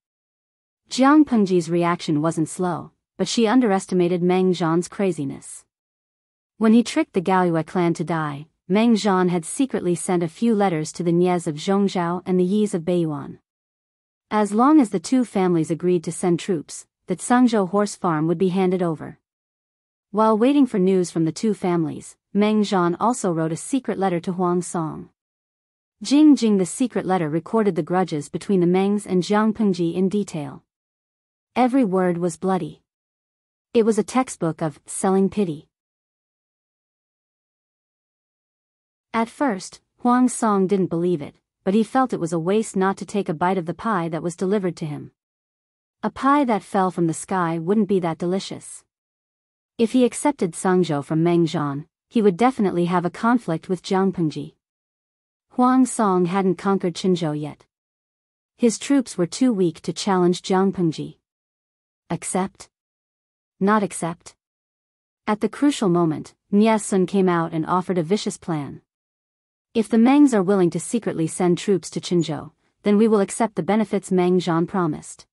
S1: Jianghu's reaction wasn't slow, but she underestimated Meng Zhan's craziness. When he tricked the Gaoyue clan to die, Meng Zhan had secretly sent a few letters to the Nyes of Zhongzhou and the Yis of Beiyuan. As long as the two families agreed to send troops, the Tsangzhou horse farm would be handed over. While waiting for news from the two families, Meng Zhan also wrote a secret letter to Huang Song. The secret letter recorded the grudges between the Mengs and Jianghu in detail. Every word was bloody. It was a textbook of selling pity. At first, Huang Song didn't believe it, but he felt it was a waste not to take a bite of the pie that was delivered to him. A pie that fell from the sky wouldn't be that delicious. If he accepted Tsangzhou from Meng Zhan, he would definitely have a conflict with Jianghu. Huang Song hadn't conquered Qinzhou yet. His troops were too weak to challenge Jianghu. Accept? Not accept? At the crucial moment, Nye Sun came out and offered a vicious plan. If the Mengs are willing to secretly send troops to Qinzhou, then we will accept the benefits Meng Zhan promised.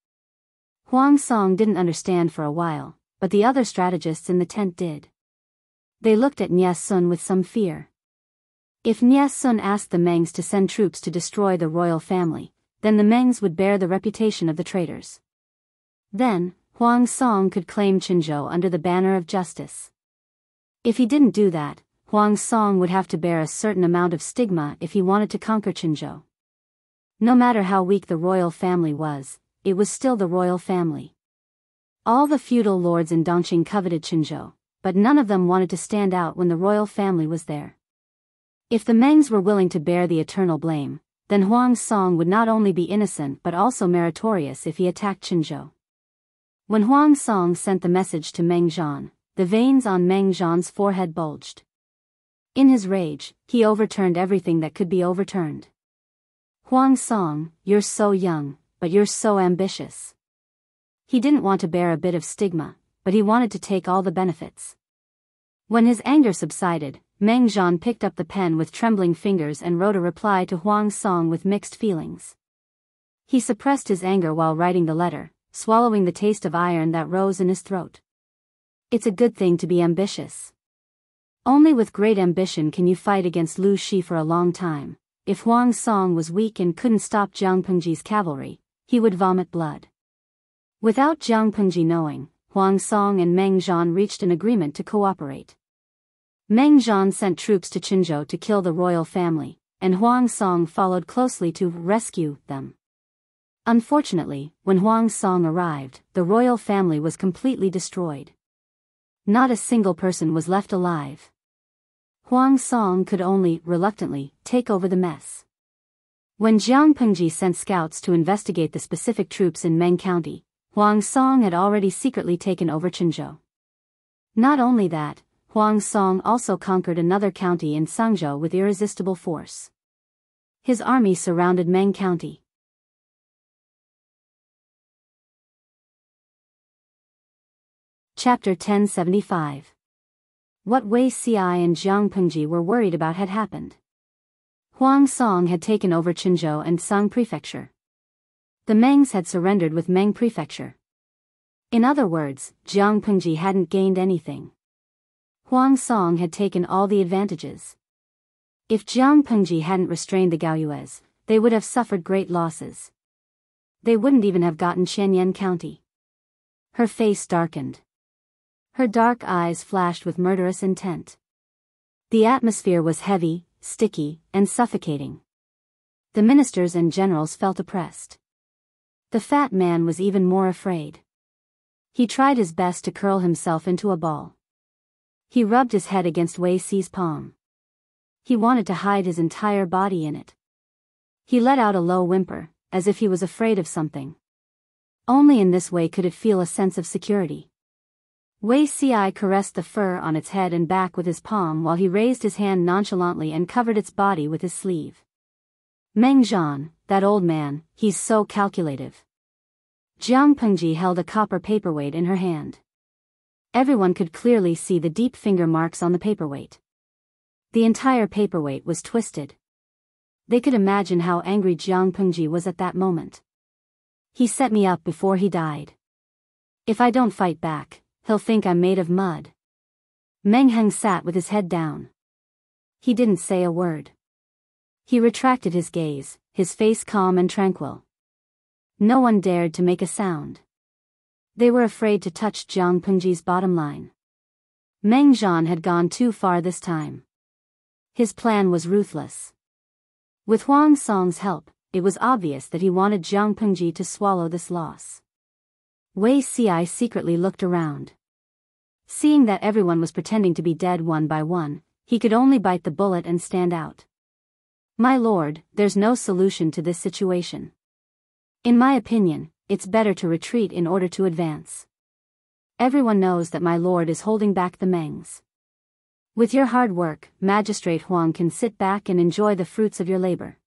S1: Huang Song didn't understand for a while, but the other strategists in the tent did. They looked at Nye Sun with some fear. If Nye Sun asked the Mengs to send troops to destroy the royal family, then the Mengs would bear the reputation of the traitors. Then, Huang Song could claim Qinzhou under the banner of justice. If he didn't do that, Huang Song would have to bear a certain amount of stigma if he wanted to conquer Qinzhou. No matter how weak the royal family was, it was still the royal family. All the feudal lords in Dongqing coveted Qinzhou, but none of them wanted to stand out when the royal family was there. If the Mengs were willing to bear the eternal blame, then Huang Song would not only be innocent but also meritorious if he attacked Qinzhou. When Huang Song sent the message to Meng Zhan, the veins on Meng Zhan's forehead bulged. In his rage, he overturned everything that could be overturned. Huang Song, you're so young, but you're so ambitious. He didn't want to bear a bit of stigma, but he wanted to take all the benefits. When his anger subsided, Meng Zhan picked up the pen with trembling fingers and wrote a reply to Huang Song with mixed feelings. He suppressed his anger while writing the letter, swallowing the taste of iron that rose in his throat. It's a good thing to be ambitious. Only with great ambition can you fight against Lu Shi for a long time. If Huang Song was weak and couldn't stop Jianghu's cavalry, he would vomit blood. Without Jianghu knowing, Huang Song and Meng Zhan reached an agreement to cooperate. Meng Zhan sent troops to Qinzhou to kill the royal family, and Huang Song followed closely to rescue them. Unfortunately, when Huang Song arrived, the royal family was completely destroyed. Not a single person was left alive. Huang Song could only, reluctantly, take over the mess. When Jiang Pengji sent scouts to investigate the specific troops in Meng County, Huang Song had already secretly taken over Qinzhou. Not only that, Huang Song also conquered another county in Sangzhou with irresistible force. His army surrounded Meng County. Chapter 1075. What Wei Xiai and Jiang Pengji were worried about had happened. Huang Song had taken over Qinzhou and Sang Prefecture. The Mengs had surrendered with Meng Prefecture. In other words, Jiang Pengji hadn't gained anything. Huang Song had taken all the advantages. If Jiang Pengji hadn't restrained the Gaoyues, they would have suffered great losses. They wouldn't even have gotten Qianyan County. Her face darkened. Her dark eyes flashed with murderous intent. The atmosphere was heavy, sticky, and suffocating. The ministers and generals felt oppressed. The fat man was even more afraid. He tried his best to curl himself into a ball. He rubbed his head against Wei Xi's palm. He wanted to hide his entire body in it. He let out a low whimper, as if he was afraid of something. Only in this way could it feel a sense of security. Wei Xiai caressed the fur on its head and back with his palm while he raised his hand nonchalantly and covered its body with his sleeve. Meng Zhan, that old man, he's so calculative. Jiang Pengji held a copper paperweight in her hand. Everyone could clearly see the deep finger marks on the paperweight. The entire paperweight was twisted. They could imagine how angry Jiang Pengji was at that moment. He set me up before he died. If I don't fight back, he'll think I'm made of mud. Meng Heng sat with his head down. He didn't say a word. He retracted his gaze, his face calm and tranquil. No one dared to make a sound. They were afraid to touch Jiang Pengji's bottom line. Meng Zhan had gone too far this time. His plan was ruthless. With Huang Song's help, it was obvious that he wanted Jiang Pengji to swallow this loss. Wei Xiai secretly looked around. Seeing that everyone was pretending to be dead one by one, he could only bite the bullet and stand out. My lord, there's no solution to this situation. In my opinion, it's better to retreat in order to advance. Everyone knows that my lord is holding back the Mengs. With your hard work, Magistrate Huang can sit back and enjoy the fruits of your labor.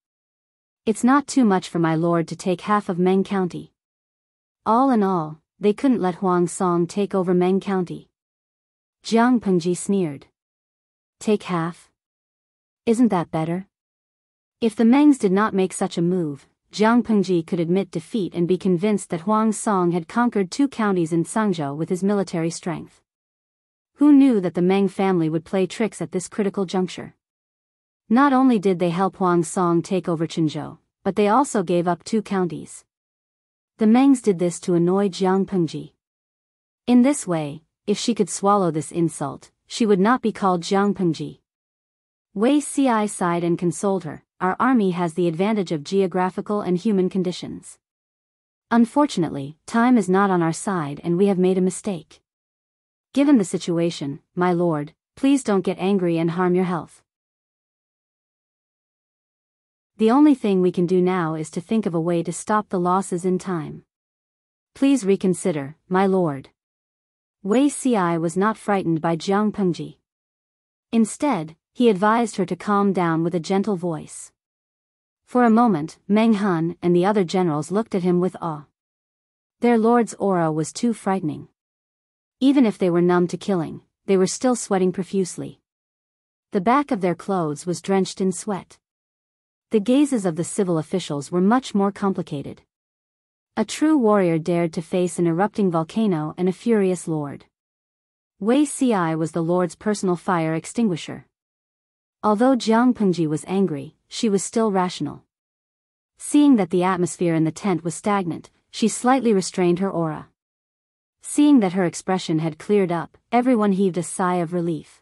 S1: It's not too much for my lord to take half of Meng County. All in all, they couldn't let Huang Song take over Meng County. Jiang Pengji sneered. Take half? Isn't that better? If the Mengs did not make such a move, Jiang Pengji could admit defeat and be convinced that Huang Song had conquered 2 counties in Sangzhou with his military strength. Who knew that the Meng family would play tricks at this critical juncture? Not only did they help Huang Song take over Qinzhou, but they also gave up 2 counties. The Mengs did this to annoy Jiang Pengji. In this way, if she could swallow this insult, she would not be called Jiang Pengji. Wei Xiai sighed and consoled her. Our army has the advantage of geographical and human conditions. Unfortunately, time is not on our side and we have made a mistake. Given the situation, my lord, please don't get angry and harm your health. The only thing we can do now is to think of a way to stop the losses in time. Please reconsider, my lord. Wei Xiai was not frightened by Jiang Pengji. Instead, he advised her to calm down with a gentle voice. For a moment, Meng Han and the other generals looked at him with awe. Their lord's aura was too frightening. Even if they were numb to killing, they were still sweating profusely. The back of their clothes was drenched in sweat. The gazes of the civil officials were much more complicated. A true warrior dared to face an erupting volcano and a furious lord. Wei Xiai was the lord's personal fire extinguisher. Although Jiang Pengji was angry, she was still rational. Seeing that the atmosphere in the tent was stagnant, she slightly restrained her aura. Seeing that her expression had cleared up, everyone heaved a sigh of relief.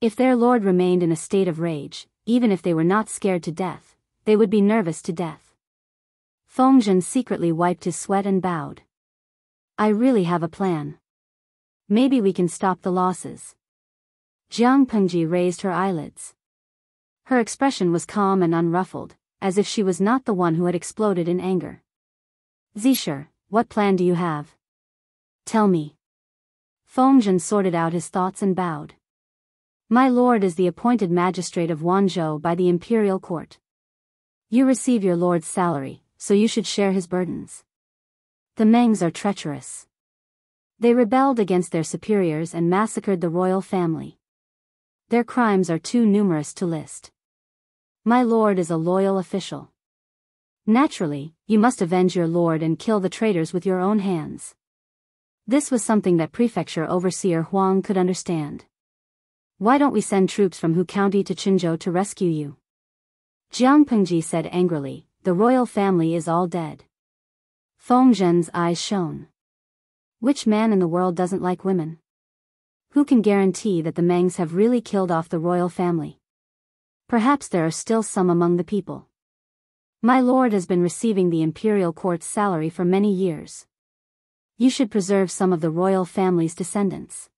S1: If their lord remained in a state of rage, even if they were not scared to death, they would be nervous to death. Fengzhen secretly wiped his sweat and bowed. I really have a plan. Maybe we can stop the losses. Jiang Pengji raised her eyelids. Her expression was calm and unruffled, as if she was not the one who had exploded in anger. Zisher, what plan do you have? Tell me. Fengzhen sorted out his thoughts and bowed. My lord is the appointed magistrate of Wanzhou by the imperial court. You receive your lord's salary, so you should share his burdens. The Mengs are treacherous. They rebelled against their superiors and massacred the royal family. Their crimes are too numerous to list. My lord is a loyal official. Naturally, you must avenge your lord and kill the traitors with your own hands. This was something that Prefecture Overseer Huang could understand. Why don't we send troops from Hu County to Qinzhou to rescue you? Jiang Pengji said angrily, the royal family is all dead. Fengzhen's eyes shone. Which man in the world doesn't like women? Who can guarantee that the Mengs have really killed off the royal family? Perhaps there are still some among the people. My lord has been receiving the imperial court's salary for many years. You should preserve some of the royal family's descendants.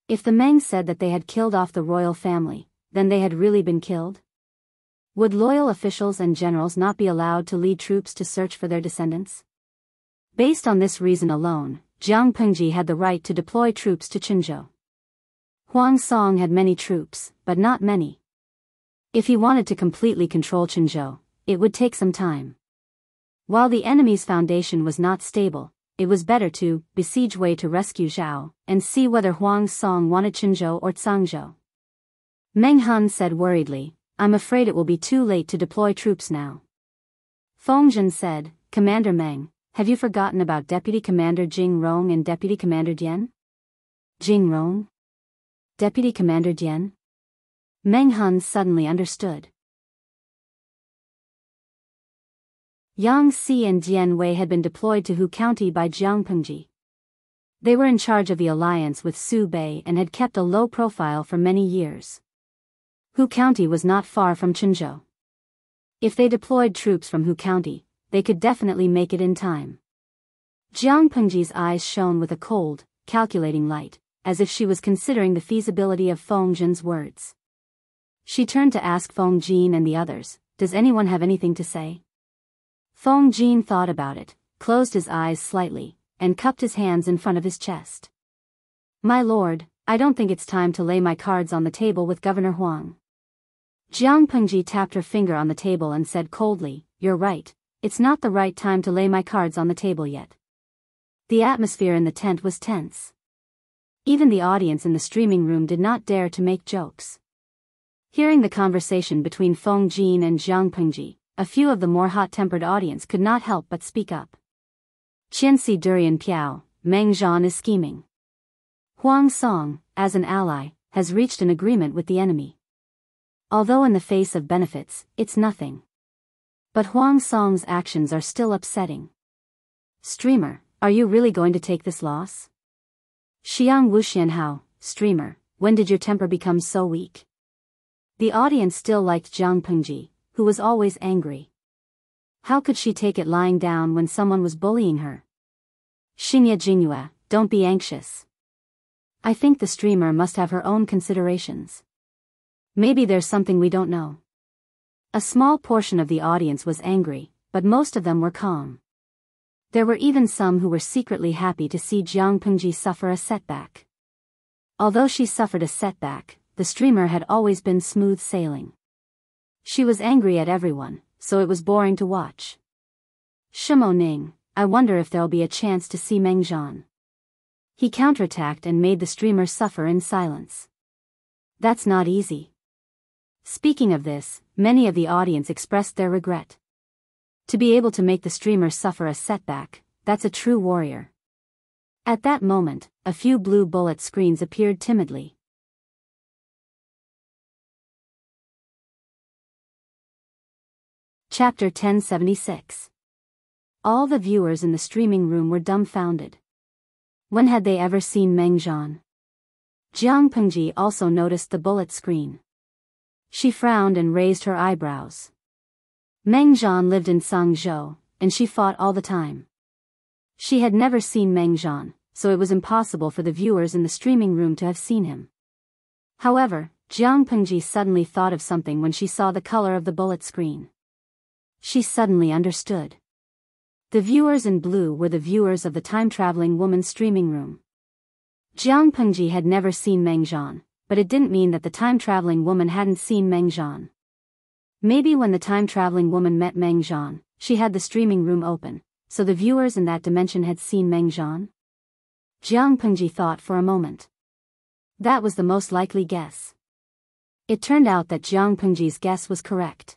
S1: If the Meng said that they had killed off the royal family, then they had really been killed? Would loyal officials and generals not be allowed to lead troops to search for their descendants? Based on this reason alone, Jiang Pengji had the right to deploy troops to Qinzhou. Huang Song had many troops, but not many. If he wanted to completely control Qinzhou, it would take some time. While the enemy's foundation was not stable, it was better to besiege Wei to rescue Zhao, and see whether Huang Song wanted Qinzhou or Cangzhou. Meng Han said worriedly, I'm afraid it will be too late to deploy troops now. Fengzhen said, Commander Meng, have you forgotten about Deputy Commander Jing Rong and Deputy Commander Dian? Jing Rong? Deputy Commander Dian? Meng Han suddenly understood. Yang Si and Jian Wei had been deployed to Hu County by Jiang Pengji. They were in charge of the alliance with Su Bei and had kept a low profile for many years. Hu County was not far from Qinzhou. If they deployed troops from Hu County, they could definitely make it in time. Jiang Pengji's eyes shone with a cold, calculating light, as if she was considering the feasibility of Fengzhen's words. She turned to ask Fengzhen and the others, does anyone have anything to say? Fengzhen thought about it, closed his eyes slightly, and cupped his hands in front of his chest. My lord, I don't think it's time to lay my cards on the table with Governor Huang. Jiang Pengji tapped her finger on the table and said coldly, you're right, it's not the right time to lay my cards on the table yet. The atmosphere in the tent was tense. Even the audience in the streaming room did not dare to make jokes. Hearing the conversation between Fengzhen and Jiang Pengji, a few of the more hot-tempered audience could not help but speak up. Qianxi Durian Piao, Meng Zhan is scheming. Huang Song, as an ally, has reached an agreement with the enemy. Although in the face of benefits, it's nothing. But Huang Song's actions are still upsetting. Streamer, are you really going to take this loss? Xiang Wuxianhao, streamer, when did your temper become so weak? The audience still liked Jiang Pengji, who was always angry. How could she take it lying down when someone was bullying her? Xingye Jingyue, don't be anxious. I think the streamer must have her own considerations. Maybe there's something we don't know. A small portion of the audience was angry, but most of them were calm. There were even some who were secretly happy to see Jiang Pengji suffer a setback. Although she suffered a setback, the streamer had always been smooth sailing. She was angry at everyone, so it was boring to watch. Shimo Ning, I wonder if there'll be a chance to see Meng Zhan. He counterattacked and made the streamer suffer in silence. That's not easy. Speaking of this, many of the audience expressed their regret. To be able to make the streamer suffer a setback, that's a true warrior. At that moment, a few blue bullet screens appeared timidly. Chapter 1076. All the viewers in the streaming room were dumbfounded. When had they ever seen Meng Zhan? Jiang Pengji also noticed the bullet screen. She frowned and raised her eyebrows. Meng Zhan lived in Sangzhou, and she fought all the time. She had never seen Meng Zhan, so it was impossible for the viewers in the streaming room to have seen him. However, Jiang Pengji suddenly thought of something when she saw the color of the bullet screen. She suddenly understood. The viewers in blue were the viewers of the time-traveling woman's streaming room. Jiang Pengji had never seen Meng Zhan, but it didn't mean that the time-traveling woman hadn't seen Meng Zhan. Maybe when the time-traveling woman met Meng Zhan, she had the streaming room open, so the viewers in that dimension had seen Meng Zhan? Jiang Pengji thought for a moment. That was the most likely guess. It turned out that Jiang Pengji's guess was correct.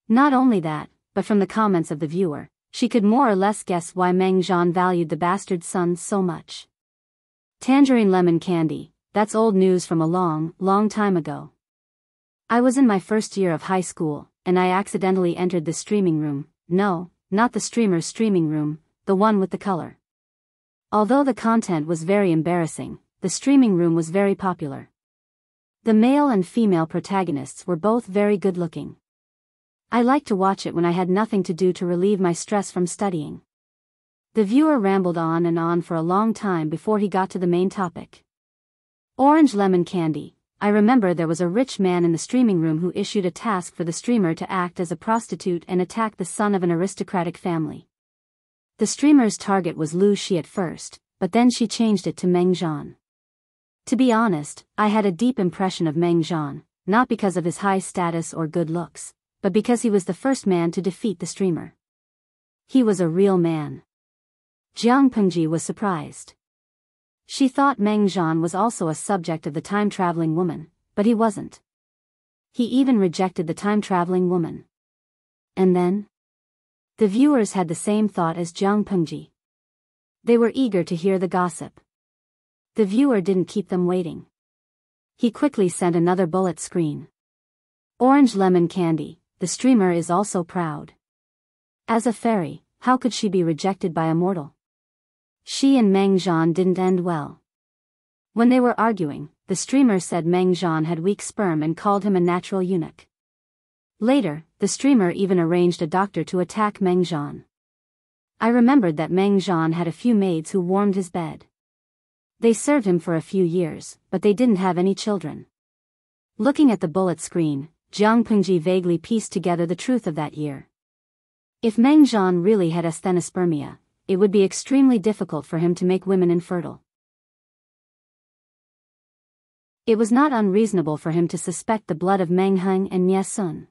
S1: Not only that, but from the comments of the viewer, she could more or less guess why Meng Zhan valued the bastard son so much. Tangerine lemon candy, that's old news from a long, long time ago. I was in my first year of high school, and I accidentally entered the streaming room. No, not the streamer's streaming room, the one with the color. Although the content was very embarrassing, the streaming room was very popular. The male and female protagonists were both very good-looking. I liked to watch it when I had nothing to do to relieve my stress from studying. The viewer rambled on and on for a long time before he got to the main topic. Orange lemon candy. I remember there was a rich man in the streaming room who issued a task for the streamer to act as a prostitute and attack the son of an aristocratic family. The streamer's target was Lu Shi at first, but then she changed it to Meng Zhan. To be honest, I had a deep impression of Meng Zhan, not because of his high status or good looks, but because he was the first man to defeat the streamer. He was a real man. Jiang Pengji was surprised. She thought Meng Zhan was also a subject of the time-traveling woman, but he wasn't. He even rejected the time-traveling woman. And then? The viewers had the same thought as Jiang Pengji. They were eager to hear the gossip. The viewer didn't keep them waiting. He quickly sent another bullet screen. Orange lemon candy, the streamer is also proud. As a fairy, how could she be rejected by a mortal? She and Meng Zhan didn't end well. When they were arguing, the streamer said Meng Zhan had weak sperm and called him a natural eunuch. Later, the streamer even arranged a doctor to attack Meng Zhan. I remembered that Meng Zhan had a few maids who warmed his bed. They served him for a few years, but they didn't have any children. Looking at the bullet screen, Jiang Pengji vaguely pieced together the truth of that year. If Meng Zhan really had asthenospermia, it would be extremely difficult for him to make women infertile. It was not unreasonable for him to suspect the blood of Meng Heng and Nie Sun.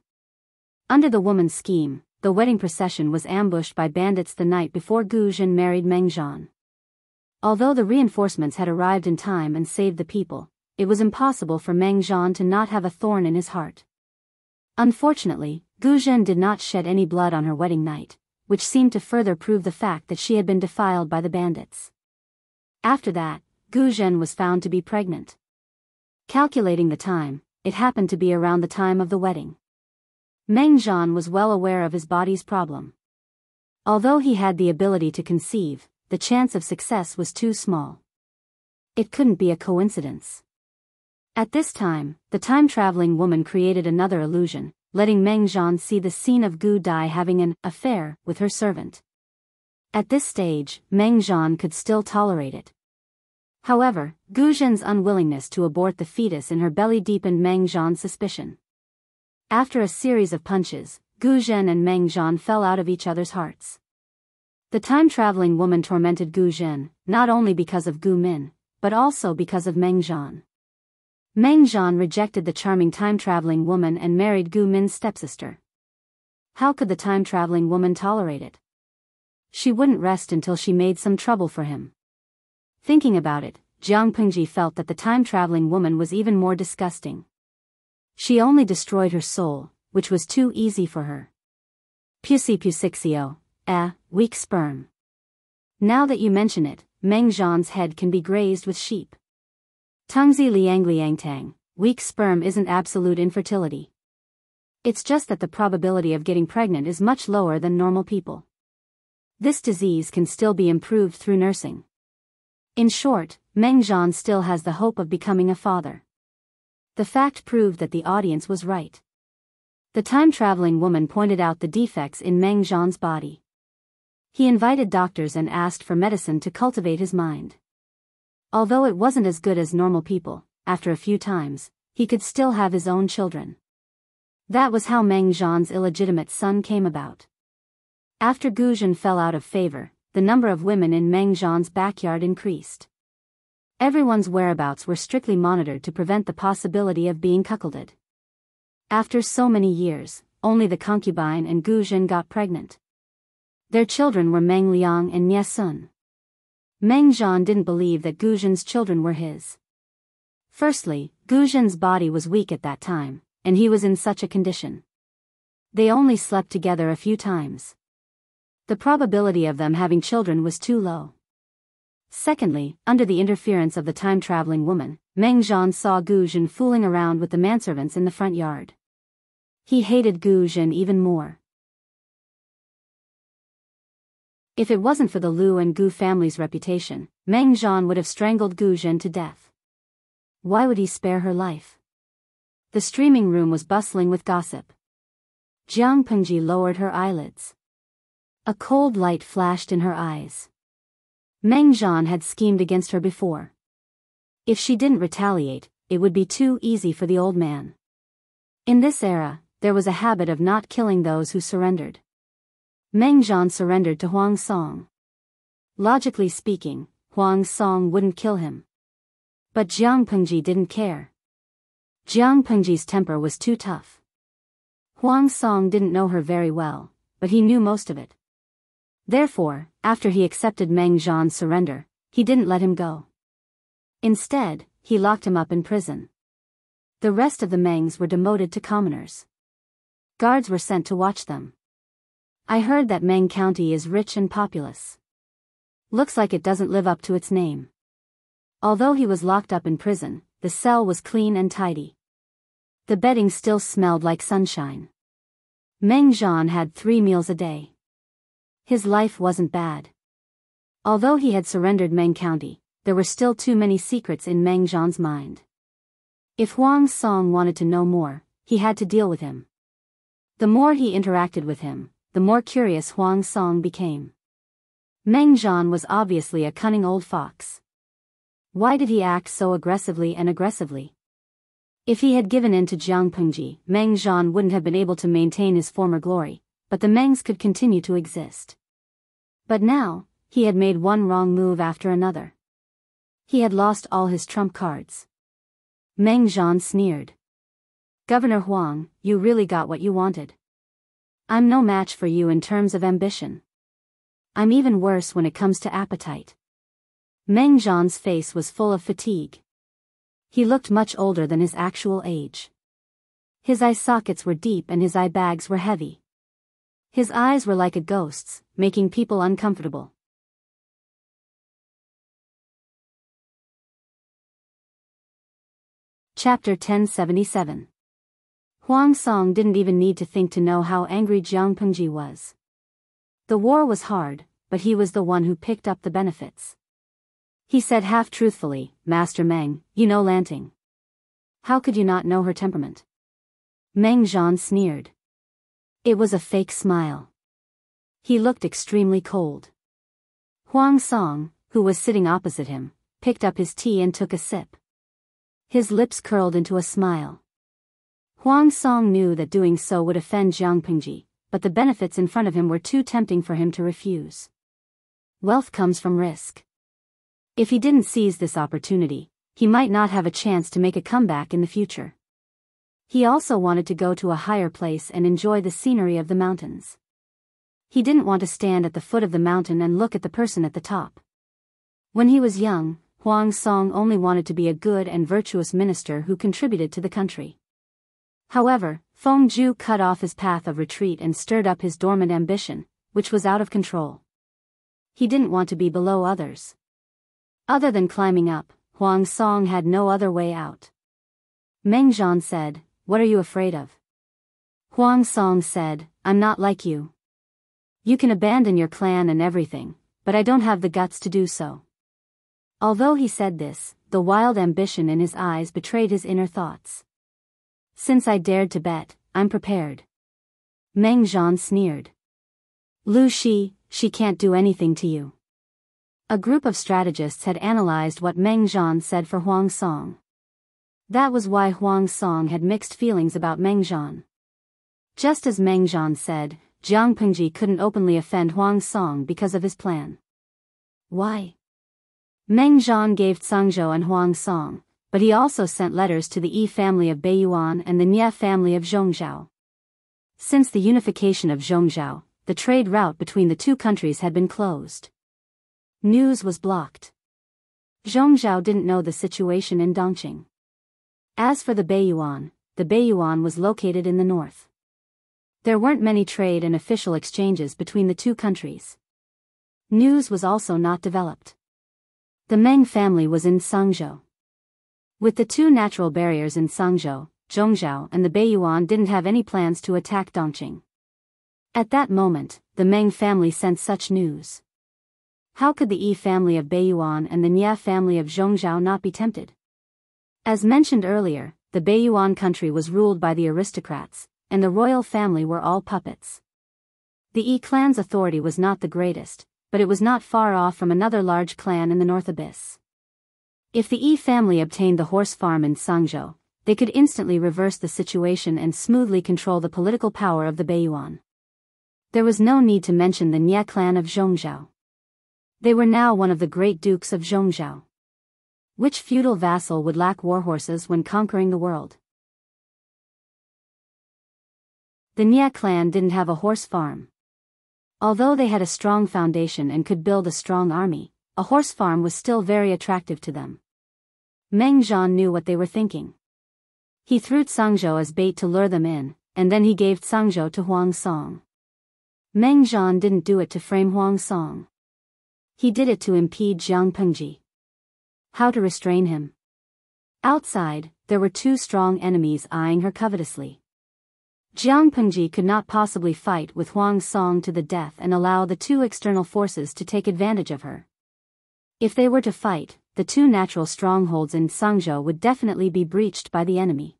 S1: Under the woman's scheme, the wedding procession was ambushed by bandits the night before Gu Zhen married Meng Zhan. Although the reinforcements had arrived in time and saved the people, it was impossible for Meng Zhan to not have a thorn in his heart. Unfortunately, Gu Zhen did not shed any blood on her wedding night, which seemed to further prove the fact that she had been defiled by the bandits. After that, Gu Zhen was found to be pregnant. Calculating the time, it happened to be around the time of the wedding. Meng Zhan was well aware of his body's problem. Although he had the ability to conceive, the chance of success was too small. It couldn't be a coincidence. At this time, the time-traveling woman created another illusion, letting Meng Zhan see the scene of Gu Dai having an affair with her servant. At this stage, Meng Zhan could still tolerate it. However, Gu Zhen's unwillingness to abort the fetus in her belly deepened Meng Zhan's suspicion. After a series of punches, Gu Zhen and Meng Zhan fell out of each other's hearts. The time-traveling woman tormented Gu Zhen, not only because of Gu Min, but also because of Meng Zhan. Meng Zhan rejected the charming time-traveling woman and married Gu Min's stepsister. How could the time-traveling woman tolerate it? She wouldn't rest until she made some trouble for him. Thinking about it, Jiang Pengji felt that the time-traveling woman was even more disgusting. She only destroyed her soul, which was too easy for her. Pusixio, weak sperm. Now that you mention it, Meng Zhan's head can be grazed with sheep. Tungzi Liang, weak sperm isn't absolute infertility. It's just that the probability of getting pregnant is much lower than normal people. This disease can still be improved through nursing. In short, Meng Zhan still has the hope of becoming a father. The fact proved that the audience was right. The time-traveling woman pointed out the defects in Meng Zhan's body. He invited doctors and asked for medicine to cultivate his mind. Although it wasn't as good as normal people, after a few times, he could still have his own children. That was how Meng Zhan's illegitimate son came about. After Gu Zhen fell out of favor, the number of women in Meng Zhan's backyard increased. Everyone's whereabouts were strictly monitored to prevent the possibility of being cuckolded. After so many years, only the concubine and Gu Zhen got pregnant. Their children were Meng Liang and Nie Sun. Meng Zhan didn't believe that Gu Zhen's children were his. Firstly, Gu Zhen's body was weak at that time, and he was in such a condition. They only slept together a few times. The probability of them having children was too low. Secondly, under the interference of the time-traveling woman, Meng Zhan saw Gu Zhen fooling around with the manservants in the front yard. He hated Gu Zhen even more. If it wasn't for the Lu and Gu family's reputation, Meng Zhan would have strangled Gu Zhen to death. Why would he spare her life? The streaming room was bustling with gossip. Jiang Pengji lowered her eyelids. A cold light flashed in her eyes. Meng Zhan had schemed against her before. If she didn't retaliate, it would be too easy for the old man. In this era, there was a habit of not killing those who surrendered. Meng Zhan surrendered to Huang Song. Logically speaking, Huang Song wouldn't kill him. But Jiang Pengji didn't care. Jiang Pengji's temper was too tough. Huang Song didn't know her very well, but he knew most of it. Therefore, after he accepted Meng Zhan's surrender, he didn't let him go. Instead, he locked him up in prison. The rest of the Mengs were demoted to commoners. Guards were sent to watch them. I heard that Meng County is rich and populous. Looks like it doesn't live up to its name. Although he was locked up in prison, the cell was clean and tidy. The bedding still smelled like sunshine. Meng Zhan had 3 meals a day. His life wasn't bad. Although he had surrendered Meng County, there were still too many secrets in Meng Zhan's mind. If Huang Song wanted to know more, he had to deal with him. The more he interacted with him, the more curious Huang Song became. Meng Zhan was obviously a cunning old fox. Why did he act so aggressively? If he had given in to Jiang Pengji, Meng Zhan wouldn't have been able to maintain his former glory, but the Mengs could continue to exist. But now, he had made one wrong move after another. He had lost all his trump cards. Meng Zhan sneered. Governor Huang, you really got what you wanted. I'm no match for you in terms of ambition. I'm even worse when it comes to appetite. Meng Zhan's face was full of fatigue. He looked much older than his actual age. His eye sockets were deep and his eye bags were heavy. His eyes were like a ghost's, making people uncomfortable. Chapter 1077. Huang Song didn't even need to think to know how angry Jiang Pengji was. The war was hard, but he was the one who picked up the benefits. He said half-truthfully, Master Meng, you know Lanting. How could you not know her temperament? Meng Zhan sneered. It was a fake smile. He looked extremely cold. Huang Song, who was sitting opposite him, picked up his tea and took a sip. His lips curled into a smile. Huang Song knew that doing so would offend Jiang Pengji, but the benefits in front of him were too tempting for him to refuse. Wealth comes from risk. If he didn't seize this opportunity, he might not have a chance to make a comeback in the future. He also wanted to go to a higher place and enjoy the scenery of the mountains. He didn't want to stand at the foot of the mountain and look at the person at the top. When he was young, Huang Song only wanted to be a good and virtuous minister who contributed to the country. However, Feng Zhu cut off his path of retreat and stirred up his dormant ambition, which was out of control. He didn't want to be below others. Other than climbing up, Huang Song had no other way out. Meng Zhan said, "What are you afraid of?" Huang Song said, "I'm not like you. You can abandon your clan and everything, but I don't have the guts to do so." Although he said this, the wild ambition in his eyes betrayed his inner thoughts. Since I dared to bet, I'm prepared. Meng Zhan sneered. Lu Shi, she can't do anything to you. A group of strategists had analyzed what Meng Zhan said for Huang Song. That was why Huang Song had mixed feelings about Meng Zhan. Just as Meng Zhan said, Jiang Pengji couldn't openly offend Huang Song because of his plan. Why? Meng Zhan gave Cangzhou and Huang Song, but he also sent letters to the Yi family of Beiyuan and the Nye family of Zhongzhou. Since the unification of Zhongzhou, the trade route between the two countries had been closed. News was blocked. Zhongzhou didn't know the situation in Dongqing. As for the Beiyuan was located in the north. There weren't many trade and official exchanges between the two countries. News was also not developed. The Meng family was in Cangzhou. With the two natural barriers in Cangzhou, Zhongzhou and the Beiyuan didn't have any plans to attack Dongqing. At that moment, the Meng family sent such news. How could the Yi family of Beiyuan and the Nye family of Zhongzhou not be tempted? As mentioned earlier, the Beiyuan country was ruled by the aristocrats, and the royal family were all puppets. The Yi clan's authority was not the greatest, but it was not far off from another large clan in the North Abyss. If the Yi family obtained the horse farm in Cangzhou, they could instantly reverse the situation and smoothly control the political power of the Beiyuan. There was no need to mention the Nye clan of Zhongzhou. They were now one of the great dukes of Zhongzhou. Which feudal vassal would lack warhorses when conquering the world? The Nye clan didn't have a horse farm. Although they had a strong foundation and could build a strong army, a horse farm was still very attractive to them. Meng Zhan knew what they were thinking. He threw Cangzhou as bait to lure them in, and then he gave Cangzhou to Huang Song. Meng Zhan didn't do it to frame Huang Song. He did it to impede Jiang Pengji. How to restrain him? Outside, there were two strong enemies eyeing her covetously. Jiang Pengji could not possibly fight with Huang Song to the death and allow the two external forces to take advantage of her. If they were to fight, the two natural strongholds in Cangzhou would definitely be breached by the enemy.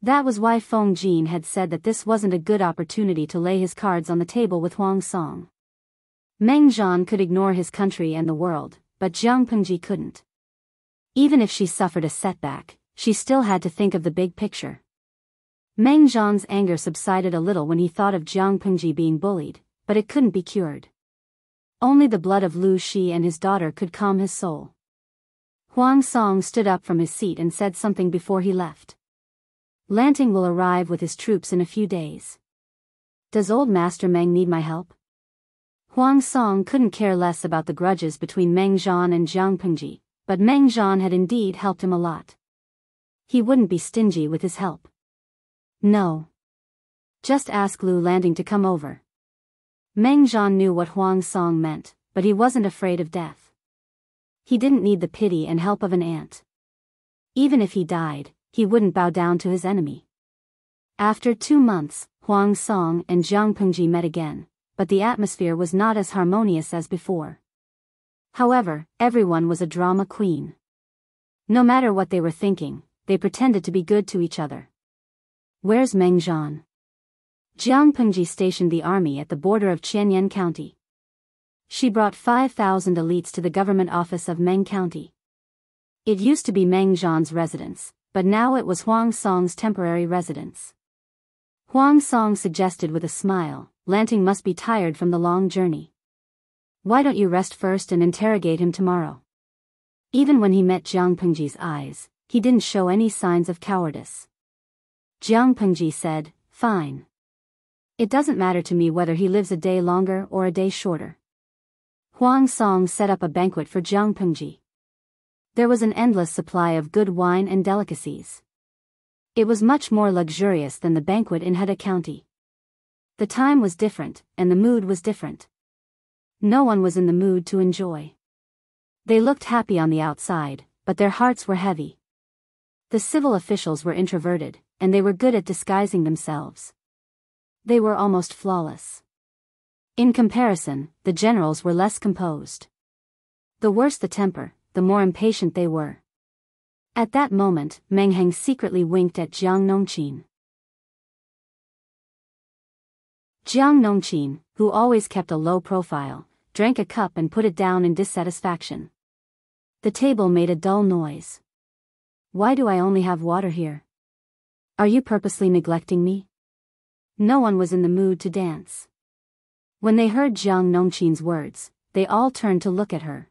S1: That was why Feng Jin had said that this wasn't a good opportunity to lay his cards on the table with Huang Song. Meng Zhan could ignore his country and the world, but Jiang Pengji couldn't. Even if she suffered a setback, she still had to think of the big picture. Meng Zhan's anger subsided a little when he thought of Jiang Pengji being bullied, but it couldn't be cured. Only the blood of Lu Shi and his daughter could calm his soul. Huang Song stood up from his seat and said something before he left. Lanting will arrive with his troops in a few days. Does old Master Meng need my help? Huang Song couldn't care less about the grudges between Meng Zhan and Jiang Pengji, but Meng Zhan had indeed helped him a lot. He wouldn't be stingy with his help. No. Just ask Lu Landing to come over. Meng Zhan knew what Huang Song meant, but he wasn't afraid of death. He didn't need the pity and help of an ant. Even if he died, he wouldn't bow down to his enemy. After 2 months, Huang Song and Jiang Pengji met again, but the atmosphere was not as harmonious as before. However, everyone was a drama queen. No matter what they were thinking, they pretended to be good to each other. Where's Meng Zhan? Jiang Pengji stationed the army at the border of Qianyan County. She brought 5,000 elites to the government office of Meng County. It used to be Meng Zhan's residence, but now it was Huang Song's temporary residence. Huang Song suggested with a smile, Lanting must be tired from the long journey. Why don't you rest first and interrogate him tomorrow? Even when he met Jiang Pengji's eyes, he didn't show any signs of cowardice. Jiang Pengji said, fine. It doesn't matter to me whether he lives a day longer or a day shorter. Huang Song set up a banquet for Jiang Pengji. There was an endless supply of good wine and delicacies. It was much more luxurious than the banquet in Heda County. The time was different, and the mood was different. No one was in the mood to enjoy. They looked happy on the outside, but their hearts were heavy. The civil officials were introverted, and they were good at disguising themselves. They were almost flawless. In comparison, the generals were less composed. The worse the temper, the more impatient they were. At that moment, Meng Heng secretly winked at Jiang Nongqin. Jiang Nongqin, who always kept a low profile, drank a cup and put it down in dissatisfaction. The table made a dull noise. Why do I only have water here? Are you purposely neglecting me? No one was in the mood to dance. When they heard Jiang Nongqin's words, they all turned to look at her.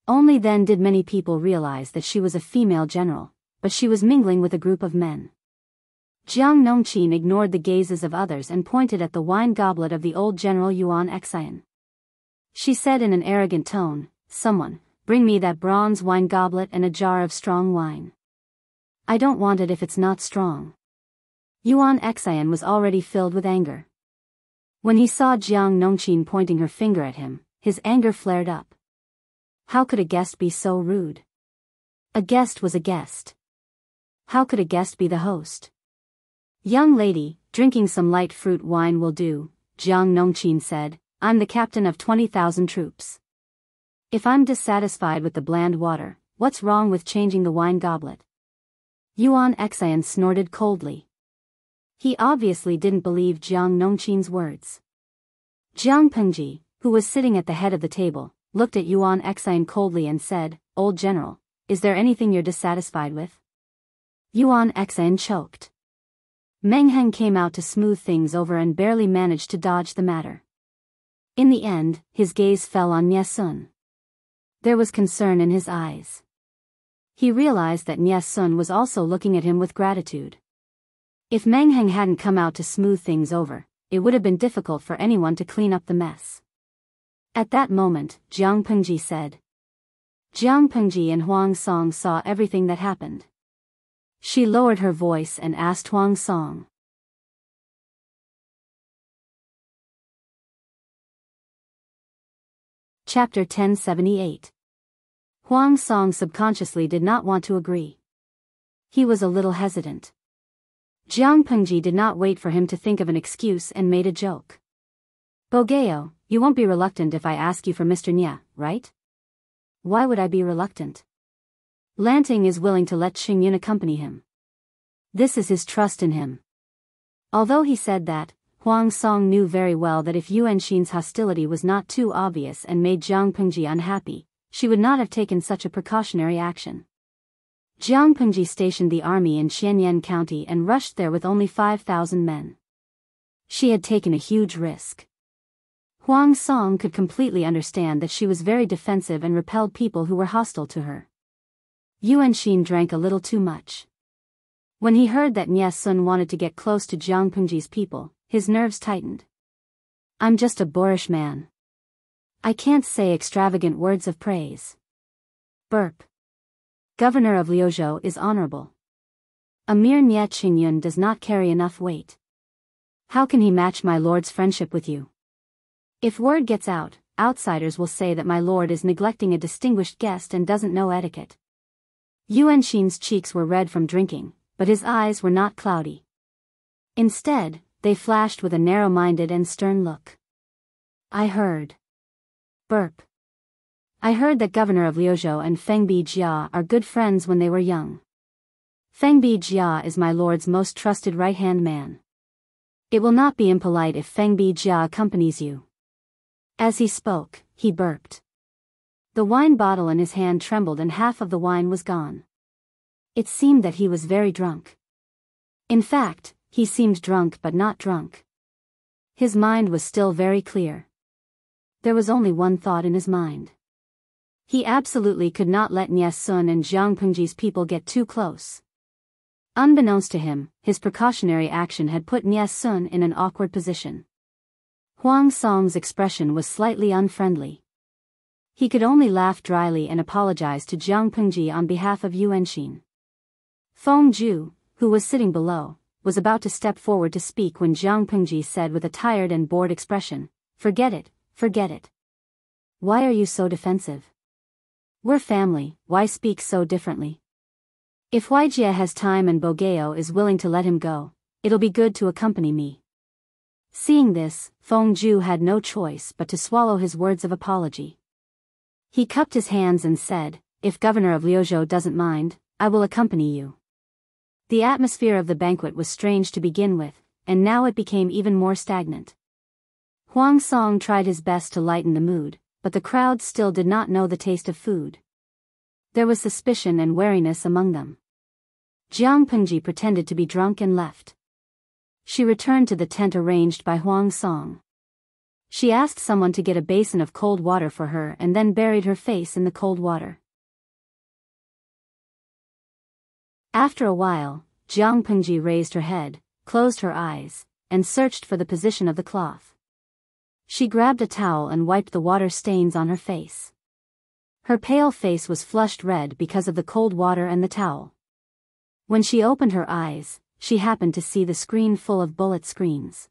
S1: Only then did many people realize that she was a female general, but she was mingling with a group of men. Jiang Nongqin ignored the gazes of others and pointed at the wine goblet of the old general Yuan Xian. She said in an arrogant tone, "Someone, bring me that bronze wine goblet and a jar of strong wine. I don't want it if it's not strong." Yuan Xian was already filled with anger. When he saw Jiang Nongqin pointing her finger at him, his anger flared up. How could a guest be so rude? A guest was a guest. How could a guest be the host? "Young lady, drinking some light fruit wine will do," Jiang Nongqin said. "I'm the captain of 20,000 troops. If I'm dissatisfied with the bland water, what's wrong with changing the wine goblet?" Yuan Xian snorted coldly. He obviously didn't believe Jiang Nongqin's words. Jiang Pengji, who was sitting at the head of the table, looked at Yuan Xian coldly and said, "Old general, is there anything you're dissatisfied with?" Yuan Xian choked. Meng Heng came out to smooth things over and barely managed to dodge the matter. In the end, his gaze fell on Nie Sun. There was concern in his eyes. He realized that Nie Sun was also looking at him with gratitude. If Meng Heng hadn't come out to smooth things over, it would have been difficult for anyone to clean up the mess. At that moment, Jiang Pengji said. Jiang Pengji and Huang Song saw everything that happened. She lowered her voice and asked Huang Song. Chapter 1078. Huang Song subconsciously did not want to agree. He was a little hesitant. Jiang Pengji did not wait for him to think of an excuse and made a joke. "Biyao, you won't be reluctant if I ask you for Mr. Nie, right?" "Why would I be reluctant? Lanting is willing to let Xingyun accompany him. This is his trust in him." Although he said that, Huang Song knew very well that if Yuan Xin's hostility was not too obvious and made Jiang Pengji unhappy, she would not have taken such a precautionary action. Jiang Pengji stationed the army in Xianyan County and rushed there with only 5,000 men. She had taken a huge risk. Huang Song could completely understand that she was very defensive and repelled people who were hostile to her. Yuan Xin drank a little too much. When he heard that Nie Sun wanted to get close to Jiang Pengji's people, his nerves tightened. "I'm just a boorish man. I can't say extravagant words of praise." Burp. Governor of Liuzhou is honorable. A mere Nie Qingyun does not carry enough weight. How can he match my lord's friendship with you? If word gets out, outsiders will say that my lord is neglecting a distinguished guest and doesn't know etiquette. Yuan Xin's cheeks were red from drinking, but his eyes were not cloudy. Instead, they flashed with a narrow-minded and stern look. "I heard." Burp. "I heard that Governor of Liuzhou and Feng Bijia are good friends when they were young. Feng Bijia is my lord's most trusted right-hand man. It will not be impolite if Feng Bijia accompanies you." As he spoke, he burped. The wine bottle in his hand trembled and half of the wine was gone. It seemed that he was very drunk. In fact, he seemed drunk but not drunk. His mind was still very clear. There was only one thought in his mind. He absolutely could not let Nie Sun and Jiang Pengji's people get too close. Unbeknownst to him, his precautionary action had put Nie Sun in an awkward position. Huang Song's expression was slightly unfriendly. He could only laugh dryly and apologize to Jiang Pengji on behalf of Yuan Xin. Feng Ju, who was sitting below, was about to step forward to speak when Jiang Pengji said with a tired and bored expression, "Forget it, forget it. Why are you so defensive? We're family, why speak so differently? If Huijie has time and Biyao is willing to let him go, it'll be good to accompany me." Seeing this, Feng Ju had no choice but to swallow his words of apology. He cupped his hands and said, if Governor of Liuzhou doesn't mind, I will accompany you. The atmosphere of the banquet was strange to begin with, and now it became even more stagnant. Huang Song tried his best to lighten the mood, but the crowd still did not know the taste of food. There was suspicion and wariness among them. Jiang Pengji pretended to be drunk and left. She returned to the tent arranged by Huang Song. She asked someone to get a basin of cold water for her and then buried her face in the cold water. After a while, Jiang Pengji raised her head, closed her eyes, and searched for the position of the cloth. She grabbed a towel and wiped the water stains on her face. Her pale face was flushed red because of the cold water and the towel. When she opened her eyes, she happened to see the screen full of bullet screens.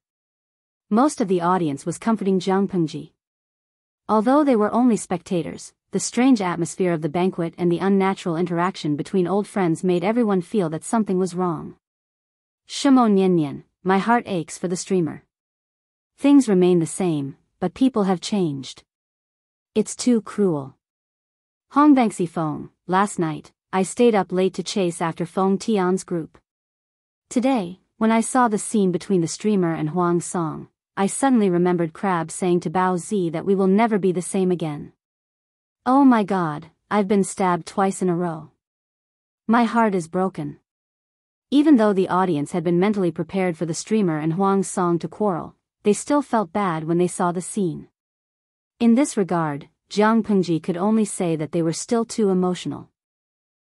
S1: Most of the audience was comforting Jiang Pengji. Although they were only spectators, the strange atmosphere of the banquet and the unnatural interaction between old friends made everyone feel that something was wrong. Shimo Nian Nian, my heart aches for the streamer. Things remain the same, but people have changed. It's too cruel. Hongbangxi Feng, last night, I stayed up late to chase after Feng Tian's group. Today, when I saw the scene between the streamer and Huang Song, I suddenly remembered Crab saying to Bao Zi that we will never be the same again. Oh my God, I've been stabbed twice in a row. My heart is broken. Even though the audience had been mentally prepared for the streamer and Huang Song to quarrel, they still felt bad when they saw the scene. In this regard, Jiang Pengji could only say that they were still too emotional.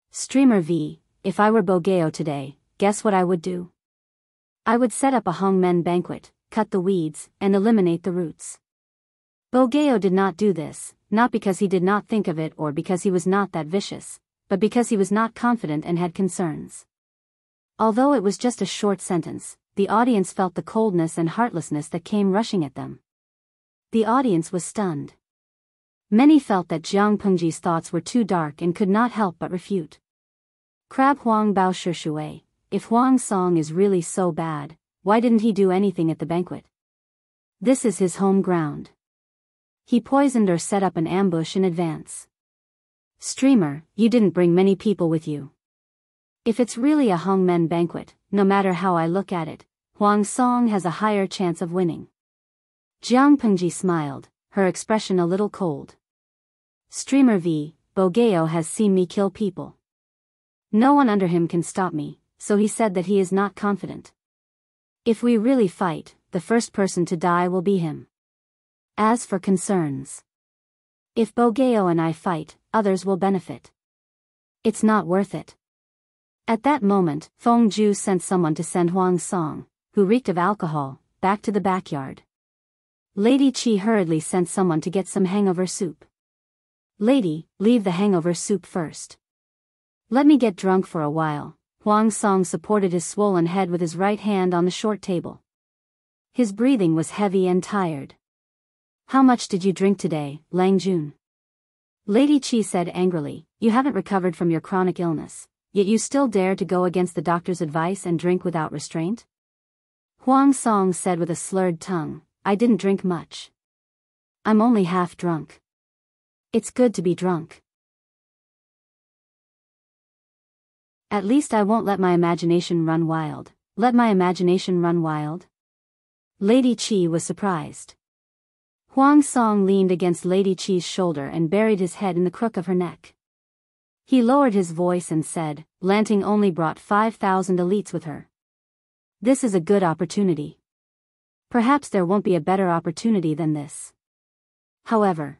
S1: Streamer V, if I were Biyao today, guess what I would do? I would set up a hongmen banquet, cut the weeds, and eliminate the roots. Biyao did not do this, not because he did not think of it or because he was not that vicious, but because he was not confident and had concerns. Although it was just a short sentence, the audience felt the coldness and heartlessness that came rushing at them. The audience was stunned. Many felt that Jiang Pengji's thoughts were too dark and could not help but refute. Crab Huang Bao Shui, if Huang Song is really so bad, why didn't he do anything at the banquet? This is his home ground. He poisoned or set up an ambush in advance. Streamer, you didn't bring many people with you. If it's really a hongmen banquet, no matter how I look at it, Huang Song has a higher chance of winning. Jiang Pengji smiled, her expression a little cold. Streamer V, Biyao has seen me kill people. No one under him can stop me, so he said that he is not confident. If we really fight, the first person to die will be him. As for concerns, if Biyao and I fight, others will benefit. It's not worth it. At that moment, Feng Zhu sent someone to send Huang Song, who reeked of alcohol, back to the backyard. Lady Qi hurriedly sent someone to get some hangover soup. Lady, leave the hangover soup first. Let me get drunk for a while. Huang Song supported his swollen head with his right hand on the short table. His breathing was heavy and tired. How much did you drink today, Lang Jun? Lady Qi said angrily, you haven't recovered from your chronic illness, yet you still dare to go against the doctor's advice and drink without restraint? Huang Song said with a slurred tongue, I didn't drink much. I'm only half drunk. It's good to be drunk. At least I won't let my imagination run wild. Let my imagination run wild? Lady Qi was surprised. Huang Song leaned against Lady Qi's shoulder and buried his head in the crook of her neck. He lowered his voice and said, Lanting only brought 5,000 elites with her. This is a good opportunity. Perhaps there won't be a better opportunity than this. However,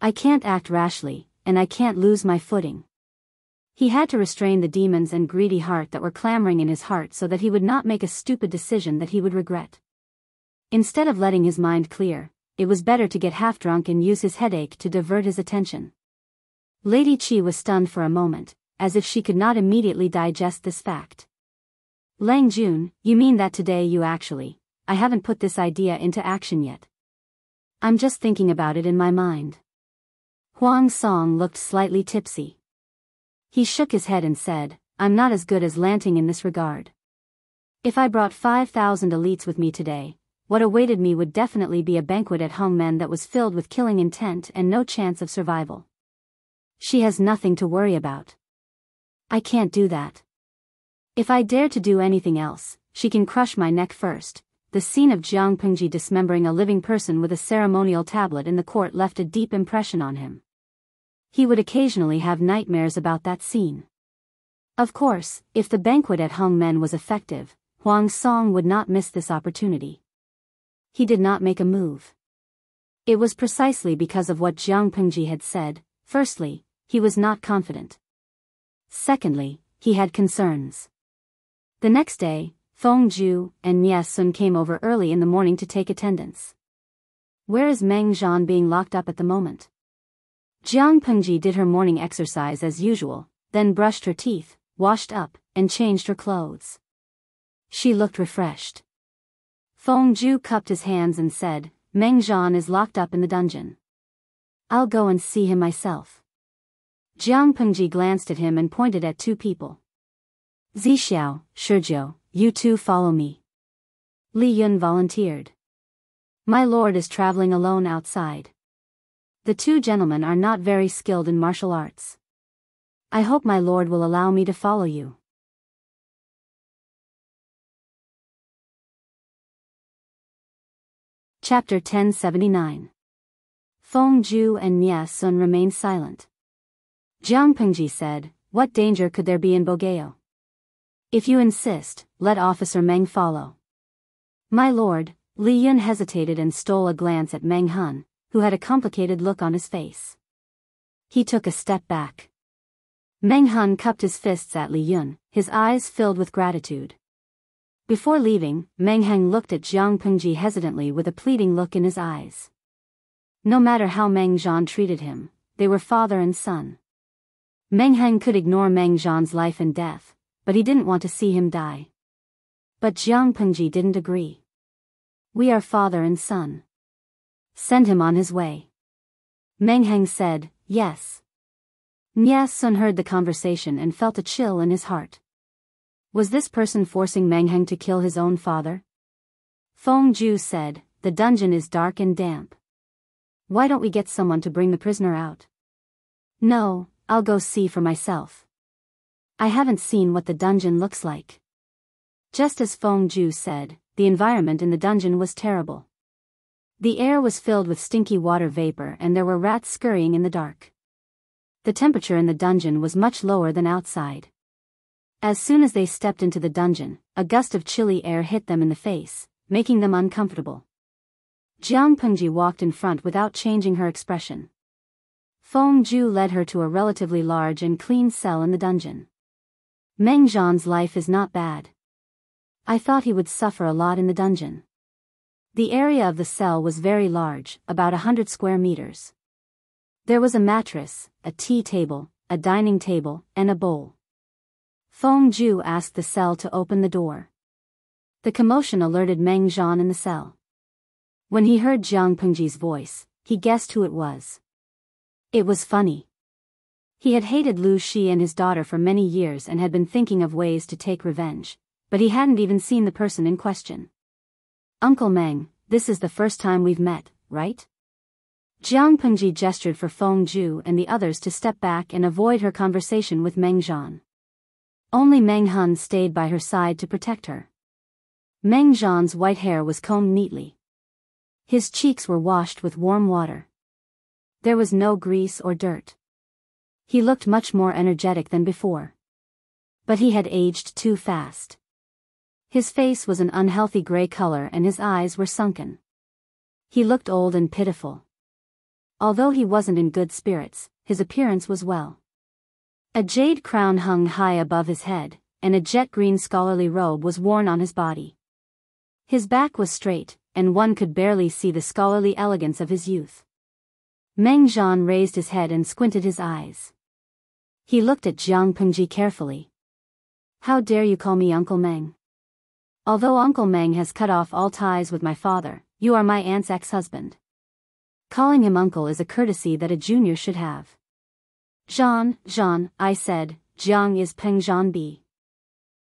S1: I can't act rashly, and I can't lose my footing. He had to restrain the demons and greedy heart that were clamoring in his heart so that he would not make a stupid decision that he would regret. Instead of letting his mind clear, it was better to get half drunk and use his headache to divert his attention. Lady Qi was stunned for a moment, as if she could not immediately digest this fact. Lang Jun, you mean that today you actually, I haven't put this idea into action yet. I'm just thinking about it in my mind. Huang Song looked slightly tipsy. He shook his head and said, I'm not as good as Lanting in this regard. If I brought 5,000 elites with me today, what awaited me would definitely be a banquet at Hongmen that was filled with killing intent and no chance of survival. She has nothing to worry about. I can't do that. If I dare to do anything else, she can crush my neck first. The scene of Jiang Pengji dismembering a living person with a ceremonial tablet in the court left a deep impression on him. He would occasionally have nightmares about that scene. Of course, if the banquet at Hongmen was effective, Huang Song would not miss this opportunity. He did not make a move. It was precisely because of what Jiang Pengji had said. Firstly, he was not confident. Secondly, he had concerns. The next day, Feng Zhu and Nie Sun came over early in the morning to take attendance. Where is Meng Zhan being locked up at the moment? Jiang Pengji did her morning exercise as usual, then brushed her teeth, washed up, and changed her clothes. She looked refreshed. Feng Zhu cupped his hands and said, Meng Zhan is locked up in the dungeon. I'll go and see him myself. Jiang Pengji glanced at him and pointed at two people. Zixiao, Shijiao, you two follow me. Li Yun volunteered. My lord is traveling alone outside. The two gentlemen are not very skilled in martial arts. I hope my lord will allow me to follow you. Chapter 1079. Feng Zhu and Nie Sun remained silent. Jiang Pengji said, What danger could there be in Biyao? If you insist, let Officer Meng follow. My lord. Li Yun hesitated and stole a glance at Meng Han, who had a complicated look on his face. He took a step back. Meng Han cupped his fists at Li Yun, his eyes filled with gratitude. Before leaving, Meng Han looked at Jiang Pengji hesitantly with a pleading look in his eyes. No matter how Meng Zhan treated him, they were father and son. Meng Han could ignore Meng Zhan's life and death, but he didn't want to see him die. But Jiang Pengji didn't agree. We are father and son. Send him on his way. Meng Han said, Yes. Nie Sun heard the conversation and felt a chill in his heart. Was this person forcing Meng Han to kill his own father? Feng Zhu said, The dungeon is dark and damp. Why don't we get someone to bring the prisoner out? No, I'll go see for myself. I haven't seen what the dungeon looks like. Just as Feng Zhu said, the environment in the dungeon was terrible. The air was filled with stinky water vapor and there were rats scurrying in the dark. The temperature in the dungeon was much lower than outside. As soon as they stepped into the dungeon, a gust of chilly air hit them in the face, making them uncomfortable. Jiang Pengji walked in front without changing her expression. Feng Zhu led her to a relatively large and clean cell in the dungeon. Meng Zhan's life is not bad. I thought he would suffer a lot in the dungeon. The area of the cell was very large, about 100 square meters. There was a mattress, a tea table, a dining table, and a bowl. Feng Zhu asked the cell to open the door. The commotion alerted Meng Zhan in the cell. When he heard Jiang Pengji's voice, he guessed who it was. It was funny. He had hated Lu Shi and his daughter for many years and had been thinking of ways to take revenge, but he hadn't even seen the person in question. Uncle Meng, this is the first time we've met, right? Jiang Pengji gestured for Feng Zhu and the others to step back and avoid her conversation with Meng Zhan. Only Meng Han stayed by her side to protect her. Meng Zhan's white hair was combed neatly. His cheeks were washed with warm water. There was no grease or dirt. He looked much more energetic than before. But he had aged too fast. His face was an unhealthy gray color and his eyes were sunken. He looked old and pitiful. Although he wasn't in good spirits, his appearance was well. A jade crown hung high above his head, and a jet-green scholarly robe was worn on his body. His back was straight, and one could barely see the scholarly elegance of his youth. Meng Zhan raised his head and squinted his eyes. He looked at Jiang Pengji carefully. How dare you call me Uncle Meng? Although Uncle Meng has cut off all ties with my father, you are my aunt's ex-husband. Calling him uncle is a courtesy that a junior should have. Zhan, I said, Jiang is Peng Zhan B.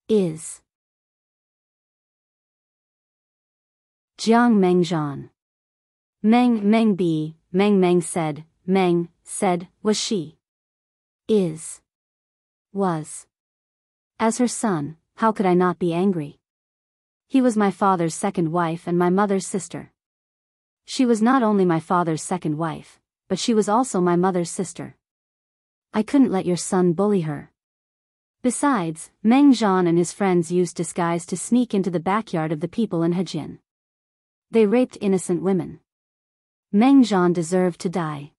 S1: Is. Jiang Meng Zhan. Meng B, Meng said, was she. Is. Was. As her son, how could I not be angry? He was my father's second wife and my mother's sister. She was not only my father's second wife, but she was also my mother's sister. I couldn't let your son bully her. Besides, Meng Zhan and his friends used disguise to sneak into the backyard of the people in Hejin. They raped innocent women. Meng Zhan deserved to die.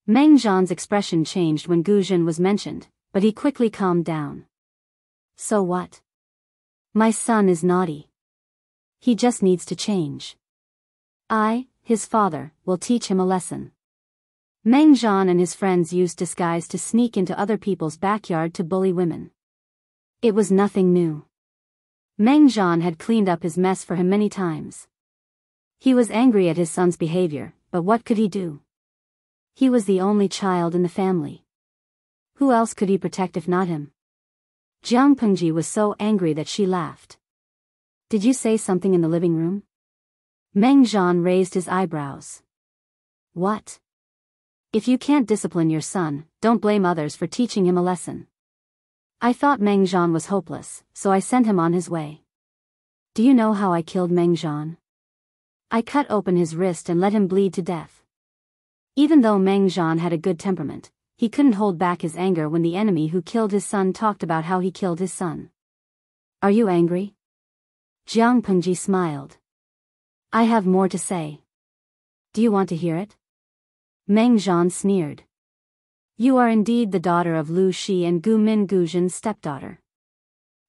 S1: Meng Zhan's expression changed when Gu Jin was mentioned, but he quickly calmed down. So what? My son is naughty. He just needs to change. I, his father, will teach him a lesson. Meng Zhan and his friends used disguise to sneak into other people's backyard to bully women. It was nothing new. Meng Zhan had cleaned up his mess for him many times. He was angry at his son's behavior, but what could he do? He was the only child in the family. Who else could he protect if not him? Jiang Pengji was so angry that she laughed. Did you say something in the living room? Meng Zhan raised his eyebrows. What? If you can't discipline your son, don't blame others for teaching him a lesson. I thought Meng Zhan was hopeless, so I sent him on his way. Do you know how I killed Meng Zhan? I cut open his wrist and let him bleed to death. Even though Meng Zhan had a good temperament, he couldn't hold back his anger when the enemy who killed his son talked about how he killed his son. Are you angry? Jiang Pengji smiled. I have more to say. Do you want to hear it? Meng Zhan sneered. You are indeed the daughter of Lu Shi and Gu Min Guzhin's stepdaughter.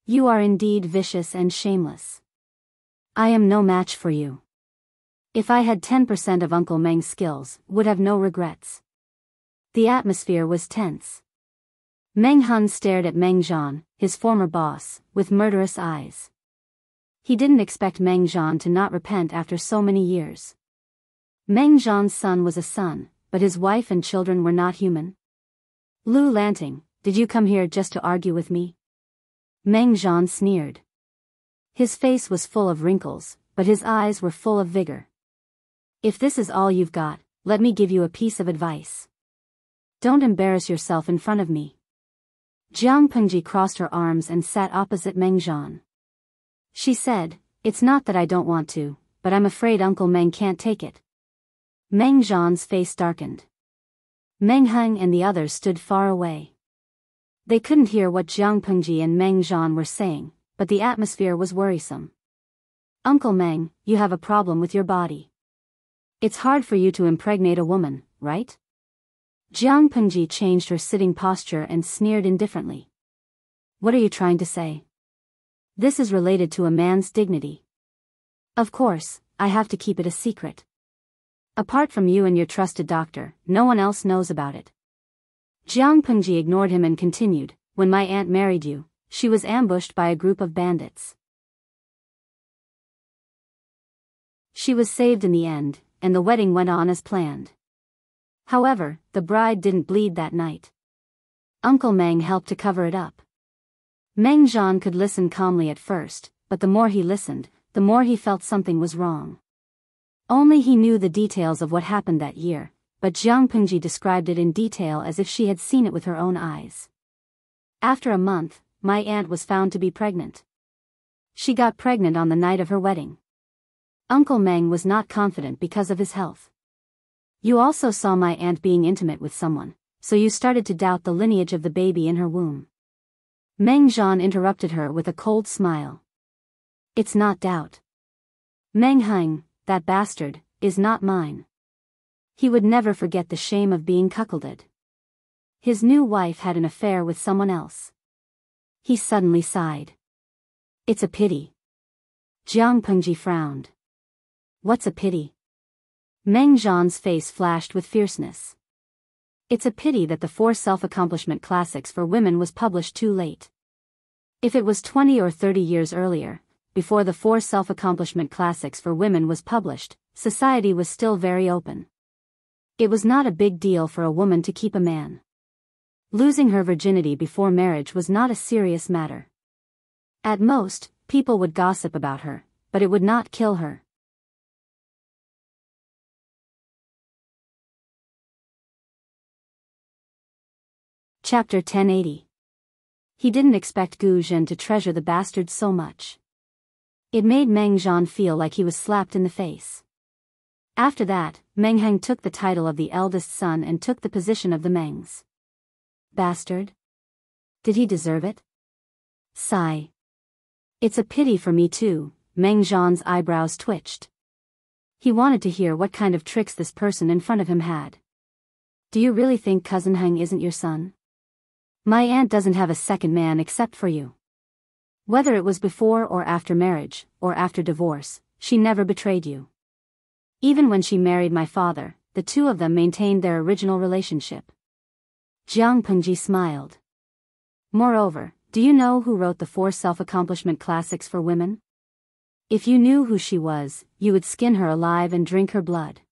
S1: You are indeed vicious and shameless. I am no match for you. If I had 10% of Uncle Meng's skills, would have no regrets. The atmosphere was tense. Meng Hun stared at Meng Zhan, his former boss, with murderous eyes. He didn't expect Meng Zhan to not repent after so many years. Meng Zhan's son was a son, but his wife and children were not human. Lu Lanting, did you come here just to argue with me? Meng Zhan sneered. His face was full of wrinkles, but his eyes were full of vigor. If this is all you've got, let me give you a piece of advice. Don't embarrass yourself in front of me. Jiang Pengji crossed her arms and sat opposite Meng Zhan. She said, It's not that I don't want to, but I'm afraid Uncle Meng can't take it. Meng Zhan's face darkened. Meng Heng and the others stood far away. They couldn't hear what Jiang Pengji and Meng Zhan were saying, but the atmosphere was worrisome. Uncle Meng, you have a problem with your body. It's hard for you to impregnate a woman, right? Jiang Pengji changed her sitting posture and sneered indifferently. What are you trying to say? This is related to a man's dignity. Of course, I have to keep it a secret. Apart from you and your trusted doctor, no one else knows about it. Jiang Pengji ignored him and continued, When my aunt married you, she was ambushed by a group of bandits. She was saved in the end, and the wedding went on as planned. However, the bride didn't bleed that night. Uncle Meng helped to cover it up. Meng Zhan could listen calmly at first, but the more he listened, the more he felt something was wrong. Only he knew the details of what happened that year, but Jiang Pengji described it in detail as if she had seen it with her own eyes. After a month, my aunt was found to be pregnant. She got pregnant on the night of her wedding. Uncle Meng was not confident because of his health. You also saw my aunt being intimate with someone, so you started to doubt the lineage of the baby in her womb. Meng Zhan interrupted her with a cold smile. It's not doubt. Meng Heng, that bastard, is not mine. He would never forget the shame of being cuckolded. His new wife had an affair with someone else. He suddenly sighed. It's a pity. Jiang Pengji frowned. What's a pity? Meng Zhan's face flashed with fierceness. It's a pity that the 4 self-accomplishment classics for women was published too late. If it was 20 or 30 years earlier, before the 4 self-accomplishment classics for women was published, society was still very open. It was not a big deal for a woman to keep a man. Losing her virginity before marriage was not a serious matter. At most, people would gossip about her, but it would not kill her. Chapter 1080. He didn't expect Gu Zhen to treasure the bastard so much. It made Meng Zhan feel like he was slapped in the face. After that, Meng Heng took the title of the eldest son and took the position of the Mengs. Bastard? Did he deserve it? Sigh. It's a pity for me too. Meng Zhan's eyebrows twitched. He wanted to hear what kind of tricks this person in front of him had. Do you really think Cousin Heng isn't your son? My aunt doesn't have a second man except for you. Whether it was before or after marriage, or after divorce, she never betrayed you. Even when she married my father, the two of them maintained their original relationship. Jiang Pengji smiled. Moreover, do you know who wrote the 4 self-accomplishment classics for women? If you knew who she was, you would skin her alive and drink her blood.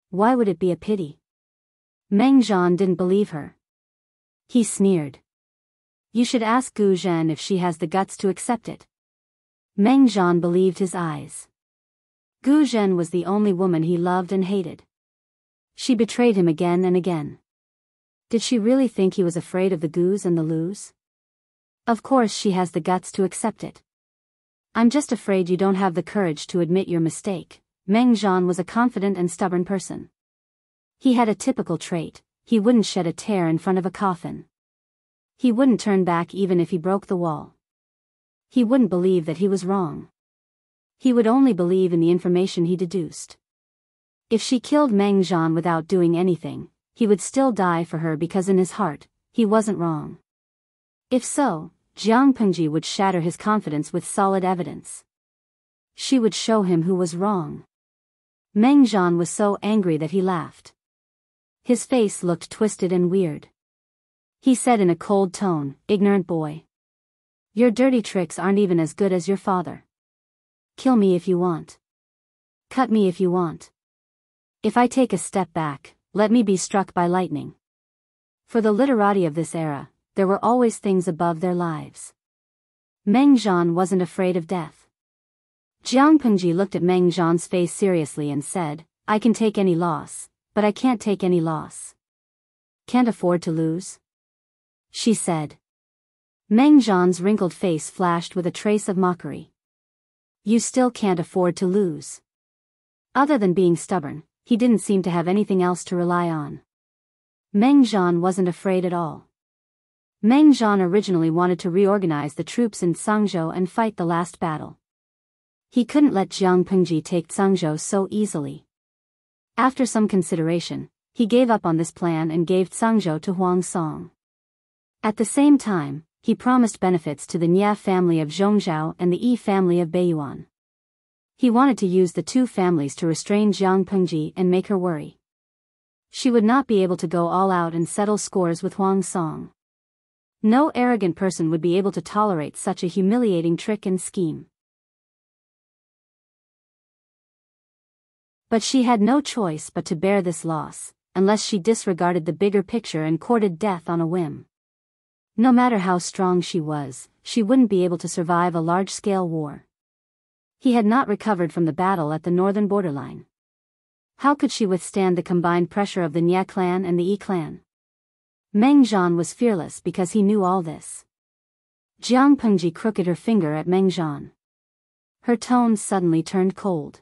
S1: Why would it be a pity? Meng Zhan didn't believe her. He sneered. You should ask Gu Zhen if she has the guts to accept it. Meng Zhan believed his eyes. Gu Zhen was the only woman he loved and hated. She betrayed him again and again. Did she really think he was afraid of the Gus and the Lus? Of course she has the guts to accept it. I'm just afraid you don't have the courage to admit your mistake. Meng Zhan was a confident and stubborn person. He had a typical trait: he wouldn't shed a tear in front of a coffin. He wouldn't turn back even if he broke the wall. He wouldn't believe that he was wrong. He would only believe in the information he deduced. If she killed Meng Zhan without doing anything, he would still die for her because in his heart, he wasn't wrong. If so, Jiang Pengji would shatter his confidence with solid evidence. She would show him who was wrong. Meng Zhan was so angry that he laughed. His face looked twisted and weird. He said in a cold tone, "Ignorant boy. Your dirty tricks aren't even as good as your father. Kill me if you want. Cut me if you want. If I take a step back, let me be struck by lightning." For the literati of this era, there were always things above their lives. Meng Zhan wasn't afraid of death. Jiang Pengji looked at Meng Zhan's face seriously and said, "I can take any loss, but I can't take any loss. Can't afford to lose?" She said. Meng Zhan's wrinkled face flashed with a trace of mockery. You still can't afford to lose. Other than being stubborn, he didn't seem to have anything else to rely on. Meng Zhan wasn't afraid at all. Meng Zhan originally wanted to reorganize the troops in Cangzhou and fight the last battle. He couldn't let Jiang Pengji take Cangzhou so easily. After some consideration, he gave up on this plan and gave Cangzhou to Huang Song. At the same time, he promised benefits to the Nia family of Zhongzhou and the Yi family of Beiyuan. He wanted to use the two families to restrain Jiang Pengji and make her worry. She would not be able to go all out and settle scores with Huang Song. No arrogant person would be able to tolerate such a humiliating trick and scheme. But she had no choice but to bear this loss, unless she disregarded the bigger picture and courted death on a whim. No matter how strong she was, she wouldn't be able to survive a large-scale war. He had not recovered from the battle at the northern borderline. How could she withstand the combined pressure of the Nia clan and the Yi clan? Meng Zhan was fearless because he knew all this. Jiang Pengji crooked her finger at Meng Zhan. Her tone suddenly turned cold.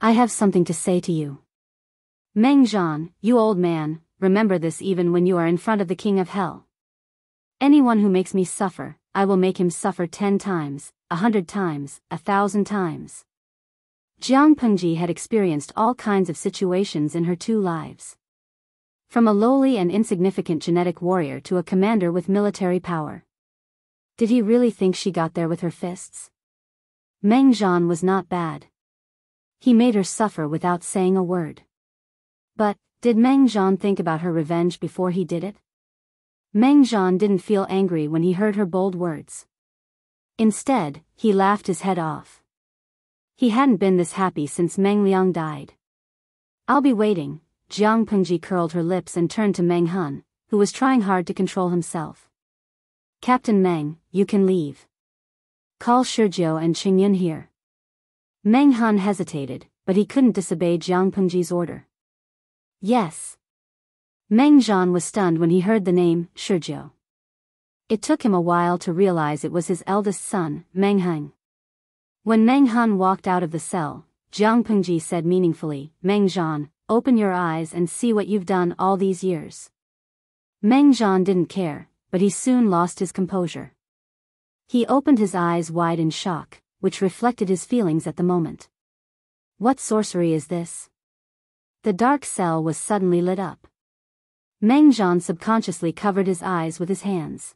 S1: I have something to say to you. Meng Zhan, you old man, remember this even when you are in front of the king of hell. Anyone who makes me suffer, I will make him suffer 10 times, 100 times, 1,000 times. Jiang Pengji had experienced all kinds of situations in her 2 lives. From a lowly and insignificant genetic warrior to a commander with military power. Did he really think she got there with her fists? Meng Zhan was not bad. He made her suffer without saying a word. But, did Meng Zhan think about her revenge before he did it? Meng Zhan didn't feel angry when he heard her bold words. Instead, he laughed his head off. He hadn't been this happy since Meng Liang died. I'll be waiting. Jiang Pengji curled her lips and turned to Meng Han, who was trying hard to control himself. Captain Meng, you can leave. Call Shijiao and Qingyun here. Meng Han hesitated, but he couldn't disobey Jiang Pengji's order. Yes. Meng Zhan was stunned when he heard the name, Shizhou. It took him a while to realize it was his eldest son, Meng Heng. When Meng Han walked out of the cell, Jiang Pengji said meaningfully, Meng Zhan, open your eyes and see what you've done all these years. Meng Zhan didn't care, but he soon lost his composure. He opened his eyes wide in shock, which reflected his feelings at the moment. What sorcery is this? The dark cell was suddenly lit up. Meng Zhan subconsciously covered his eyes with his hands.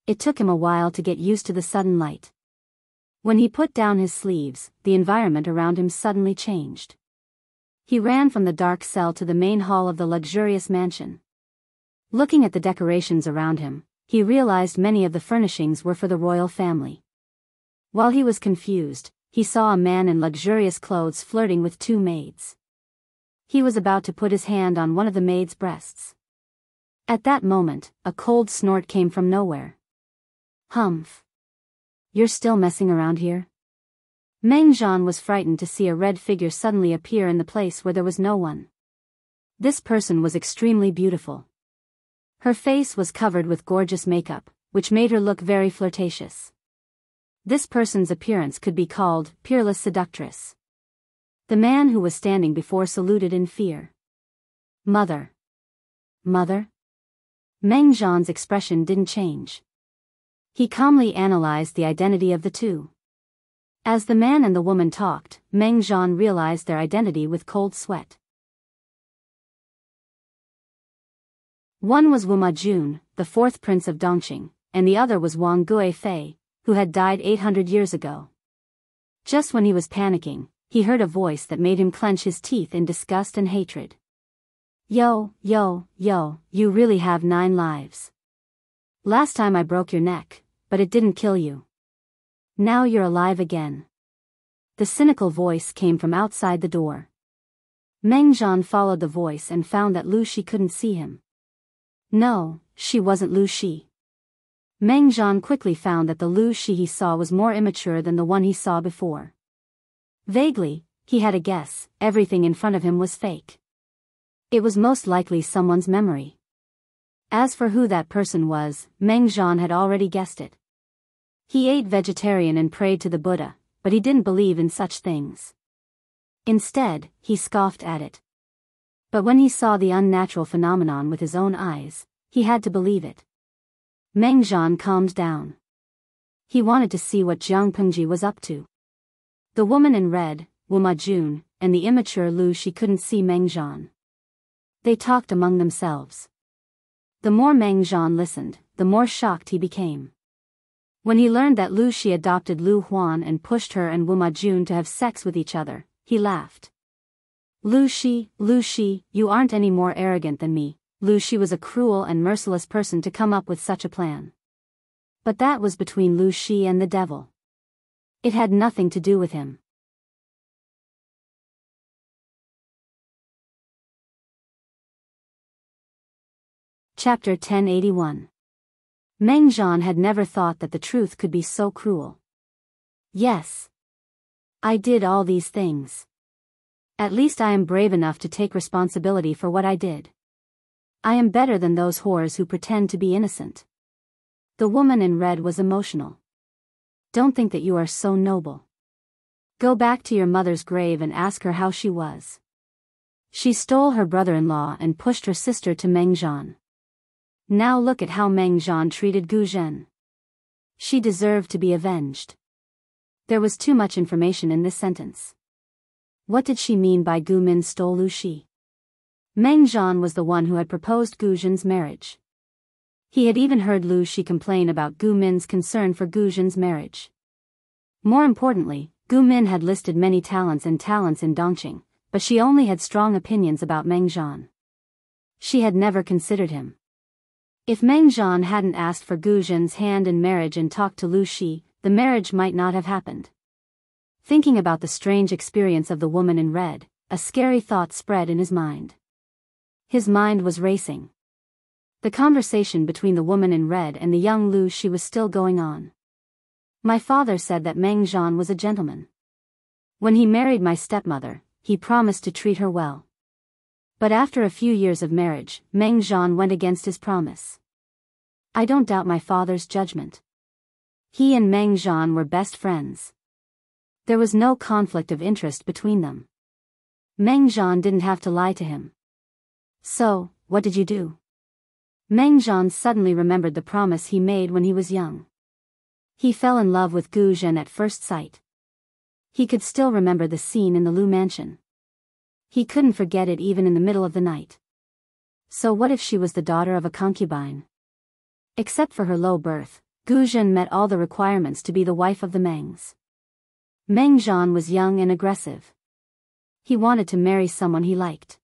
S1: It took him a while to get used to the sudden light. When he put down his sleeves, the environment around him suddenly changed. He ran from the dark cell to the main hall of the luxurious mansion. Looking at the decorations around him, he realized many of the furnishings were for the royal family. While he was confused, he saw a man in luxurious clothes flirting with two maids. He was about to put his hand on one of the maids' breasts. At that moment, a cold snort came from nowhere. Humph. You're still messing around here? Meng Zhan was frightened to see a red figure suddenly appear in the place where there was no one. This person was extremely beautiful. Her face was covered with gorgeous makeup, which made her look very flirtatious. This person's appearance could be called peerless seductress. The man who was standing before saluted in fear. Mother. Mother? Meng Zhan's expression didn't change. He calmly analyzed the identity of the two. As the man and the woman talked, Meng Zhan realized their identity with cold sweat. One was Wu Majun, the fourth prince of Dongqing, and the other was Wang Guifei, who had died 800 years ago. Just when he was panicking, he heard a voice that made him clench his teeth in disgust and hatred. Yo, you really have 9 lives. Last time I broke your neck, but it didn't kill you. Now you're alive again. The cynical voice came from outside the door. Meng Zhan followed the voice and found that Lu Shi couldn't see him. No, she wasn't Lu Shi. Meng Zhan quickly found that the Lu Shi he saw was more immature than the one he saw before. Vaguely, he had a guess, everything in front of him was fake. It was most likely someone's memory. As for who that person was, Meng Zhan had already guessed it. He ate vegetarian and prayed to the Buddha, but he didn't believe in such things. Instead, he scoffed at it. But when he saw the unnatural phenomenon with his own eyes, he had to believe it. Meng Zhan calmed down. He wanted to see what Jiang Pengji was up to. The woman in red, Wu Majun, and the immature Lu Shi couldn't see Meng Zhan. They talked among themselves. The more Meng Zhan listened, the more shocked he became. When he learned that Lu Shi adopted Lu Huan and pushed her and Wu Majun to have sex with each other, he laughed. Lu Shi, you aren't any more arrogant than me. Lu Shi was a cruel and merciless person to come up with such a plan. But that was between Lu Shi and the devil. It had nothing to do with him. Chapter 1081. Meng Zhan had never thought that the truth could be so cruel. Yes. I did all these things. At least I am brave enough to take responsibility for what I did. I am better than those whores who pretend to be innocent. The woman in red was emotional. Don't think that you are so noble. Go back to your mother's grave and ask her how she was. She stole her brother-in-law and pushed her sister to Meng Zhan. Now look at how Meng Zhan treated Gu Zhen. She deserved to be avenged. There was too much information in this sentence. What did she mean by Gu Min stole Lu Shi? Meng Zhan was the one who had proposed Gu Zhen's marriage. He had even heard Lu Shi complain about Gu Min's concern for Gu Zhen's marriage. More importantly, Gu Min had listed many talents in Dongqing, but she only had strong opinions about Meng Zhan. She had never considered him. If Meng Zhan hadn't asked for Gu Zhen's hand in marriage and talked to Lu Shi, the marriage might not have happened. Thinking about the strange experience of the woman in red, a scary thought spread in his mind. His mind was racing. The conversation between the woman in red and the young Lu Shi was still going on. My father said that Meng Zhan was a gentleman. When he married my stepmother, he promised to treat her well. But after a few years of marriage, Meng Zhan went against his promise. I don't doubt my father's judgment. He and Meng Zhan were best friends. There was no conflict of interest between them. Meng Zhan didn't have to lie to him. So, what did you do? Meng Zhan suddenly remembered the promise he made when he was young. He fell in love with Gu Zhen at first sight. He could still remember the scene in the Lu mansion. He couldn't forget it even in the middle of the night. So what if she was the daughter of a concubine? Except for her low birth, Gu Zhen met all the requirements to be the wife of the Mengs. Meng Zhan was young and aggressive. He wanted to marry someone he liked.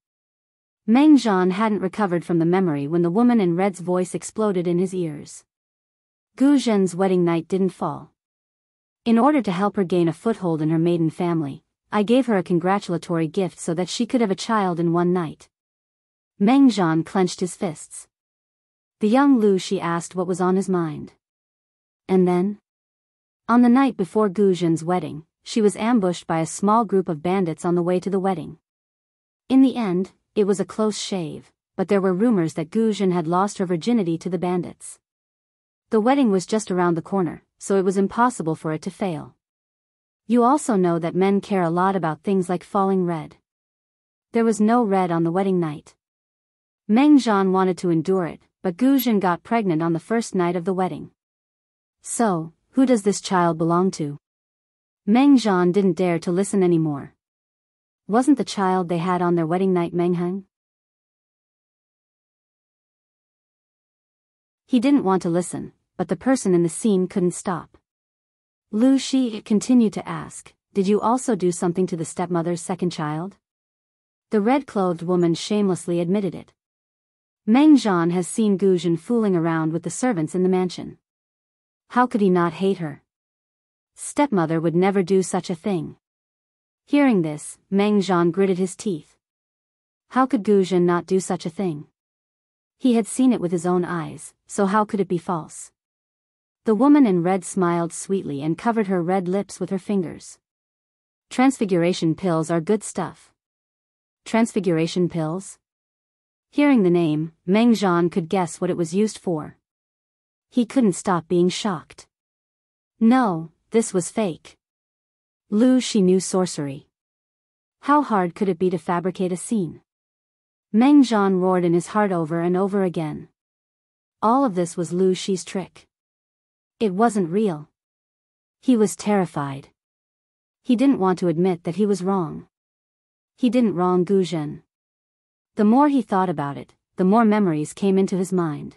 S1: Meng Zhan hadn't recovered from the memory when the woman in red's voice exploded in his ears. Gu Zhen's wedding night didn't fall. In order to help her gain a foothold in her maiden family, I gave her a congratulatory gift so that she could have a child in one night. Meng Zhan clenched his fists. The young Lu Shi asked what was on his mind. And then? On the night before Gu Zhen's wedding, she was ambushed by a small group of bandits on the way to the wedding. In the end, it was a close shave, but there were rumors that Gu Zhen had lost her virginity to the bandits. The wedding was just around the corner, so it was impossible for it to fail. You also know that men care a lot about things like falling red. There was no red on the wedding night. Meng Zhan wanted to endure it, but Gu Zhen got pregnant on the first night of the wedding. So, who does this child belong to? Meng Zhan didn't dare to listen anymore. Wasn't the child they had on their wedding night Meng Heng? He didn't want to listen, but the person in the scene couldn't stop. Lu Shi continued to ask, did you also do something to the stepmother's second child? The red-clothed woman shamelessly admitted it. Meng Zhan has seen Gu Zhen fooling around with the servants in the mansion. How could he not hate her? Stepmother would never do such a thing. Hearing this, Meng Zhan gritted his teeth. How could Gu Zhen not do such a thing? He had seen it with his own eyes, so how could it be false? The woman in red smiled sweetly and covered her red lips with her fingers. Transfiguration pills are good stuff. Transfiguration pills? Hearing the name, Meng Zhan could guess what it was used for. He couldn't stop being shocked. No, this was fake. Lu Shi knew sorcery. How hard could it be to fabricate a scene? Meng Zhan roared in his heart over and over again. All of this was Lu Shi's trick. It wasn't real. He was terrified. He didn't want to admit that he was wrong. He didn't wrong Gu Zhen. The more he thought about it, the more memories came into his mind.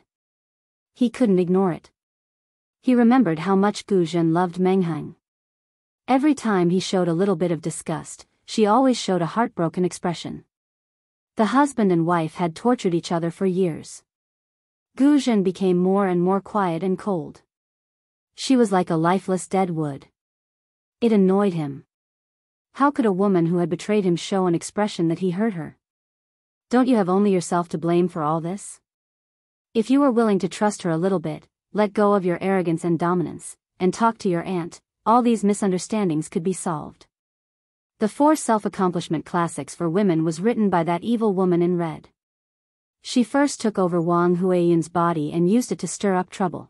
S1: He couldn't ignore it. He remembered how much Gu Zhen loved Meng Heng. Every time he showed a little bit of disgust, she always showed a heartbroken expression. The husband and wife had tortured each other for years. Gu Zhen became more and more quiet and cold. She was like a lifeless dead wood. It annoyed him. How could a woman who had betrayed him show an expression that he hurt her? Don't you have only yourself to blame for all this? If you were willing to trust her a little bit, let go of your arrogance and dominance, and talk to your aunt, all these misunderstandings could be solved. The 4 self-accomplishment classics for women was written by that evil woman in red. She first took over Wang Huiyun's body and used it to stir up trouble.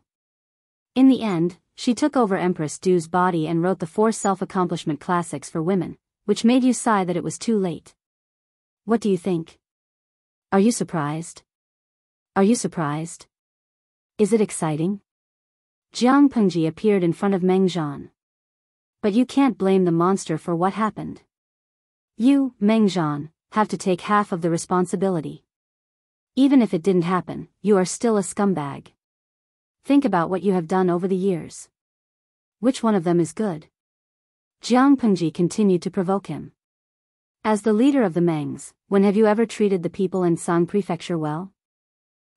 S1: In the end, she took over Empress Du's body and wrote the 4 self-accomplishment classics for women, which made you sigh that it was too late. What do you think? Are you surprised? Are you surprised? Is it exciting? Jiang Pengji appeared in front of Meng Zhan. But you can't blame the monster for what happened. You, Meng Zhan, have to take half of the responsibility. Even if it didn't happen, you are still a scumbag. Think about what you have done over the years. Which one of them is good? Jiang Pengji continued to provoke him. As the leader of the Mengs, when have you ever treated the people in Sang Prefecture well?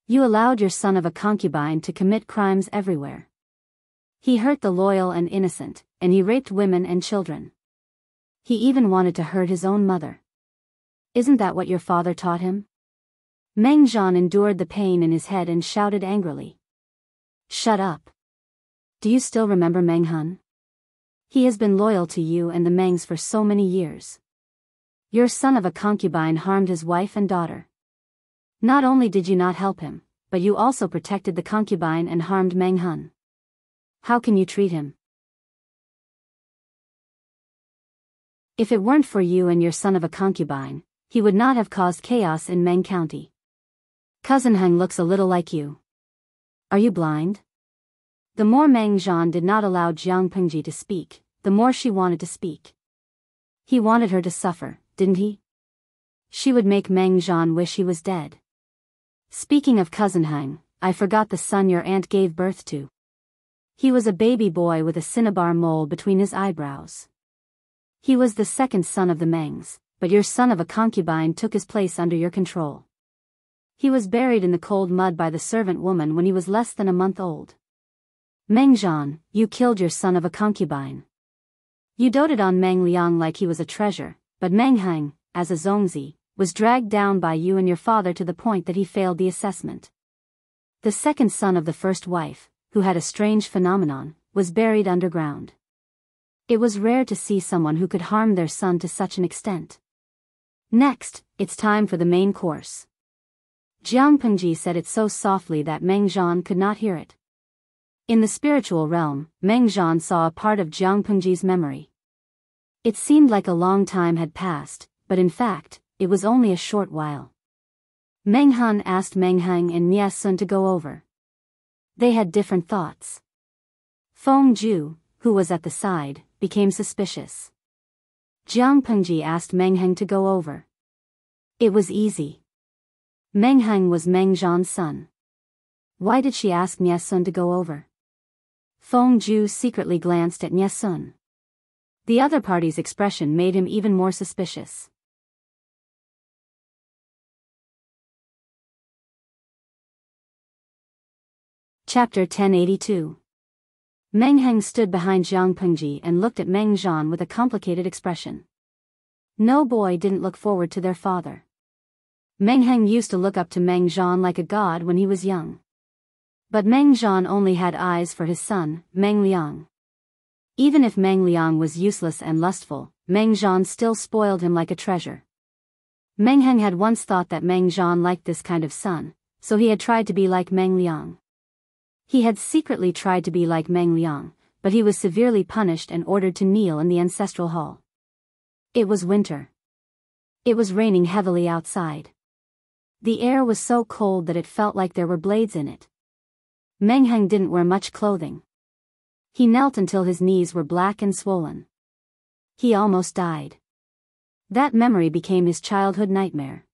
S1: You allowed your son of a concubine to commit crimes everywhere. He hurt the loyal and innocent, and he raped women and children. He even wanted to hurt his own mother. Isn't that what your father taught him? Meng Zhan endured the pain in his head and shouted angrily. Shut up. Do you still remember Meng Hun? He has been loyal to you and the Mengs for so many years. Your son of a concubine harmed his wife and daughter. Not only did you not help him, but you also protected the concubine and harmed Meng Hun. How can you treat him? If it weren't for you and your son of a concubine, he would not have caused chaos in Meng County. Cousin Heng looks a little like you. Are you blind? The more Meng Zhan did not allow Jiang Pengji to speak, the more she wanted to speak. He wanted her to suffer, didn't he? She would make Meng Zhan wish he was dead. Speaking of Cousin Heng, I forgot the son your aunt gave birth to. He was a baby boy with a cinnabar mole between his eyebrows. He was the second son of the Mengs, but your son of a concubine took his place under your control. He was buried in the cold mud by the servant woman when he was less than a month old. Meng Zhan, you killed your son of a concubine. You doted on Meng Liang like he was a treasure, but Meng Heng, as a Zongzi, was dragged down by you and your father to the point that he failed the assessment. The second son of the first wife, who had a strange phenomenon, was buried underground. It was rare to see someone who could harm their son to such an extent. Next, it's time for the main course. Jiang Pengji said it so softly that Meng Zhan could not hear it. In the spiritual realm, Meng Zhan saw a part of Jiang Pengji's memory. It seemed like a long time had passed, but in fact, it was only a short while. Meng Hun asked Meng Heng and Nie Sun to go over. They had different thoughts. Feng Ju, who was at the side, became suspicious. Jiang Pengji asked Meng Heng to go over. It was easy. Meng Heng was Meng Zhan's son. Why did she ask Nie Sun to go over? Feng Ju secretly glanced at Nie Sun. The other party's expression made him even more suspicious. Chapter 1082. Meng Heng stood behind Jiang Pengji and looked at Meng Zhan with a complicated expression. No boy didn't look forward to their father. Meng Heng used to look up to Meng Zhan like a god when he was young. But Meng Zhan only had eyes for his son, Meng Liang. Even if Meng Liang was useless and lustful, Meng Zhan still spoiled him like a treasure. Meng Heng had once thought that Meng Zhan liked this kind of son, so he had tried to be like Meng Liang. He had secretly tried to be like Meng Liang, but he was severely punished and ordered to kneel in the ancestral hall. It was winter. It was raining heavily outside. The air was so cold that it felt like there were blades in it. Meng Heng didn't wear much clothing. He knelt until his knees were black and swollen. He almost died. That memory became his childhood nightmare.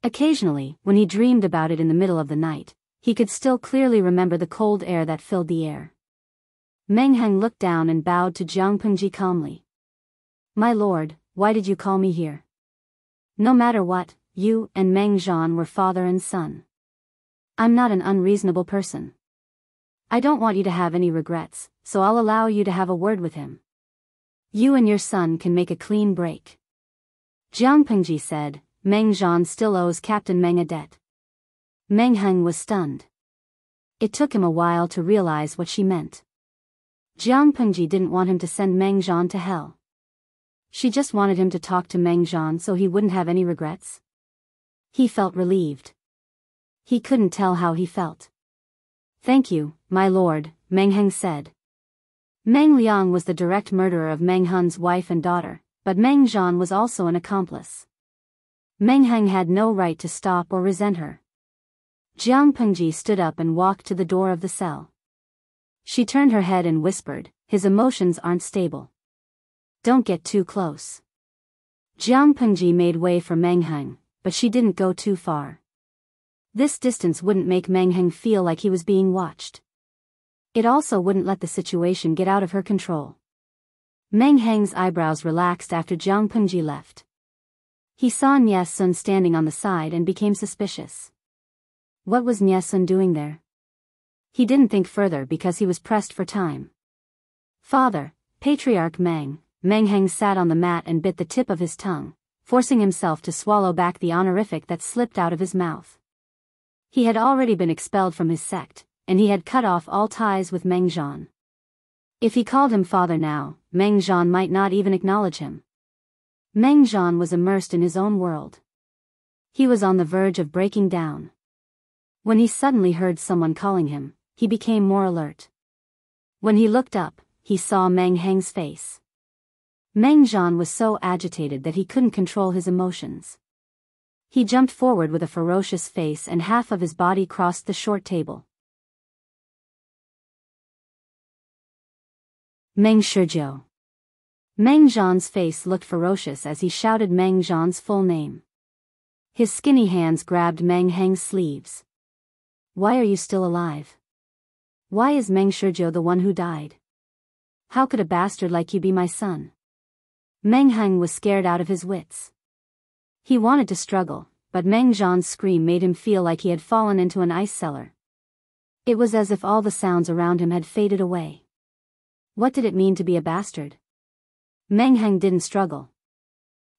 S1: Occasionally, when he dreamed about it in the middle of the night, he could still clearly remember the cold air that filled the air. Meng Heng looked down and bowed to Jiang Pengji calmly. My lord, why did you call me here? No matter what, you and Meng Zhan were father and son. I'm not an unreasonable person. I don't want you to have any regrets, so I'll allow you to have a word with him. You and your son can make a clean break. Jiang Pengji said, Meng Zhan still owes Captain Meng a debt. Meng Heng was stunned. It took him a while to realize what she meant. Jiang Pengji didn't want him to send Meng Zhan to hell. She just wanted him to talk to Meng Zhan so he wouldn't have any regrets. He felt relieved. He couldn't tell how he felt. Thank you, my lord, Meng Heng said. Meng Liang was the direct murderer of Meng Hun's wife and daughter, but Meng Zhan was also an accomplice. Meng Heng had no right to stop or resent her. Jiang Pengji stood up and walked to the door of the cell. She turned her head and whispered, his emotions aren't stable. Don't get too close. Jiang Pengji made way for Meng Heng, but she didn't go too far. This distance wouldn't make Meng Heng feel like he was being watched. It also wouldn't let the situation get out of her control. Meng Heng's eyebrows relaxed after Jiang Pengji left. He saw Nie Sun standing on the side and became suspicious. What was Nie Sun doing there? He didn't think further because he was pressed for time. Father, Patriarch Meng Heng sat on the mat and bit the tip of his tongue, forcing himself to swallow back the honorific that slipped out of his mouth. He had already been expelled from his sect, and he had cut off all ties with Meng Zhan. If he called him father now, Meng Zhan might not even acknowledge him. Meng Zhan was immersed in his own world. He was on the verge of breaking down. When he suddenly heard someone calling him, he became more alert. When he looked up, he saw Meng Heng's face. Meng Zhan was so agitated that he couldn't control his emotions. He jumped forward with a ferocious face and half of his body crossed the short table. Meng Shijiu. Meng Zhan's face looked ferocious as he shouted Meng Zhan's full name. His skinny hands grabbed Meng Heng's sleeves. Why are you still alive? Why is Meng Shijiu the one who died? How could a bastard like you be my son? Meng Heng was scared out of his wits. He wanted to struggle, but Meng Zhan's scream made him feel like he had fallen into an ice cellar. It was as if all the sounds around him had faded away. What did it mean to be a bastard? Meng Heng didn't struggle.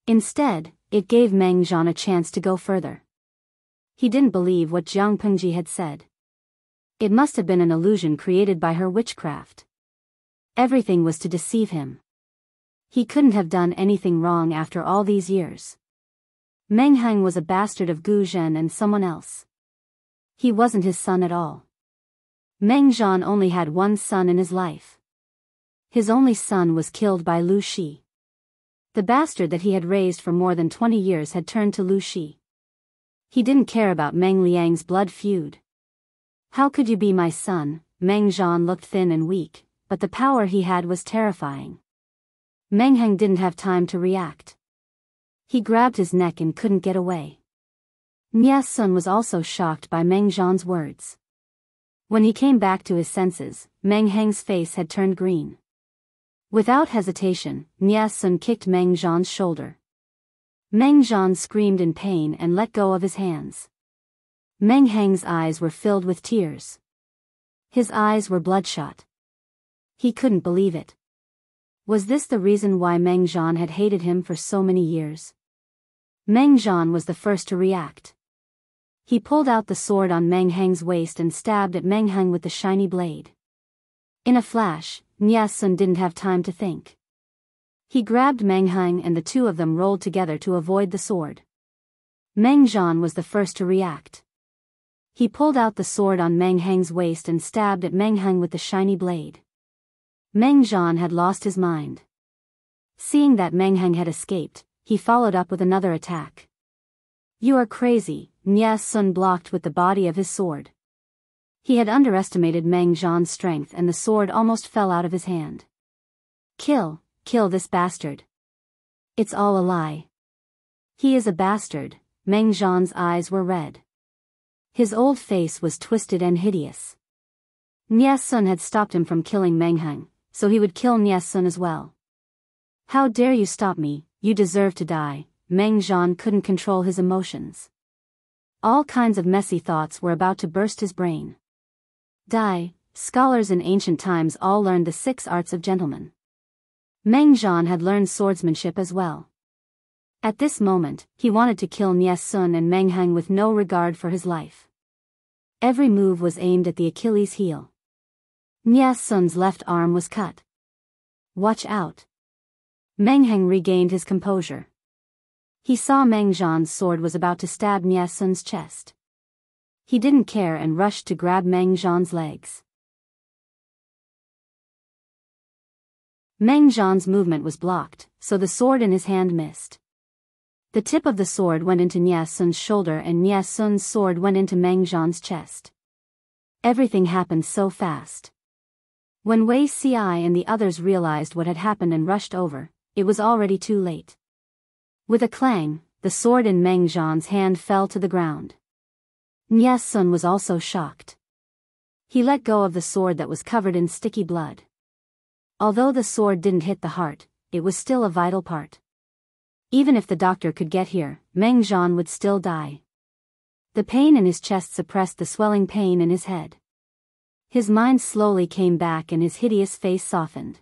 S1: Instead, it gave Meng Zhan a chance to go further. He didn't believe what Jiang Pengji had said. It must have been an illusion created by her witchcraft. Everything was to deceive him. He couldn't have done anything wrong after all these years. Meng Heng was a bastard of Gu Zhen and someone else. He wasn't his son at all. Meng Zhan only had one son in his life. His only son was killed by Lu Shi. The bastard that he had raised for more than 20 years had turned to Lu Shi. He didn't care about Meng Liang's blood feud. How could you be my son? Meng Zhan looked thin and weak, but the power he had was terrifying. Meng Heng didn't have time to react. He grabbed his neck and couldn't get away. Nie Sun was also shocked by Meng Zhan's words. When he came back to his senses, Meng Heng's face had turned green. Without hesitation, Nie Sun kicked Meng Zhan's shoulder. Meng Zhan screamed in pain and let go of his hands. Meng Heng's eyes were filled with tears. His eyes were bloodshot. He couldn't believe it. Was this the reason why Meng Zhan had hated him for so many years? Meng Zhan was the first to react. He pulled out the sword on Meng Heng's waist and stabbed at Meng Heng with the shiny blade. In a flash, Nie Sun didn't have time to think. He grabbed Meng Heng and the two of them rolled together to avoid the sword. Meng Zhan was the first to react. He pulled out the sword on Meng Heng's waist and stabbed at Meng Heng with the shiny blade. Meng Zhan had lost his mind. Seeing that Meng Heng had escaped, he followed up with another attack. You are crazy, Nie Sun blocked with the body of his sword. He had underestimated Meng Zhan's strength and the sword almost fell out of his hand. Kill this bastard. It's all a lie. He is a bastard. Meng Zhan's eyes were red. His old face was twisted and hideous. Nie Sun had stopped him from killing Meng Heng, so he would kill Nie Sun as well. How dare you stop me, you deserve to die. Meng Zhan couldn't control his emotions. All kinds of messy thoughts were about to burst his brain. Scholars in ancient times all learned the 6 arts of gentlemen. Meng Zhan had learned swordsmanship as well. At this moment, he wanted to kill Nie Sun and Meng Heng with no regard for his life. Every move was aimed at the Achilles heel. Nie Sun's left arm was cut. Watch out. Meng Heng regained his composure. He saw Meng Zhan's sword was about to stab Nie Sun's chest. He didn't care and rushed to grab Meng Zhan's legs. Meng Zhan's movement was blocked, so the sword in his hand missed. The tip of the sword went into Nie Sun's shoulder and Nie Sun's sword went into Meng Zhan's chest. Everything happened so fast. When Wei Ci and the others realized what had happened and rushed over, it was already too late. With a clang, the sword in Meng Zhan's hand fell to the ground. Nie Sun was also shocked. He let go of the sword that was covered in sticky blood. Although the sword didn't hit the heart, it was still a vital part. Even if the doctor could get here, Meng Zhan would still die. The pain in his chest suppressed the swelling pain in his head. His mind slowly came back and his hideous face softened.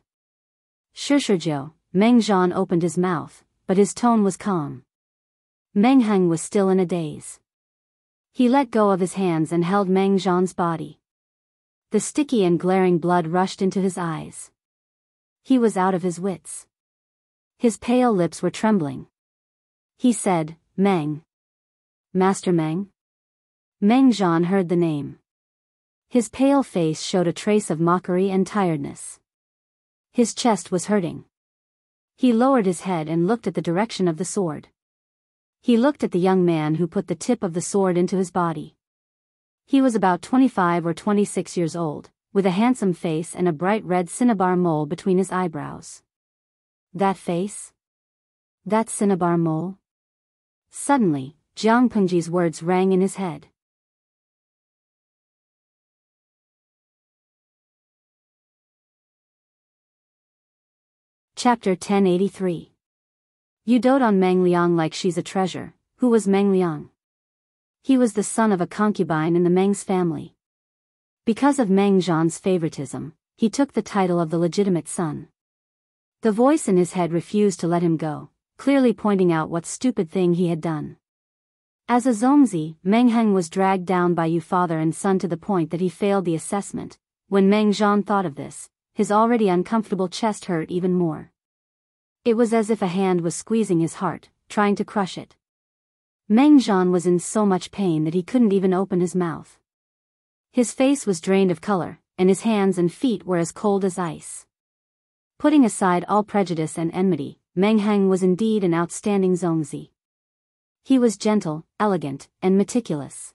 S1: Shishirjiu, Meng Zhan opened his mouth, but his tone was calm. Meng Heng was still in a daze. He let go of his hands and held Meng Zhan's body. The sticky and glaring blood rushed into his eyes. He was out of his wits. His pale lips were trembling. He said, "Meng." "Master Meng?" Meng Zhan heard the name. His pale face showed a trace of mockery and tiredness. His chest was hurting. He lowered his head and looked at the direction of the sword. He looked at the young man who put the tip of the sword into his body. He was about 25 or 26 years old, with a handsome face and a bright red cinnabar mole between his eyebrows. That face? That cinnabar mole? Suddenly, Jiang Pengji's words rang in his head. Chapter 1083. You dote on Meng Liang like she's a treasure. Who was Meng Liang? He was the son of a concubine in the Meng's family. Because of Meng Zhan's favoritism, he took the title of the legitimate son. The voice in his head refused to let him go, clearly pointing out what stupid thing he had done. As a Zongzi, Meng Heng was dragged down by you father and son to the point that he failed the assessment. When Meng Zhan thought of this, his already uncomfortable chest hurt even more. It was as if a hand was squeezing his heart, trying to crush it. Meng Zhan was in so much pain that he couldn't even open his mouth. His face was drained of color, and his hands and feet were as cold as ice. Putting aside all prejudice and enmity, Meng Heng was indeed an outstanding Zongzi. He was gentle, elegant, and meticulous.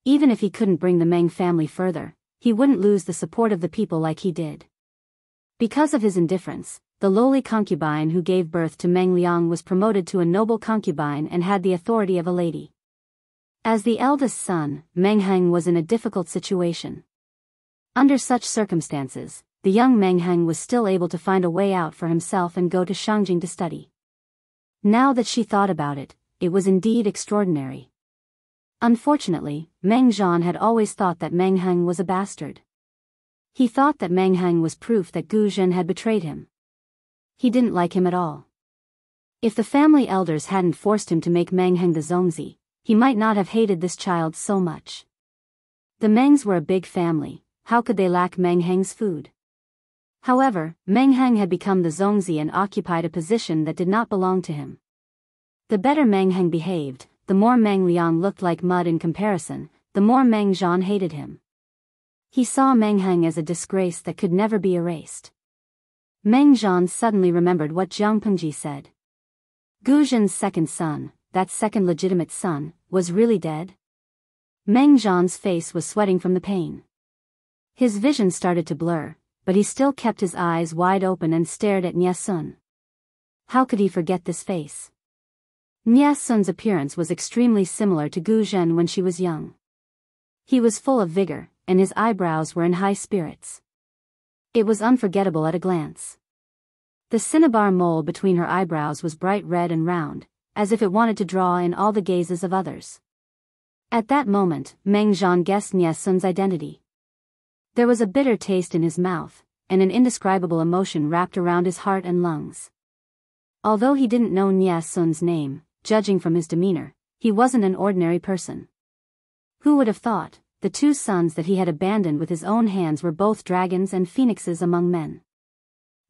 S1: Even if he couldn't bring the Meng family further, he wouldn't lose the support of the people like he did. Because of his indifference, the lowly concubine who gave birth to Meng Liang was promoted to a noble concubine and had the authority of a lady. As the eldest son, Meng Heng was in a difficult situation. Under such circumstances, the young Meng Heng was still able to find a way out for himself and go to Shangjing to study. Now that she thought about it, it was indeed extraordinary. Unfortunately, Meng Zhan had always thought that Meng Heng was a bastard. He thought that Meng Heng was proof that Gu Zhen had betrayed him. He didn't like him at all. If the family elders hadn't forced him to make Meng Heng the Zongzi, he might not have hated this child so much. The Mengs were a big family, how could they lack Meng Heng's food? However, Meng Heng had become the Zongzi and occupied a position that did not belong to him. The better Meng Heng behaved, the more Meng Liang looked like mud in comparison, the more Meng Zhan hated him. He saw Meng Heng as a disgrace that could never be erased. Meng Zhan suddenly remembered what Jiang Pengji said. Gu Zhen's second son, that second legitimate son, was really dead? Meng Zhan's face was sweating from the pain. His vision started to blur, but he still kept his eyes wide open and stared at Nie Sun. How could he forget this face? Nie Sun's appearance was extremely similar to Gu Zhen when she was young. He was full of vigor, and his eyebrows were in high spirits. It was unforgettable at a glance. The cinnabar mole between her eyebrows was bright red and round, as if it wanted to draw in all the gazes of others. At that moment, Meng Zhan guessed Nie Sun's identity. There was a bitter taste in his mouth, and an indescribable emotion wrapped around his heart and lungs. Although he didn't know Nie Sun's name, judging from his demeanor, he wasn't an ordinary person. Who would have thought? The two sons that he had abandoned with his own hands were both dragons and phoenixes among men.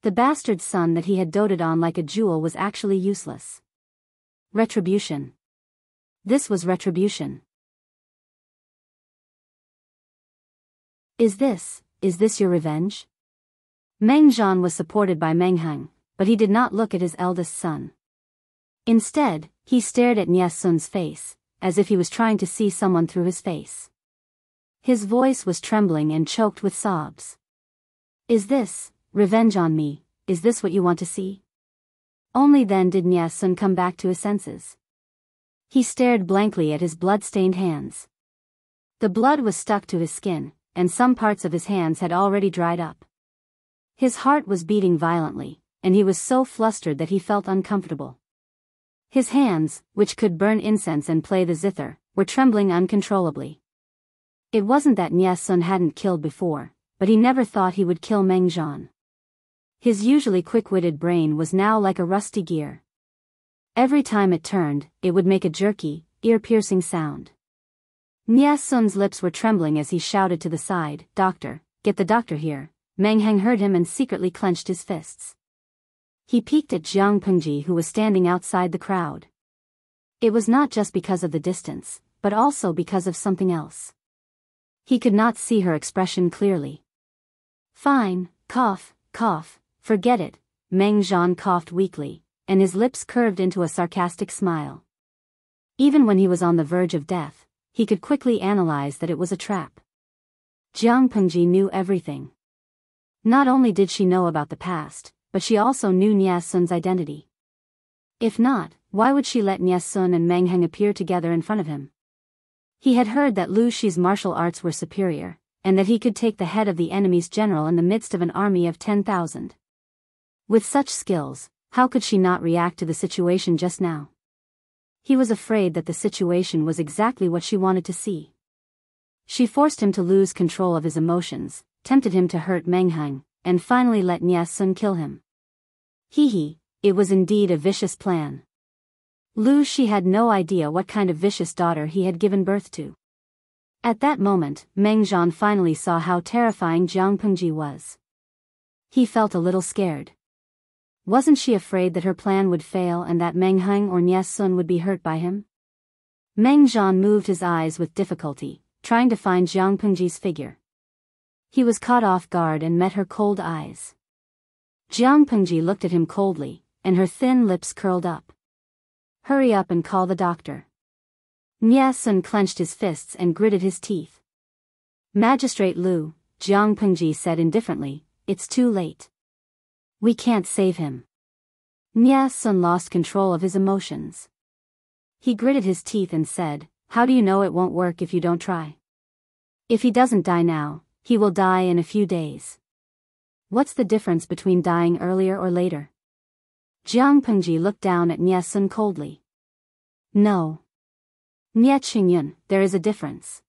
S1: The bastard son that he had doted on like a jewel was actually useless. Retribution. This was retribution. Is this your revenge? Meng Zhan was supported by Meng Heng, but he did not look at his eldest son. Instead, he stared at Nie Sun's face, as if he was trying to see someone through his face. His voice was trembling and choked with sobs. Is this revenge on me? Is this what you want to see? Only then did Nie Sun come back to his senses. He stared blankly at his blood-stained hands. The blood was stuck to his skin, and some parts of his hands had already dried up. His heart was beating violently, and he was so flustered that he felt uncomfortable. His hands, which could burn incense and play the zither, were trembling uncontrollably. It wasn't that Nie Sun hadn't killed before, but he never thought he would kill Meng Zhan. His usually quick-witted brain was now like a rusty gear. Every time it turned, it would make a jerky, ear-piercing sound. Nie Sun's lips were trembling as he shouted to the side, "Doctor, get the doctor here." Meng Heng heard him and secretly clenched his fists. He peeked at Jiang Pengji, who was standing outside the crowd. It was not just because of the distance, but also because of something else. He could not see her expression clearly. Fine, cough, forget it, Meng Zhan coughed weakly, and his lips curved into a sarcastic smile. Even when he was on the verge of death, he could quickly analyze that it was a trap. Jiang Pengji knew everything. Not only did she know about the past, but she also knew Nie Sun's identity. If not, why would she let Nie Sun and Meng Heng appear together in front of him? He had heard that Lu Shi's martial arts were superior, and that he could take the head of the enemy's general in the midst of an army of 10,000. With such skills, how could she not react to the situation just now? He was afraid that the situation was exactly what she wanted to see. She forced him to lose control of his emotions, tempted him to hurt Meng Heng, and finally let Nie Sun kill him. It was indeed a vicious plan. Lu Shi had no idea what kind of vicious daughter he had given birth to. At that moment, Meng Zhan finally saw how terrifying Jiang Pengji was. He felt a little scared. Wasn't she afraid that her plan would fail and that Meng Heng or Nie Sun would be hurt by him? Meng Zhan moved his eyes with difficulty, trying to find Jiang Pengji's figure. He was caught off guard and met her cold eyes. Jiang Pengji looked at him coldly, and her thin lips curled up. Hurry up and call the doctor. Nie Sun clenched his fists and gritted his teeth. Magistrate Lu, Jiang Pengji said indifferently, it's too late. We can't save him. Nie Sun lost control of his emotions. He gritted his teeth and said, how do you know it won't work if you don't try? If he doesn't die now, he will die in a few days. What's the difference between dying earlier or later? Jiang Pengji looked down at Nie Sun coldly. No. Nie Qingyun, there is a difference.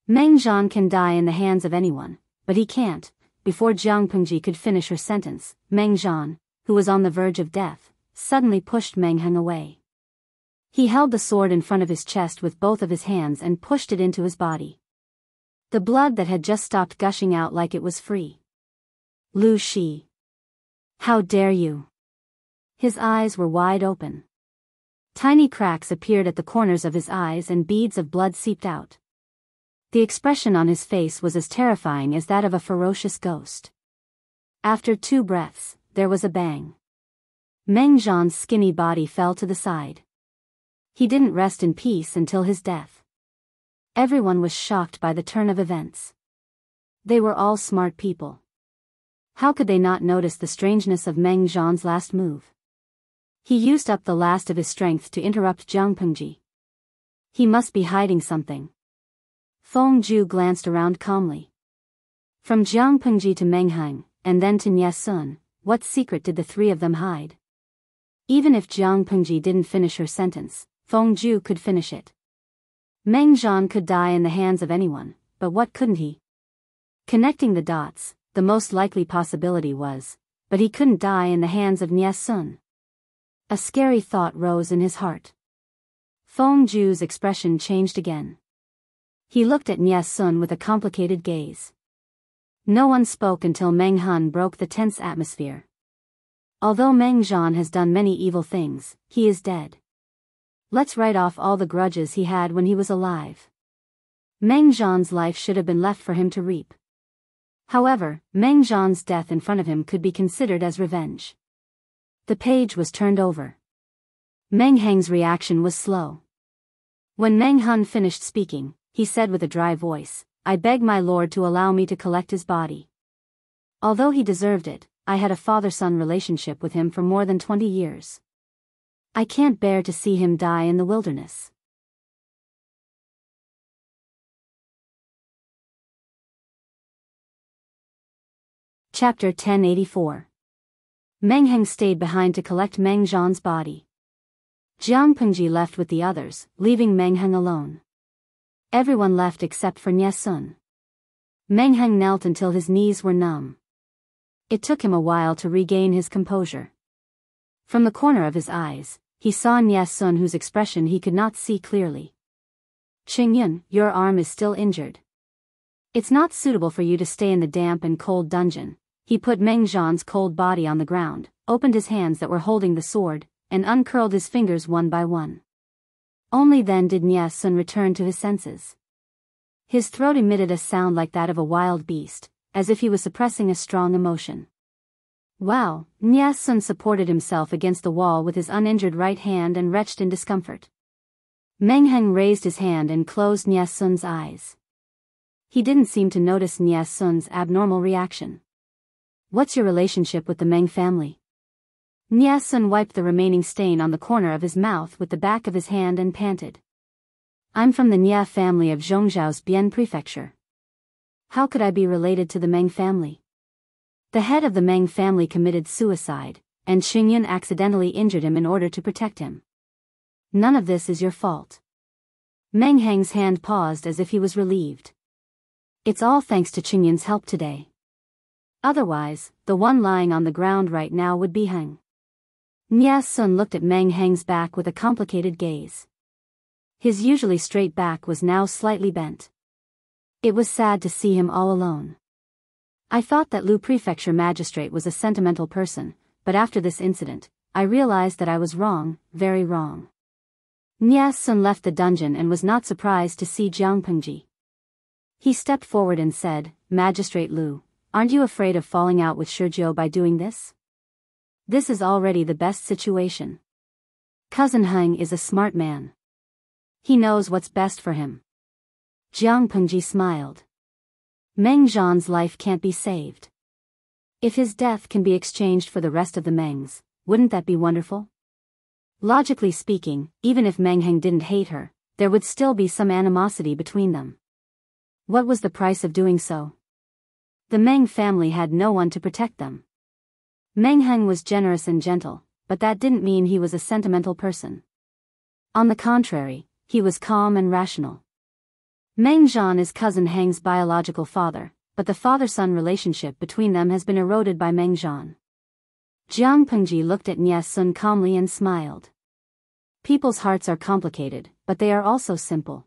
S1: Meng Zhan can die in the hands of anyone, but he can't. Before Jiang Pengji could finish her sentence, Meng Zhan, who was on the verge of death, suddenly pushed Meng Heng away. He held the sword in front of his chest with both of his hands and pushed it into his body. The blood that had just stopped gushing out like it was free. Lu Shi. How dare you? His eyes were wide open. Tiny cracks appeared at the corners of his eyes and beads of blood seeped out. The expression on his face was as terrifying as that of a ferocious ghost. After 2 breaths, there was a bang. Meng Zhan's skinny body fell to the side. He didn't rest in peace until his death. Everyone was shocked by the turn of events. They were all smart people. How could they not notice the strangeness of Meng Zhan's last move? He used up the last of his strength to interrupt Jiang Pengji. He must be hiding something. Feng Zhu glanced around calmly. From Jiang Pengji to Meng Heng, and then to Nie Sun, what secret did the 3 of them hide? Even if Jiang Pengji didn't finish her sentence, Feng Zhu could finish it. Meng Zhan could die in the hands of anyone, but what couldn't he? Connecting the dots, the most likely possibility was, but he couldn't die in the hands of Nie Sun. A scary thought rose in his heart. Feng Zhu's expression changed again. He looked at Nie Sun with a complicated gaze. No one spoke until Meng Hun broke the tense atmosphere. Although Meng Zhan has done many evil things, he is dead. Let's write off all the grudges he had when he was alive. Meng Zhan's life should have been left for him to reap. However, Meng Zhan's death in front of him could be considered as revenge. The page was turned over. Meng Heng's reaction was slow. When Meng Hun finished speaking, he said with a dry voice, I beg my lord to allow me to collect his body. Although he deserved it, I had a father-son relationship with him for more than 20 years. I can't bear to see him die in the wilderness. Chapter 1084. Meng Heng stayed behind to collect Meng Zhan's body. Jiang Pengji left with the others, leaving Meng Heng alone. Everyone left except for Nie Sun. Meng Heng knelt until his knees were numb. It took him a while to regain his composure. From the corner of his eyes, he saw Nie Sun, whose expression he could not see clearly. Qingyun, your arm is still injured. It's not suitable for you to stay in the damp and cold dungeon, he put Meng Zhan's cold body on the ground, opened his hands that were holding the sword, and uncurled his fingers one by one. Only then did Nie Sun return to his senses. His throat emitted a sound like that of a wild beast, as if he was suppressing a strong emotion. Wow! Nie Sun supported himself against the wall with his uninjured right hand and retched in discomfort. Meng Heng raised his hand and closed Nie Sun's eyes. He didn't seem to notice Nie Sun's abnormal reaction. What's your relationship with the Meng family? Nie Sun wiped the remaining stain on the corner of his mouth with the back of his hand and panted. I'm from the Nie family of Zhongzhou's Bian prefecture. How could I be related to the Meng family? The head of the Meng family committed suicide, and Qingyun accidentally injured him in order to protect him. None of this is your fault. Meng Heng's hand paused as if he was relieved. It's all thanks to Qingyun's help today. Otherwise, the one lying on the ground right now would be Heng. Nie Sun looked at Meng Heng's back with a complicated gaze. His usually straight back was now slightly bent. It was sad to see him all alone. I thought that Lu Prefecture Magistrate was a sentimental person, but after this incident, I realized that I was wrong, very wrong. Nie Sun left the dungeon and was not surprised to see Jiang Pengji. He stepped forward and said, Magistrate Lu, aren't you afraid of falling out with Shizhou by doing this? This is already the best situation. Cousin Heng is a smart man. He knows what's best for him. Jiang Pengji smiled. Meng Zhan's life can't be saved. If his death can be exchanged for the rest of the Mengs, wouldn't that be wonderful? Logically speaking, even if Meng Heng didn't hate her, there would still be some animosity between them. What was the price of doing so? The Meng family had no one to protect them. Meng Heng was generous and gentle, but that didn't mean he was a sentimental person. On the contrary, he was calm and rational. Meng Zhan is cousin Heng's biological father, but the father-son relationship between them has been eroded by Meng Zhan. Jiang Pengji looked at Nie Sun calmly and smiled. People's hearts are complicated, but they are also simple.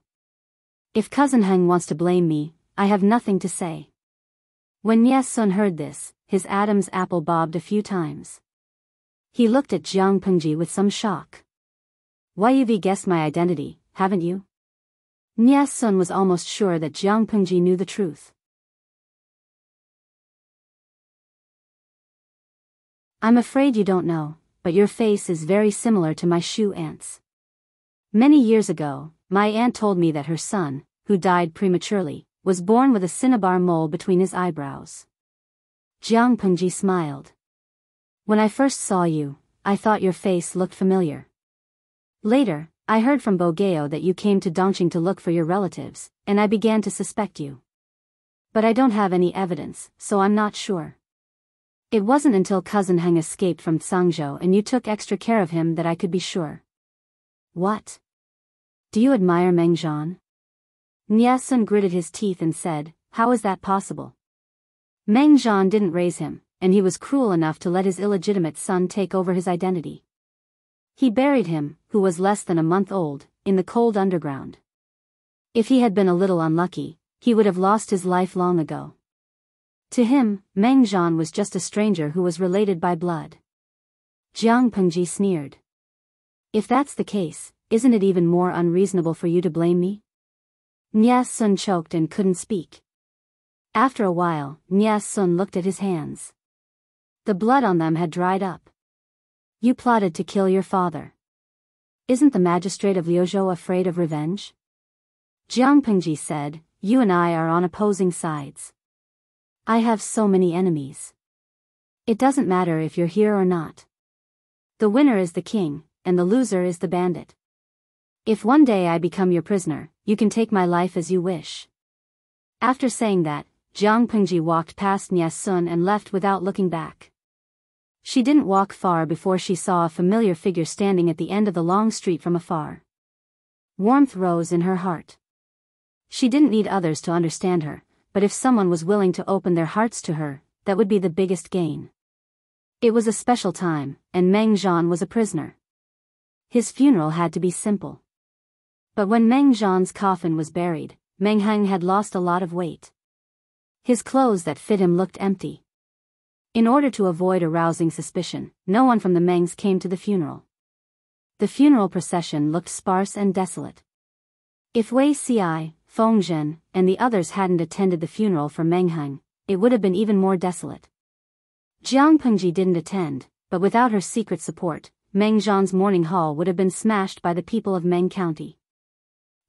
S1: If cousin Heng wants to blame me, I have nothing to say. When Nie Sun heard this, his Adam's apple bobbed a few times. He looked at Jiang Pengji with some shock. Why you've guessed my identity, haven't you? Nie Sun was almost sure that Jiang Pengji knew the truth. I'm afraid you don't know, but your face is very similar to my Shu aunt's. Many years ago, my aunt told me that her son, who died prematurely, was born with a cinnabar mole between his eyebrows. Jiang Pengji smiled. When I first saw you, I thought your face looked familiar. Later, I heard from Biyao that you came to Dongqing to look for your relatives, and I began to suspect you. But I don't have any evidence, so I'm not sure. It wasn't until cousin Heng escaped from Cangzhou and you took extra care of him that I could be sure. What? Do you admire Meng Zhan? Nie Sun gritted his teeth and said, how is that possible? Meng Zhan didn't raise him, and he was cruel enough to let his illegitimate son take over his identity. He buried him, who was less than a month old, in the cold underground. If he had been a little unlucky, he would have lost his life long ago. To him, Meng Zhan was just a stranger who was related by blood. Jiang Pengji sneered. If that's the case, isn't it even more unreasonable for you to blame me? Nie Sun choked and couldn't speak. After a while, Nie Sun looked at his hands. The blood on them had dried up. You plotted to kill your father. Isn't the magistrate of Liuzhou afraid of revenge? Jiang Pengji said, you and I are on opposing sides. I have so many enemies. It doesn't matter if you're here or not. The winner is the king, and the loser is the bandit. If one day I become your prisoner, you can take my life as you wish. After saying that, Jiang Pengji walked past Nie Sun and left without looking back. She didn't walk far before she saw a familiar figure standing at the end of the long street from afar. Warmth rose in her heart. She didn't need others to understand her, but if someone was willing to open their hearts to her, that would be the biggest gain. It was a special time, and Meng Zhan was a prisoner. His funeral had to be simple. But when Meng Zhan's coffin was buried, Meng Heng had lost a lot of weight. His clothes that fit him looked empty. In order to avoid arousing suspicion, no one from the Mengs came to the funeral. The funeral procession looked sparse and desolate. If Wei Ci, Feng Zhen, and the others hadn't attended the funeral for Meng Heng, it would have been even more desolate. Jiang Pengji didn't attend, but without her secret support, Meng Zhan's mourning hall would have been smashed by the people of Meng County.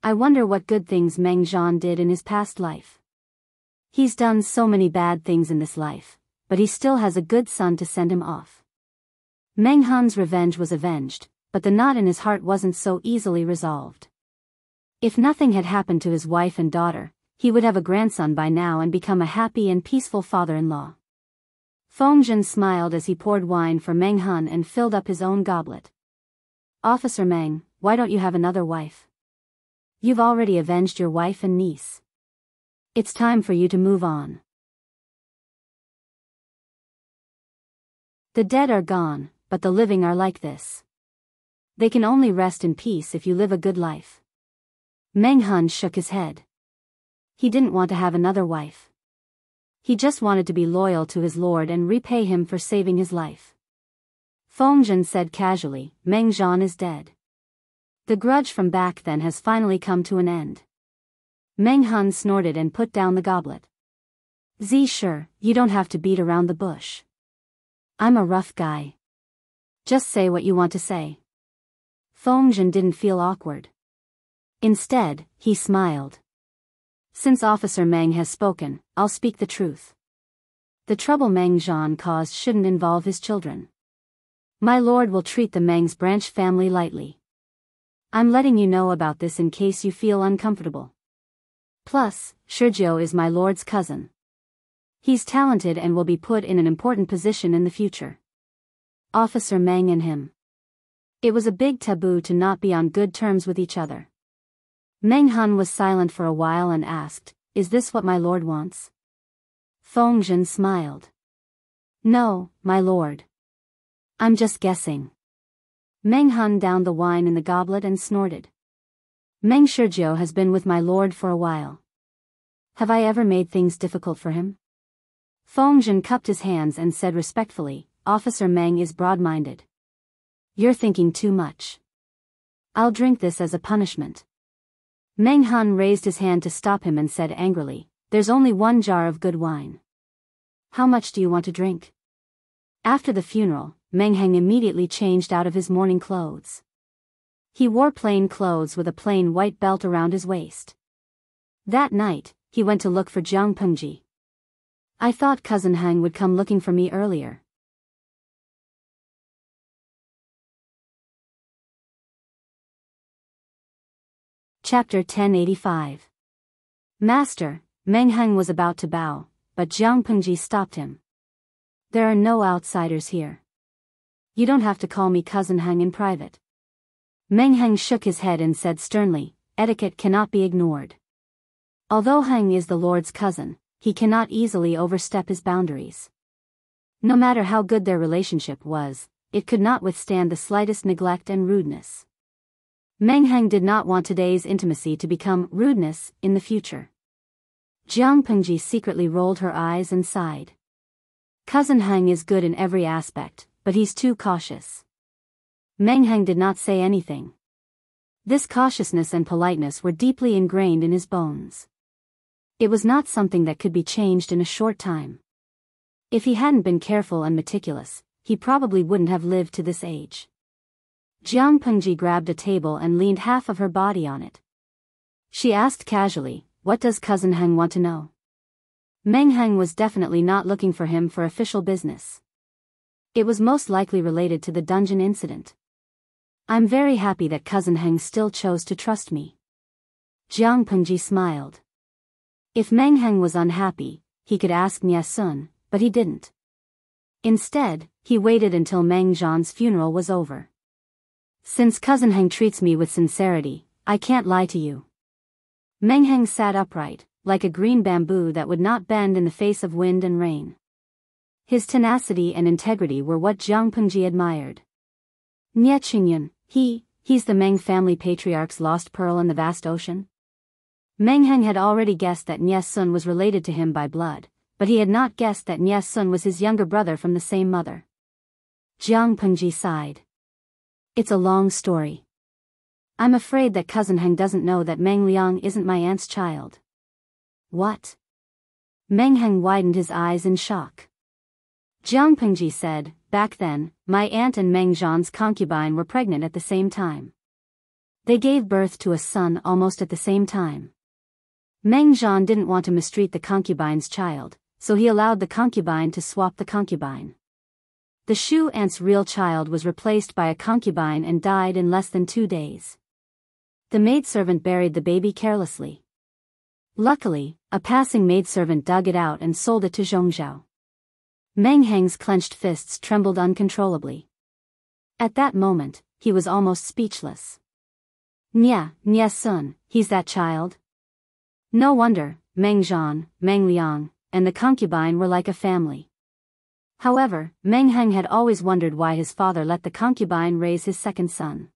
S1: I wonder what good things Meng Zhan did in his past life. He's done so many bad things in this life, but he still has a good son to send him off. Meng Han's revenge was avenged, but the knot in his heart wasn't so easily resolved. If nothing had happened to his wife and daughter, he would have a grandson by now and become a happy and peaceful father-in-law. Feng Zhen smiled as he poured wine for Meng Han and filled up his own goblet. Officer Meng, why don't you have another wife? You've already avenged your wife and niece. It's time for you to move on. The dead are gone, but the living are like this. They can only rest in peace if you live a good life. Meng Han shook his head. He didn't want to have another wife. He just wanted to be loyal to his lord and repay him for saving his life. Feng Zhen said casually, Meng Zhan is dead. The grudge from back then has finally come to an end. Meng Han snorted and put down the goblet. Sure, you don't have to beat around the bush. I'm a rough guy. Just say what you want to say. Feng Zhen didn't feel awkward. Instead, he smiled. Since Officer Meng has spoken, I'll speak the truth. The trouble Meng Zhan caused shouldn't involve his children. My lord will treat the Meng's branch family lightly. I'm letting you know about this in case you feel uncomfortable. Plus, Shizhou is my lord's cousin. He's talented and will be put in an important position in the future. Officer Meng and him. It was a big taboo to not be on good terms with each other. Meng Han was silent for a while and asked, Is this what my lord wants? Feng Zhen smiled. No, my lord. I'm just guessing. Meng Han downed the wine in the goblet and snorted. Meng Shizhou has been with my lord for a while. Have I ever made things difficult for him? Feng Zhen cupped his hands and said respectfully, Officer Meng is broad-minded. You're thinking too much. I'll drink this as a punishment. Meng Han raised his hand to stop him and said angrily, There's only one jar of good wine. How much do you want to drink? After the funeral, Meng Heng immediately changed out of his mourning clothes. He wore plain clothes with a plain white belt around his waist. That night, he went to look for Jiang Pengji. I thought Cousin Heng would come looking for me earlier. Chapter 1085. Master, Meng Heng was about to bow, but Jiang Pengji stopped him. There are no outsiders here. You don't have to call me Cousin Heng in private. Meng Heng shook his head and said sternly, Etiquette cannot be ignored. Although Heng is the Lord's cousin, he cannot easily overstep his boundaries. No matter how good their relationship was, it could not withstand the slightest neglect and rudeness. Meng Heng did not want today's intimacy to become rudeness in the future. Jiang Pengji secretly rolled her eyes and sighed. Cousin Heng is good in every aspect, but he's too cautious. Meng Heng did not say anything. This cautiousness and politeness were deeply ingrained in his bones. It was not something that could be changed in a short time. If he hadn't been careful and meticulous, he probably wouldn't have lived to this age. Jiang Pengji grabbed a table and leaned half of her body on it. She asked casually, What does Cousin Heng want to know? Meng Heng was definitely not looking for him for official business. It was most likely related to the dungeon incident. I'm very happy that Cousin Heng still chose to trust me. Jiang Pengji smiled. If Meng Heng was unhappy, he could ask Nie Sun, but he didn't. Instead, he waited until Meng Zhan's funeral was over. Since Cousin Heng treats me with sincerity, I can't lie to you. Meng Heng sat upright, like a green bamboo that would not bend in the face of wind and rain. His tenacity and integrity were what Jiang Pengji admired. Nie Qingyun, he's the Meng family patriarch's lost pearl in the vast ocean? Meng Heng had already guessed that Nie Sun was related to him by blood, but he had not guessed that Nye Sun was his younger brother from the same mother. Jiang Pengji sighed. It's a long story. I'm afraid that cousin Heng doesn't know that Meng Liang isn't my aunt's child. What? Meng Heng widened his eyes in shock. Jiang Pengji said, back then, my aunt and Meng Zhan's concubine were pregnant at the same time. They gave birth to a son almost at the same time. Meng Zhan didn't want to mistreat the concubine's child, so he allowed the concubine to swap the concubine. The Shu aunt's real child was replaced by a concubine and died in less than 2 days. The maidservant buried the baby carelessly. Luckily, a passing maidservant dug it out and sold it to Zhongzhou. Meng Heng's clenched fists trembled uncontrollably. At that moment, he was almost speechless. Nye Sun, he's that child? No wonder, Meng Zhan, Meng Liang, and the concubine were like a family. However, Meng Heng had always wondered why his father let the concubine raise his second son.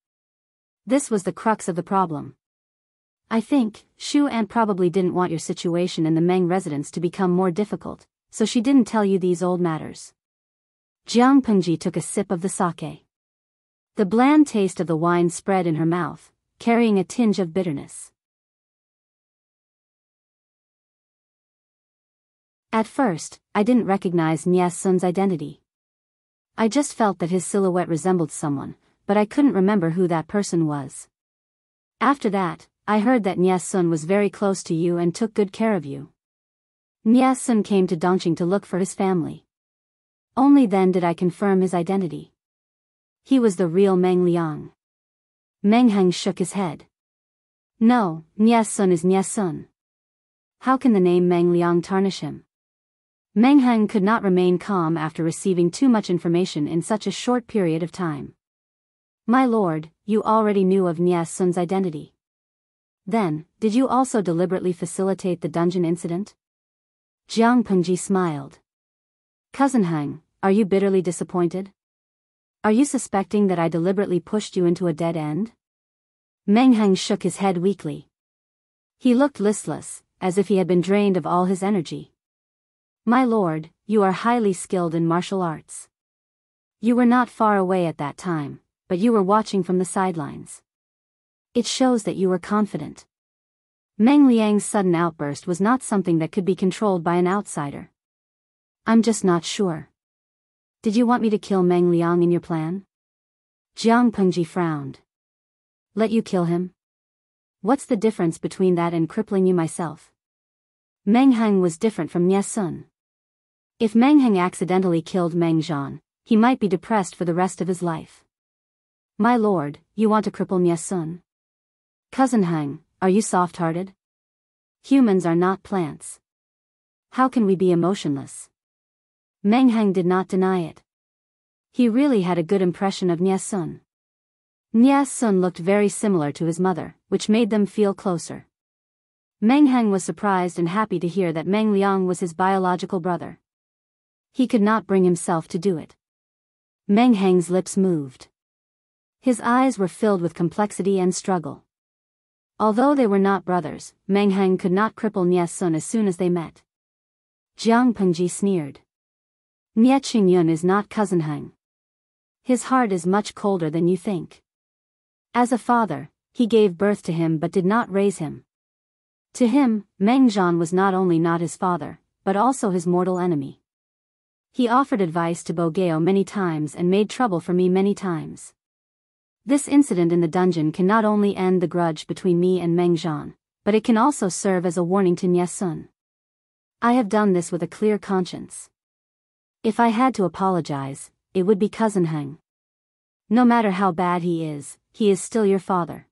S1: This was the crux of the problem. I think, Shu aunt probably didn't want your situation in the Meng residence to become more difficult, so she didn't tell you these old matters. Jiang Pengji took a sip of the sake. The bland taste of the wine spread in her mouth, carrying a tinge of bitterness. At first, I didn't recognize Nye Sun's identity. I just felt that his silhouette resembled someone, but I couldn't remember who that person was. After that, I heard that Nye Sun was very close to you and took good care of you. Nye Sun came to Dongqing to look for his family. Only then did I confirm his identity. He was the real Meng Liang. Meng Heng shook his head. No, Nye Sun is Nye Sun. How can the name Meng Liang tarnish him? Meng Heng could not remain calm after receiving too much information in such a short period of time. My lord, you already knew of Nye Sun's identity. Then, did you also deliberately facilitate the dungeon incident? Jiang Pengji smiled. Cousin Heng, are you bitterly disappointed? Are you suspecting that I deliberately pushed you into a dead end? Meng Heng shook his head weakly. He looked listless, as if he had been drained of all his energy. My lord, you are highly skilled in martial arts. You were not far away at that time, but you were watching from the sidelines. It shows that you were confident. Meng Liang's sudden outburst was not something that could be controlled by an outsider. I'm just not sure. Did you want me to kill Meng Liang in your plan? Jiang Pengji frowned. Let you kill him? What's the difference between that and crippling you myself? Meng Heng was different from Nye Sun. If Meng Heng accidentally killed Meng Zhan, he might be depressed for the rest of his life. My lord, you want to cripple Nye Sun? Cousin Heng, are you soft-hearted? Humans are not plants. How can we be emotionless? Meng Heng did not deny it. He really had a good impression of Nye Sun. Nye Sun looked very similar to his mother, which made them feel closer. Meng Heng was surprised and happy to hear that Meng Liang was his biological brother. He could not bring himself to do it. Meng Heng's lips moved. His eyes were filled with complexity and struggle. Although they were not brothers, Meng Heng could not cripple Nye Sun as soon as they met. Jiang Pengji sneered. Nye Qingyun is not cousin Heng. His heart is much colder than you think. As a father, he gave birth to him but did not raise him. To him, Meng Zhan was not only not his father, but also his mortal enemy. He offered advice to Biyao many times and made trouble for me many times. This incident in the dungeon can not only end the grudge between me and Meng Zhan, but it can also serve as a warning to Nye Sun. I have done this with a clear conscience. If I had to apologize, it would be cousin Heng. No matter how bad he is still your father.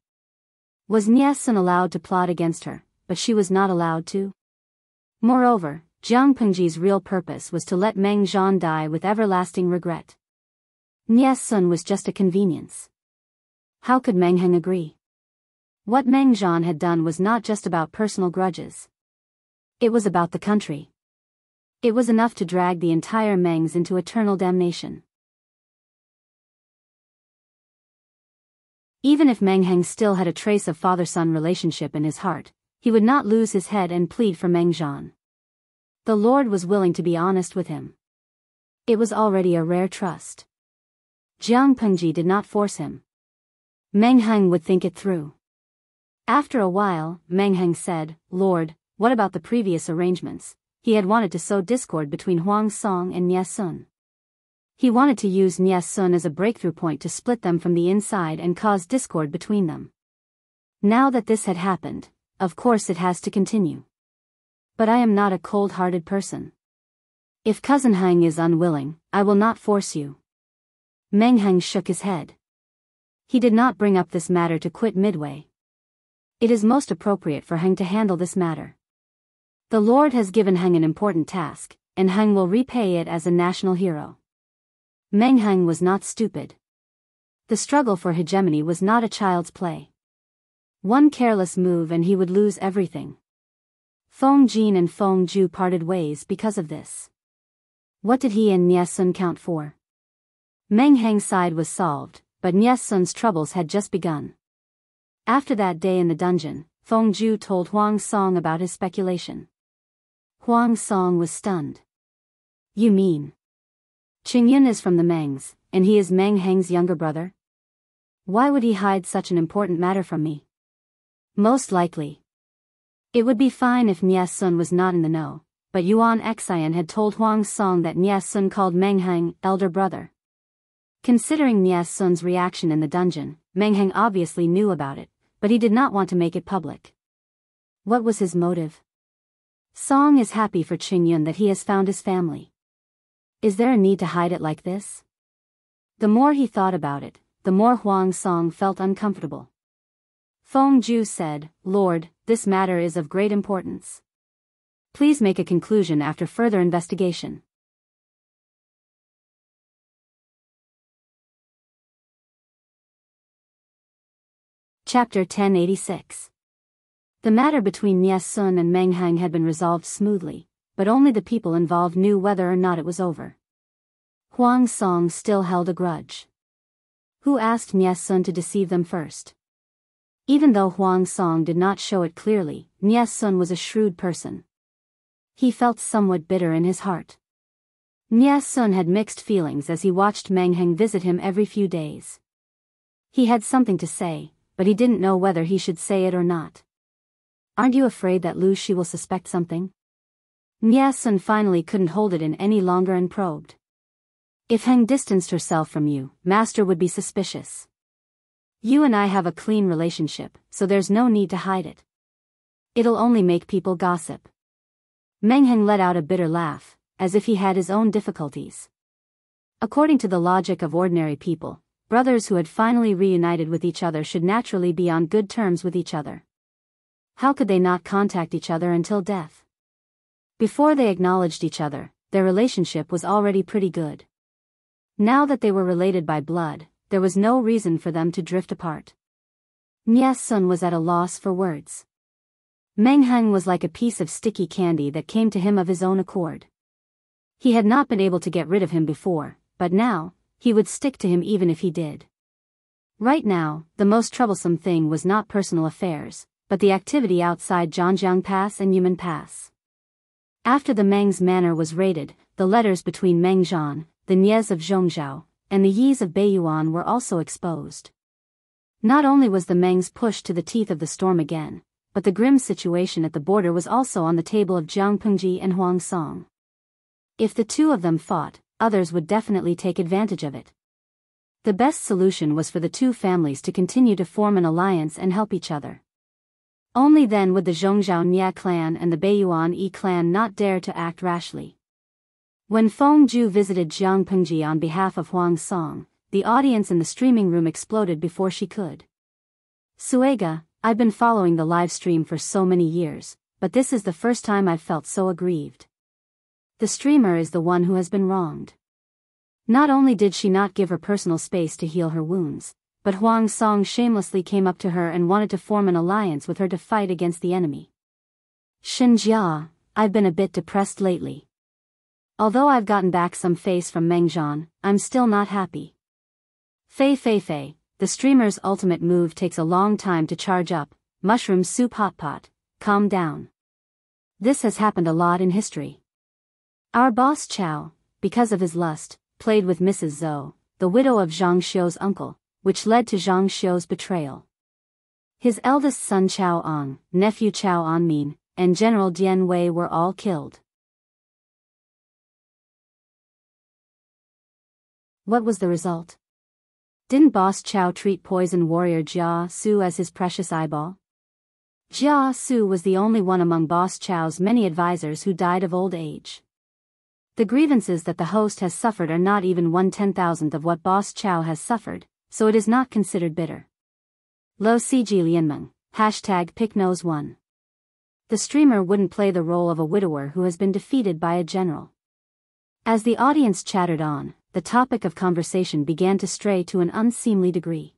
S1: Was Nye Sun allowed to plot against her, but she was not allowed to? Moreover, Jiang Pengji's real purpose was to let Meng Zhan die with everlasting regret. Nye Sun was just a convenience. How could Meng Heng agree? What Meng Zhan had done was not just about personal grudges. It was about the country. It was enough to drag the entire Mengs into eternal damnation. Even if Meng Heng still had a trace of father-son relationship in his heart, he would not lose his head and plead for Meng Zhan. The Lord was willing to be honest with him. It was already a rare trust. Jiang Pengji did not force him. Meng Heng would think it through. After a while, Meng Heng said, "Lord, what about the previous arrangements?" He had wanted to sow discord between Huang Song and Nie Sun. He wanted to use Nie Sun as a breakthrough point to split them from the inside and cause discord between them. Now that this had happened, of course it has to continue. But I am not a cold-hearted person. If Cousin Heng is unwilling, I will not force you. Meng Heng shook his head. He did not bring up this matter to quit midway. It is most appropriate for Heng to handle this matter. The Lord has given Heng an important task, and Heng will repay it as a national hero. Meng Heng was not stupid. The struggle for hegemony was not a child's play. One careless move and he would lose everything. Feng Jin and Feng Ju parted ways because of this. What did he and Nie Sun count for? Meng Heng's side was solved, but Nie Sun's troubles had just begun. After that day in the dungeon, Feng Ju told Huang Song about his speculation. Huang Song was stunned. You mean? Qingyun is from the Mengs, and he is Meng Heng's younger brother? Why would he hide such an important matter from me? Most likely. It would be fine if Nie Sun was not in the know, but Yuan Xian had told Huang Song that Nie Sun called Meng Heng elder brother. Considering Nie Sun's reaction in the dungeon, Meng Heng obviously knew about it, but he did not want to make it public. What was his motive? Song is happy for Qingyun that he has found his family. Is there a need to hide it like this? The more he thought about it, the more Huang Song felt uncomfortable. Feng Ju said, "Lord, this matter is of great importance. Please make a conclusion after further investigation." Chapter 1086. The matter between Nie Sun and Meng Heng had been resolved smoothly, but only the people involved knew whether or not it was over. Huang Song still held a grudge. Who asked Nie Sun to deceive them first? Even though Huang Song did not show it clearly, Nie Sun was a shrewd person. He felt somewhat bitter in his heart. Nie Sun had mixed feelings as he watched Meng Heng visit him every few days. He had something to say, but he didn't know whether he should say it or not. Aren't you afraid that Lu Shi will suspect something? Nie Sun finally couldn't hold it in any longer and probed. If Heng distanced herself from you, Master would be suspicious. You and I have a clean relationship, so there's no need to hide it. It'll only make people gossip. Meng Heng let out a bitter laugh, as if he had his own difficulties. According to the logic of ordinary people, brothers who had finally reunited with each other should naturally be on good terms with each other. How could they not contact each other until death? Before they acknowledged each other, their relationship was already pretty good. Now that they were related by blood, there was no reason for them to drift apart. Nie Sun was at a loss for words. Meng Heng was like a piece of sticky candy that came to him of his own accord. He had not been able to get rid of him before, but now, he would stick to him even if he did. Right now, the most troublesome thing was not personal affairs, but the activity outside Zhangjiang Pass and Yumen Pass. After the Meng's manor was raided, the letters between Meng Zhan, the Nies of Zhongzhou, and the Yis of Beiyuan were also exposed. Not only was the Mengs pushed to the teeth of the storm again, but the grim situation at the border was also on the table of Jiang Pengji and Huang Song. If the two of them fought, others would definitely take advantage of it. The best solution was for the two families to continue to form an alliance and help each other. Only then would the Zhongzhou Nia clan and the Beiyuan Yi clan not dare to act rashly. When Feng Ju visited Jiang Pengji on behalf of Huang Song, the audience in the streaming room exploded before she could. Suega, I've been following the live stream for so many years, but this is the first time I've felt so aggrieved. The streamer is the one who has been wronged. Not only did she not give her personal space to heal her wounds, but Huang Song shamelessly came up to her and wanted to form an alliance with her to fight against the enemy. Shinjia, I've been a bit depressed lately. Although I've gotten back some face from Meng Zhan, I'm still not happy. Fei, the streamer's ultimate move takes a long time to charge up. Mushroom soup hot pot, calm down. This has happened a lot in history. Our boss Chao, because of his lust, played with Mrs. Zhou, the widow of Zhang Xiu's uncle, which led to Zhang Xiu's betrayal. His eldest son Chao Ang, nephew Chao Anmin, and General Dian Wei were all killed. What was the result? Didn't Boss Chao treat poison warrior Jia Su as his precious eyeball? Jia Su was the only one among Boss Chao's many advisors who died of old age. The grievances that the host has suffered are not even 1/10,000th of what Boss Chao has suffered, so it is not considered bitter. Lo Cg Lianmeng, #PickNose1. The streamer wouldn't play the role of a widower who has been defeated by a general. As the audience chattered on, the topic of conversation began to stray to an unseemly degree.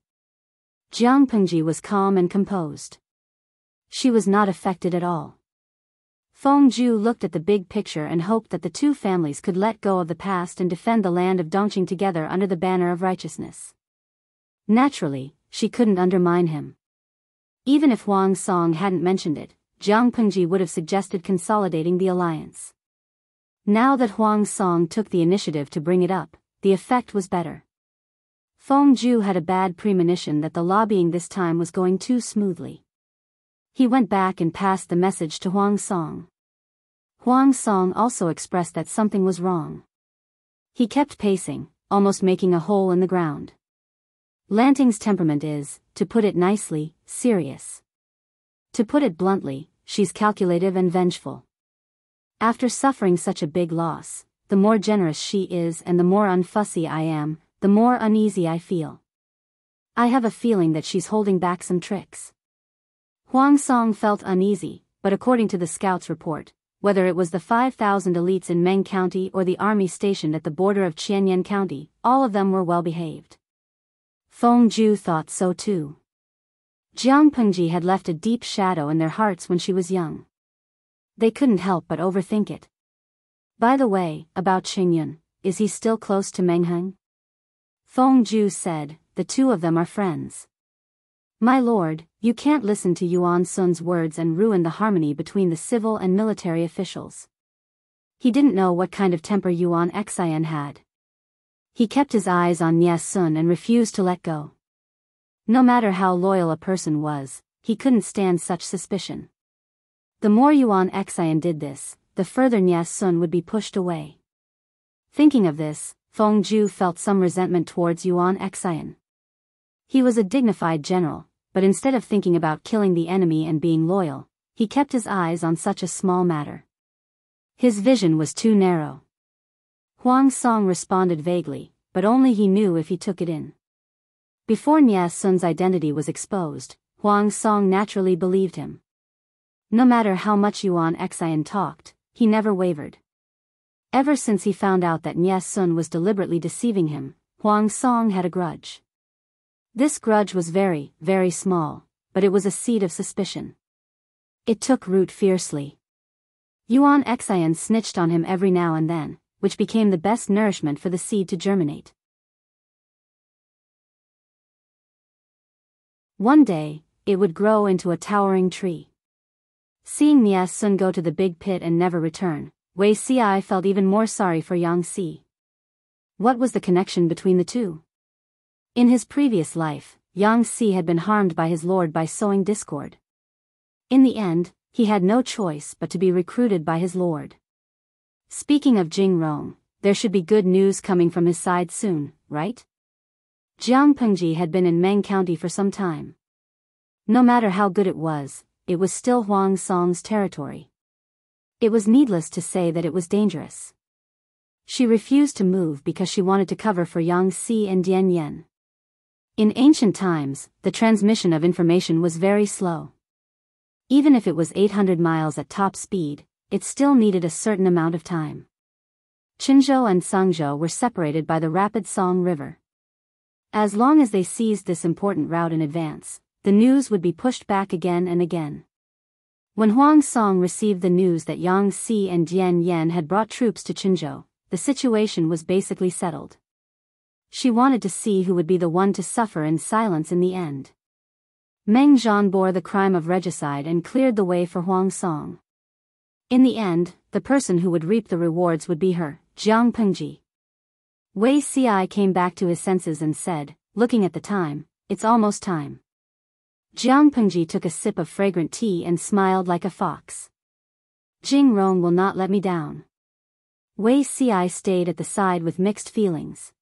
S1: Jiang Pengji was calm and composed. She was not affected at all. Feng Zhu looked at the big picture and hoped that the two families could let go of the past and defend the land of Dongqing together under the banner of righteousness. Naturally, she couldn't undermine him. Even if Huang Song hadn't mentioned it, Jiang Pengji would have suggested consolidating the alliance. Now that Huang Song took the initiative to bring it up, the effect was better. Feng Zhu had a bad premonition that the lobbying this time was going too smoothly. He went back and passed the message to Huang Song. Huang Song also expressed that something was wrong. He kept pacing, almost making a hole in the ground. Lanting's temperament is, to put it nicely, serious. To put it bluntly, she's calculative and vengeful. After suffering such a big loss, the more generous she is and the more unfussy I am, the more uneasy I feel. I have a feeling that she's holding back some tricks. Huang Song felt uneasy, but according to the scouts' report, whether it was the 5,000 elites in Meng County or the army stationed at the border of Qianyan County, all of them were well behaved. Feng Zhu thought so too. Jiang Pengji had left a deep shadow in their hearts when she was young. They couldn't help but overthink it. By the way, about Qingyun, is he still close to Mengheng? Feng Zhu said, the two of them are friends. My lord, you can't listen to Yuan Sun's words and ruin the harmony between the civil and military officials. He didn't know what kind of temper Yuan Xian had. He kept his eyes on Nie Sun and refused to let go. No matter how loyal a person was, he couldn't stand such suspicion. The more Yuan Xian did this, the further Nie Sun would be pushed away. Thinking of this, Feng Zhu felt some resentment towards Yuan Xian. He was a dignified general, but instead of thinking about killing the enemy and being loyal, he kept his eyes on such a small matter. His vision was too narrow. Huang Song responded vaguely, but only he knew if he took it in. Before Nie Sun's identity was exposed, Huang Song naturally believed him. No matter how much Yuan Xian talked, he never wavered. Ever since he found out that Nie Sun was deliberately deceiving him, Huang Song had a grudge. This grudge was very, very small, but it was a seed of suspicion. It took root fiercely. Yuan Xian snitched on him every now and then, which became the best nourishment for the seed to germinate. One day, it would grow into a towering tree. Seeing Nie Sun go to the big pit and never return, Wei Ci felt even more sorry for Yang Si. What was the connection between the two? In his previous life, Yang Si had been harmed by his lord by sowing discord. In the end, he had no choice but to be recruited by his lord. Speaking of Jing Rong, there should be good news coming from his side soon, right? Jiang Pengji had been in Meng County for some time. No matter how good it was still Huang Song's territory. It was needless to say that it was dangerous. She refused to move because she wanted to cover for Yang Si and Dian Yen. In ancient times, the transmission of information was very slow. Even if it was 800 miles at top speed, it still needed a certain amount of time. Qinzhou and Sangzhou were separated by the rapid Song River. As long as they seized this important route in advance, the news would be pushed back again and again. When Huang Song received the news that Yang Si and Dian Yen had brought troops to Qinzhou, the situation was basically settled. She wanted to see who would be the one to suffer in silence in the end. Meng Zhan bore the crime of regicide and cleared the way for Huang Song. In the end, the person who would reap the rewards would be her, Jiang Pengji. Wei Ci came back to his senses and said, looking at the time, "It's almost time." Jiang Pengji took a sip of fragrant tea and smiled like a fox. Jing Rong will not let me down. Wei Ci stayed at the side with mixed feelings.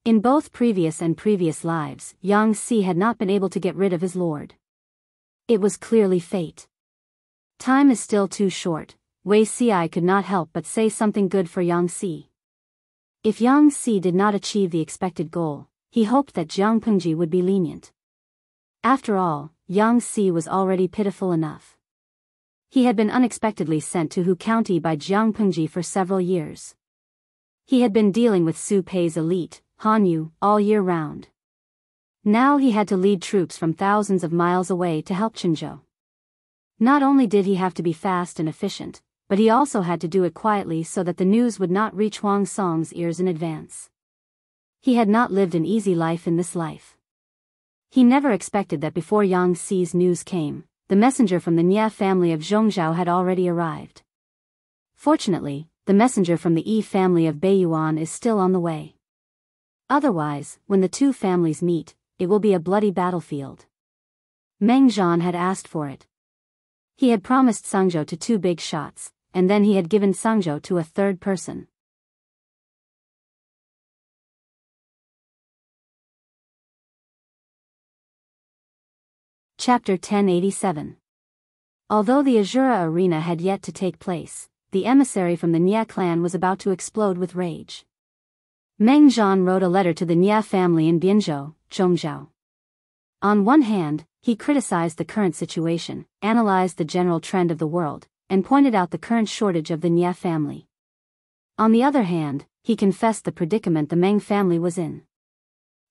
S1: In both previous lives, Yang Si had not been able to get rid of his lord. It was clearly fate. Time is still too short. Wei Ci could not help but say something good for Yang Si. If Yang Si did not achieve the expected goal, he hoped that Jiang Pengji would be lenient. After all, Yang Si was already pitiful enough. He had been unexpectedly sent to Hu County by Jiang Pengji for several years. He had been dealing with Su Pei's elite, Hanyu, all year round. Now he had to lead troops from thousands of miles away to help Qinzhou. Not only did he have to be fast and efficient, but he also had to do it quietly so that the news would not reach Huang Song's ears in advance. He had not lived an easy life in this life. He never expected that before Yang Si's news came, the messenger from the Nie family of Zhongzhou had already arrived. Fortunately, the messenger from the Yi family of Beiyuan is still on the way. Otherwise, when the two families meet, it will be a bloody battlefield. Meng Zhan had asked for it. He had promised Sangzhou to two big shots, and then he had given Sangzhou to a third person. Chapter 1087. Although the Azura arena had yet to take place, the emissary from the Nie clan was about to explode with rage. Meng Zhan wrote a letter to the Nie family in Bianzhou, Zhongzhou. On one hand, he criticized the current situation, analyzed the general trend of the world, and pointed out the current shortage of the Nie family. On the other hand, he confessed the predicament the Meng family was in.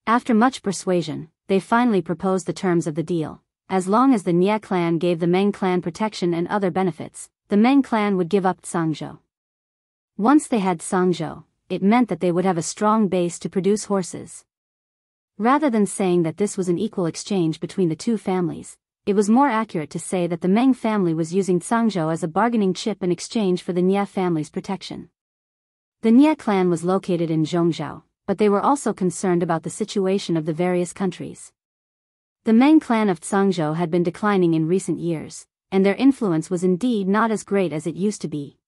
S1: After much persuasion, they finally proposed the terms of the deal. As long as the Nie clan gave the Meng clan protection and other benefits, the Meng clan would give up Sangzhou. Once they had Sangzhou, it meant that they would have a strong base to produce horses. Rather than saying that this was an equal exchange between the two families, it was more accurate to say that the Meng family was using Sangzhou as a bargaining chip in exchange for the Nie family's protection. The Nie clan was located in Zhongzhou, but they were also concerned about the situation of the various countries. The Meng clan of Sangzhou had been declining in recent years, and their influence was indeed not as great as it used to be.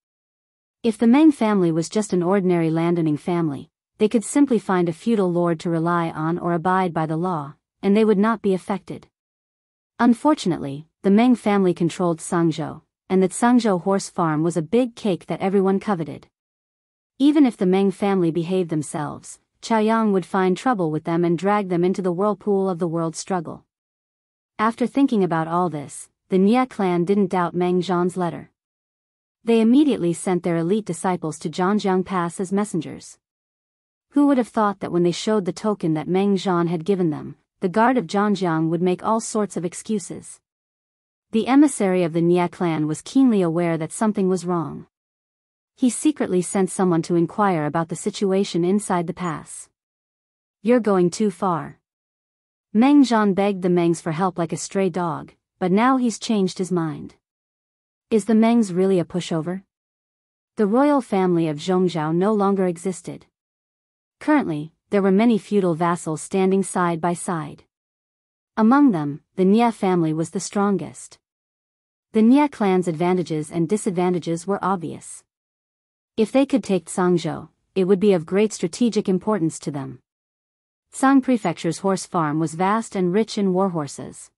S1: If the Meng family was just an ordinary landowning family, they could simply find a feudal lord to rely on or abide by the law, and they would not be affected. Unfortunately, the Meng family controlled Sangzhou, and the Sangzhou horse farm was a big cake that everyone coveted. Even if the Meng family behaved themselves, Chaoyang would find trouble with them and drag them into the whirlpool of the world struggle. After thinking about all this, the Nie clan didn't doubt Meng Zhan's letter. They immediately sent their elite disciples to Zhangjiang Pass as messengers. Who would have thought that when they showed the token that Meng Zhan had given them, the guard of Zhangjiang would make all sorts of excuses? The emissary of the Nie clan was keenly aware that something was wrong. He secretly sent someone to inquire about the situation inside the pass. "You're going too far." Meng Zhan begged the Mengs for help like a stray dog, but now he's changed his mind. Is the Mengs really a pushover? The royal family of Zhongzhou no longer existed. Currently, there were many feudal vassals standing side by side. Among them, the Nie family was the strongest. The Nie clan's advantages and disadvantages were obvious. If they could take Sangzhou, it would be of great strategic importance to them. Sang Prefecture's horse farm was vast and rich in warhorses.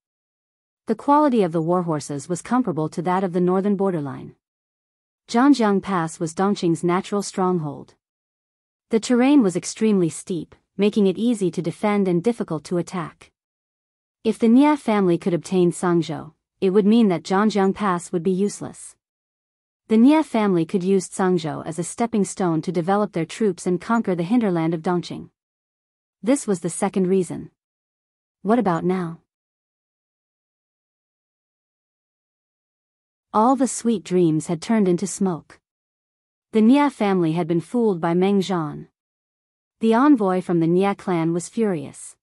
S1: The quality of the warhorses was comparable to that of the northern borderline. Zhangjiang Pass was Dongqing's natural stronghold. The terrain was extremely steep, making it easy to defend and difficult to attack. If the Nie family could obtain Sangzhou, it would mean that Zhangjiang Pass would be useless. The Nie family could use Sangzhou as a stepping stone to develop their troops and conquer the hinterland of Dongqing. This was the second reason. What about now? All the sweet dreams had turned into smoke. The Nie family had been fooled by Meng Zhan. The envoy from the Nie clan was furious.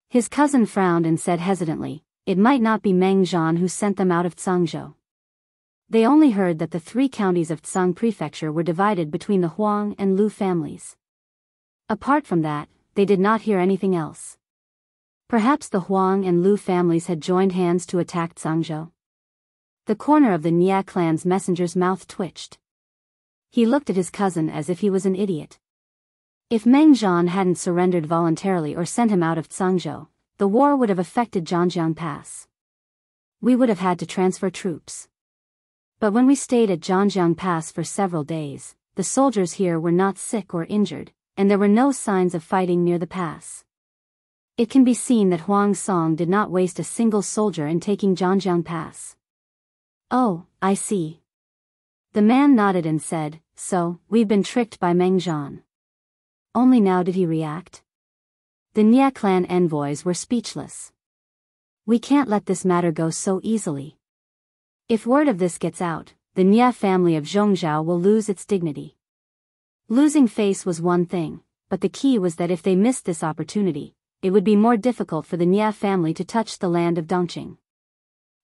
S1: His cousin frowned and said hesitantly, "It might not be Meng Zhan who sent them out of Sangzhou." They only heard that the 3 counties of Tsang Prefecture were divided between the Huang and Lu families. Apart from that, they did not hear anything else. Perhaps the Huang and Lu families had joined hands to attack Tsangzhou. The corner of the Nia clan's messenger's mouth twitched. He looked at his cousin as if he was an idiot. If Meng Zhan hadn't surrendered voluntarily or sent him out of Tsangzhou, the war would have affected Zhangjiang Pass. We would have had to transfer troops. But when we stayed at Zhangjiang Pass for several days, the soldiers here were not sick or injured, and there were no signs of fighting near the pass. It can be seen that Huang Song did not waste a single soldier in taking Zhangjiang Pass. Oh, I see. The man nodded and said, so, we've been tricked by Meng Zhan. Only now did he react? The Nia clan envoys were speechless. We can't let this matter go so easily. If word of this gets out, the Nia family of Zhongzhou will lose its dignity. Losing face was one thing, but the key was that if they missed this opportunity, it would be more difficult for the Nia family to touch the land of Dongqing.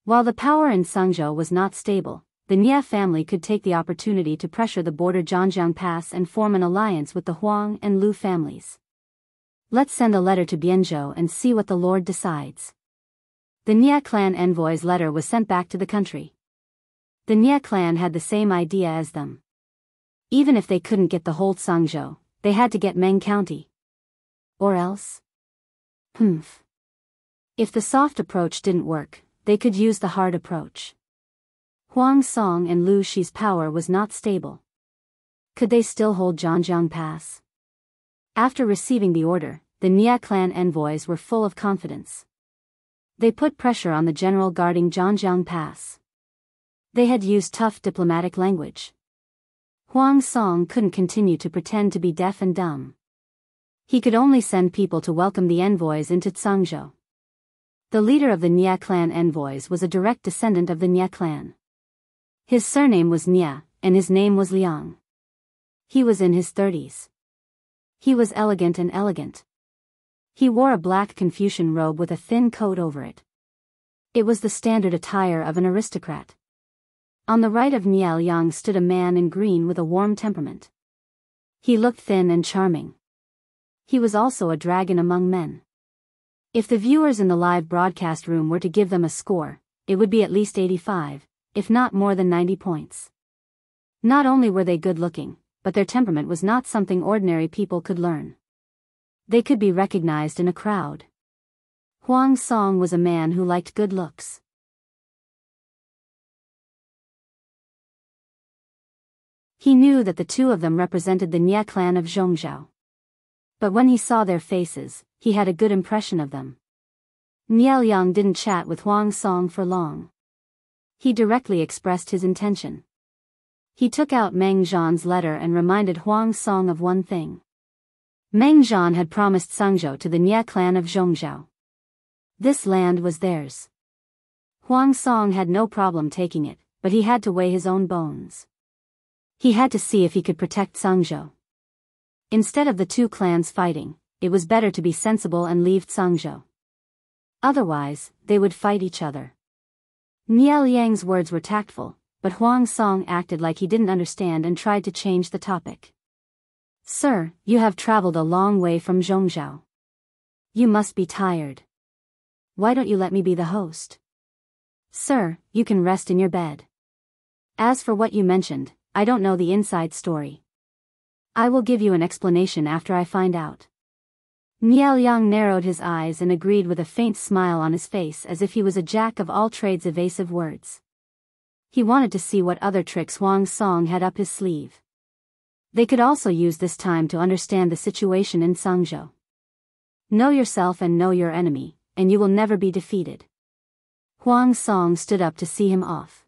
S1: While the power in Tsangzhou was not stable, the Nia family could take the opportunity to pressure the border Zhangjiang Pass and form an alliance with the Huang and Lu families. Let's send a letter to Bianzhou and see what the Lord decides. The Nia clan envoy's letter was sent back to the country. The Nia clan had the same idea as them. Even if they couldn't get the whole Tsangzhou, they had to get Meng County. Or else? If the soft approach didn't work, they could use the hard approach. Huang Song and Lu Shi's power was not stable. Could they still hold Zhangjiang Pass? After receiving the order, the Nia clan envoys were full of confidence. They put pressure on the general guarding Zhangjiang Pass. They had used tough diplomatic language. Huang Song couldn't continue to pretend to be deaf and dumb. He could only send people to welcome the envoys into Tsangzhou. The leader of the Nia clan envoys was a direct descendant of the Nia clan. His surname was Nia, and his name was Liang. He was in his 30s. He was elegant and elegant. He wore a black Confucian robe with a thin coat over it. It was the standard attire of an aristocrat. On the right of Nia Liang stood a man in green with a warm temperament. He looked thin and charming. He was also a dragon among men. If the viewers in the live broadcast room were to give them a score, it would be at least 85, if not more than 90 points. Not only were they good-looking, but their temperament was not something ordinary people could learn. They could be recognized in a crowd. Huang Song was a man who liked good looks. He knew that the two of them represented the Nia clan of Zhongzhou. But when he saw their faces, he had a good impression of them. Nia Liang didn't chat with Huang Song for long. He directly expressed his intention. He took out Meng Zhan's letter and reminded Huang Song of one thing. Meng Zhan had promised Tsangzhou to the Nia clan of Zhongzhou. This land was theirs. Huang Song had no problem taking it, but he had to weigh his own bones. He had to see if he could protect Tsangzhou. Instead of the two clans fighting, it was better to be sensible and leave Tsangzhou. Otherwise, they would fight each other. Nia Liang's words were tactful, but Huang Song acted like he didn't understand and tried to change the topic. Sir, you have traveled a long way from Zhongzhou. You must be tired. Why don't you let me be the host? Sir, you can rest in your bed. As for what you mentioned, I don't know the inside story. I will give you an explanation after I find out. Nia Liang narrowed his eyes and agreed with a faint smile on his face as if he was a jack of all trades. Evasive words. He wanted to see what other tricks Huang Song had up his sleeve. They could also use this time to understand the situation in Tsangzhou. Know yourself and know your enemy, and you will never be defeated. Huang Song stood up to see him off.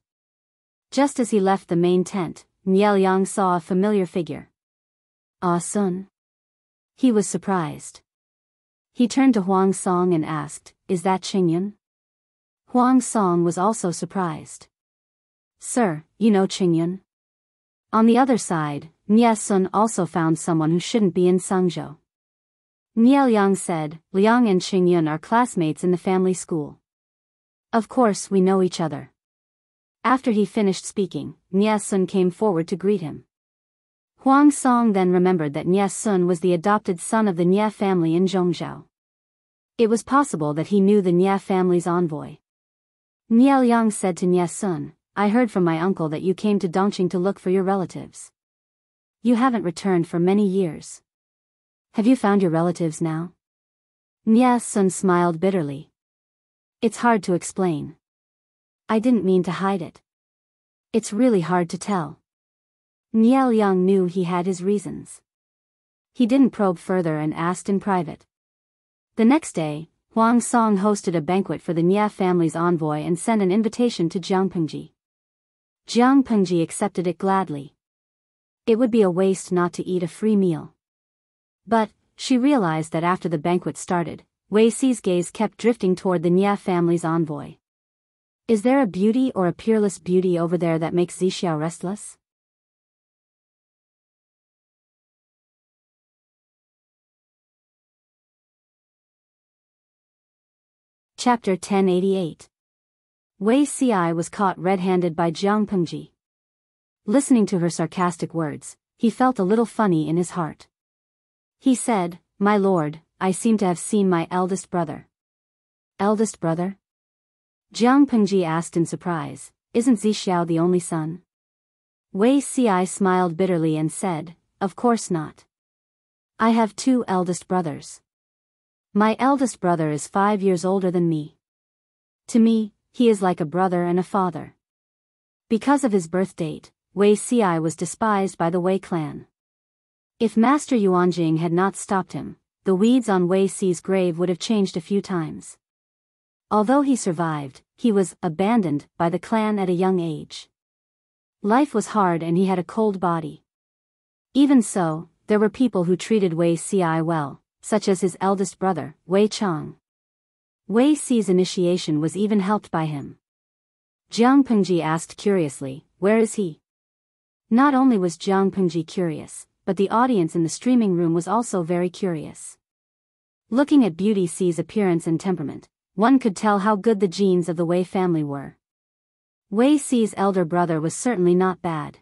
S1: Just as he left the main tent, Nia Liang saw a familiar figure. Ah Sun. He was surprised. He turned to Huang Song and asked, "Is that Qingyun?" Huang Song was also surprised. "Sir, you know Qingyun?" On the other side, Nia Sun also found someone who shouldn't be in Tsangzhou. Nia Liang said, "Liang and Qingyun are classmates in the family school. Of course we know each other." After he finished speaking, Nie Sun came forward to greet him. Huang Song then remembered that Nie Sun was the adopted son of the Nie family in Zhongzhou. It was possible that he knew the Nie family's envoy. Nie Liang said to Nie Sun, I heard from my uncle that you came to Dongqing to look for your relatives. You haven't returned for many years. Have you found your relatives now? Nie Sun smiled bitterly. It's hard to explain. I didn't mean to hide it. It's really hard to tell. Nie Liang knew he had his reasons. He didn't probe further and asked in private. The next day, Huang Song hosted a banquet for the Nie family's envoy and sent an invitation to Jiang Pengji. Jiang Pengji accepted it gladly. It would be a waste not to eat a free meal. But, she realized that after the banquet started, Wei Xi's gaze kept drifting toward the Nie family's envoy. Is there a beauty or a peerless beauty over there that makes Zixiao restless? Chapter 1088. Wei Ci was caught red-handed by Jiang Pengji. Listening to her sarcastic words, he felt a little funny in his heart. He said, My lord, I seem to have seen my eldest brother. Eldest brother? Jiang Pengji asked in surprise, Isn't Zixiao the only son? Wei Ci smiled bitterly and said, Of course not. I have 2 eldest brothers. My eldest brother is 5 years older than me. To me, he is like a brother and a father. Because of his birth date, Wei Ci was despised by the Wei clan. If Master Yuanjing had not stopped him, the weeds on Wei Ci's grave would have changed a few times. Although he survived, he was abandoned by the clan at a young age. Life was hard and he had a cold body. Even so, there were people who treated Wei Ci well, such as his eldest brother, Wei Chang. Wei Ci's initiation was even helped by him. Jiang Pengji asked curiously, Where is he? Not only was Jiang Pengji curious, but the audience in the streaming room was also very curious. Looking at Beauty Ci's appearance and temperament, one could tell how good the genes of the Wei family were. Wei Ci's elder brother was certainly not bad.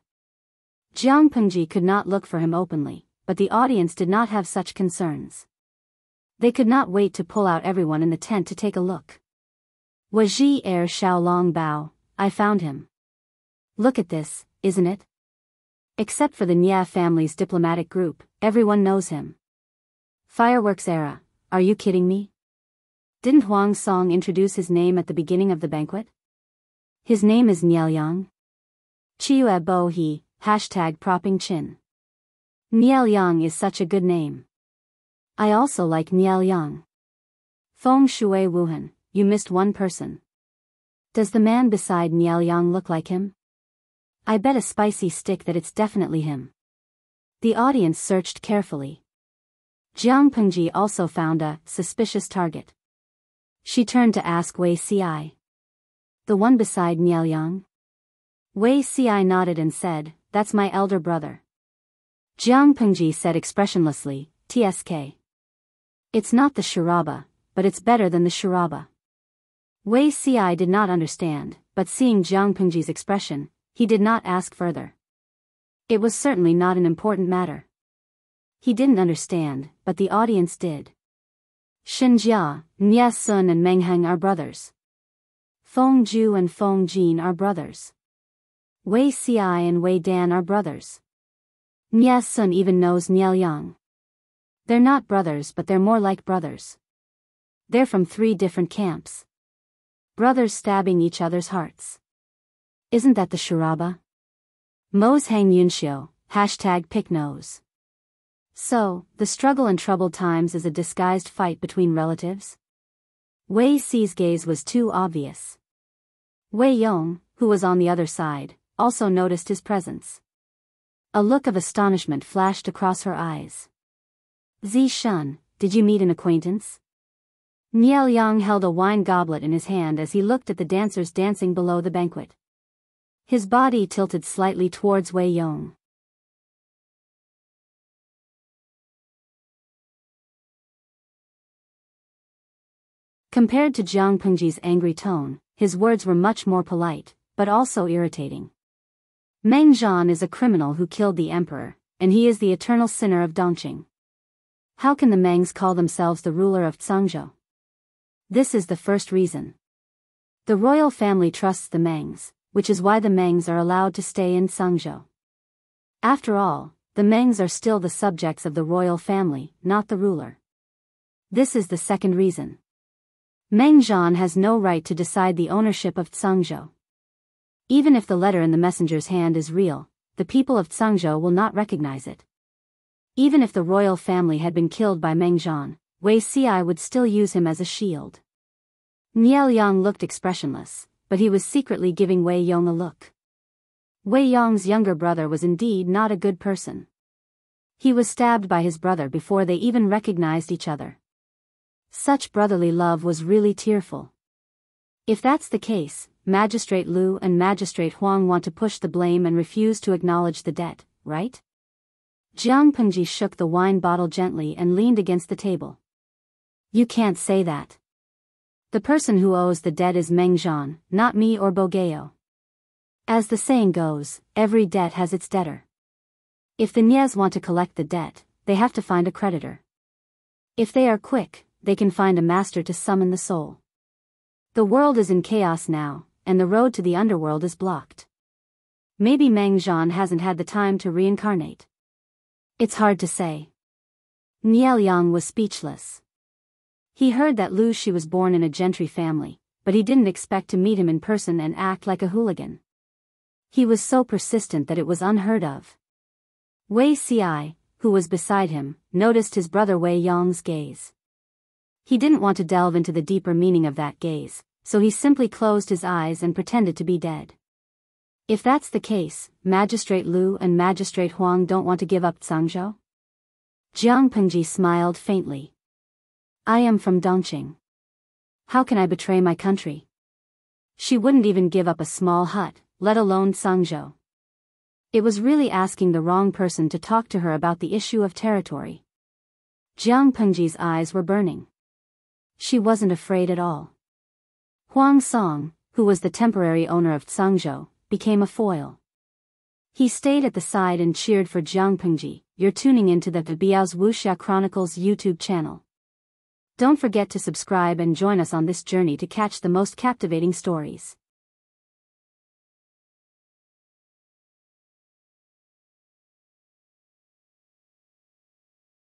S1: Jiang Pengji could not look for him openly, but the audience did not have such concerns. They could not wait to pull out everyone in the tent to take a look. Waji er Xiaolong Bao, I found him. Look at this, isn't it? Except for the Nie family's diplomatic group, everyone knows him. Fireworks era, are you kidding me? Didn't Huang Song introduce his name at the beginning of the banquet? His name is Nie Liang. Chiue Bo He, #propping chin. Nie Liang is such a good name. I also like Nie Liang. Feng Shui Wuhan, you missed one person. Does the man beside Nie Liang look like him? I bet a spicy stick that it's definitely him. The audience searched carefully. Jiang Pengji also found a suspicious target. She turned to ask Wei Ci. The one beside Nie Liang? Wei Ci nodded and said, That's my elder brother. Jiang Pengji said expressionlessly, TSK. It's not the charaba, but it's better than the charaba. Wei Ci did not understand, but seeing Jiang Pengji's expression, he did not ask further. It was certainly not an important matter. He didn't understand, but the audience did. Shenjia, Nie Sun and Meng Heng are brothers. Feng Ju and Feng Jin are brothers. Wei Ci and Wei Dan are brothers. Nie Sun even knows Nie Liang. They're not brothers, but they're more like brothers. They're from 3 different camps. Brothers stabbing each other's hearts. Isn't that the charaba? Mo's Hang Yunxiu, #picknose. So, the struggle and troubled times is a disguised fight between relatives? Wei Ci's gaze was too obvious. Wei Yong, who was on the other side, also noticed his presence. A look of astonishment flashed across her eyes. Zi Shun, did you meet an acquaintance? Nie Liang held a wine goblet in his hand as he looked at the dancers dancing below the banquet. His body tilted slightly towards Wei Yong. Compared to Jiang Pengji's angry tone, his words were much more polite. but also irritating. Meng Zhan is a criminal who killed the emperor, and he is the eternal sinner of Dongqing. How can the Mengs call themselves the ruler of Cangzhou? This is the first reason. The royal family trusts the Mengs, which is why the Mengs are allowed to stay in Cangzhou. After all, the Mengs are still the subjects of the royal family, not the ruler. This is the second reason. Meng Zhan has no right to decide the ownership of Cangzhou. Even if the letter in the messenger's hand is real, the people of Cangzhou will not recognize it. Even if the royal family had been killed by Meng Zhan, Wei Xi would still use him as a shield. Niel Yang looked expressionless, but he was secretly giving Wei Yong a look. Wei Yong's younger brother was indeed not a good person. He was stabbed by his brother before they even recognized each other. Such brotherly love was really tearful. If that's the case, Magistrate Liu and Magistrate Huang want to push the blame and refuse to acknowledge the debt, right? Jiang Pengji shook the wine bottle gently and leaned against the table. You can't say that. The person who owes the debt is Meng Zhan, not me or Biyao. As the saying goes, every debt has its debtor. If the Nies want to collect the debt, they have to find a creditor. If they are quick, they can find a master to summon the soul. The world is in chaos now, and the road to the underworld is blocked. Maybe Meng Zhan hasn't had the time to reincarnate. It's hard to say. Niel Yang was speechless. He heard that Liu Shi was born in a gentry family, but he didn't expect to meet him in person and act like a hooligan. He was so persistent that it was unheard of. Wei Xi, who was beside him, noticed his brother Wei Yong's gaze. He didn't want to delve into the deeper meaning of that gaze, so he simply closed his eyes and pretended to be dead. If that's the case, Magistrate Liu and Magistrate Huang don't want to give up Cangzhou? Jiang Pengji smiled faintly. I am from Dongqing. How can I betray my country? She wouldn't even give up a small hut, let alone Cangzhou. It was really asking the wrong person to talk to her about the issue of territory. Jiang Pengji's eyes were burning. She wasn't afraid at all. Huang Song, who was the temporary owner of Cangzhou, became a foil. He stayed at the side and cheered for Jiang Pengji. You're tuning into the Biyao's Wuxia Chronicles YouTube channel. Don't forget to subscribe and join us on this journey to catch the most captivating stories.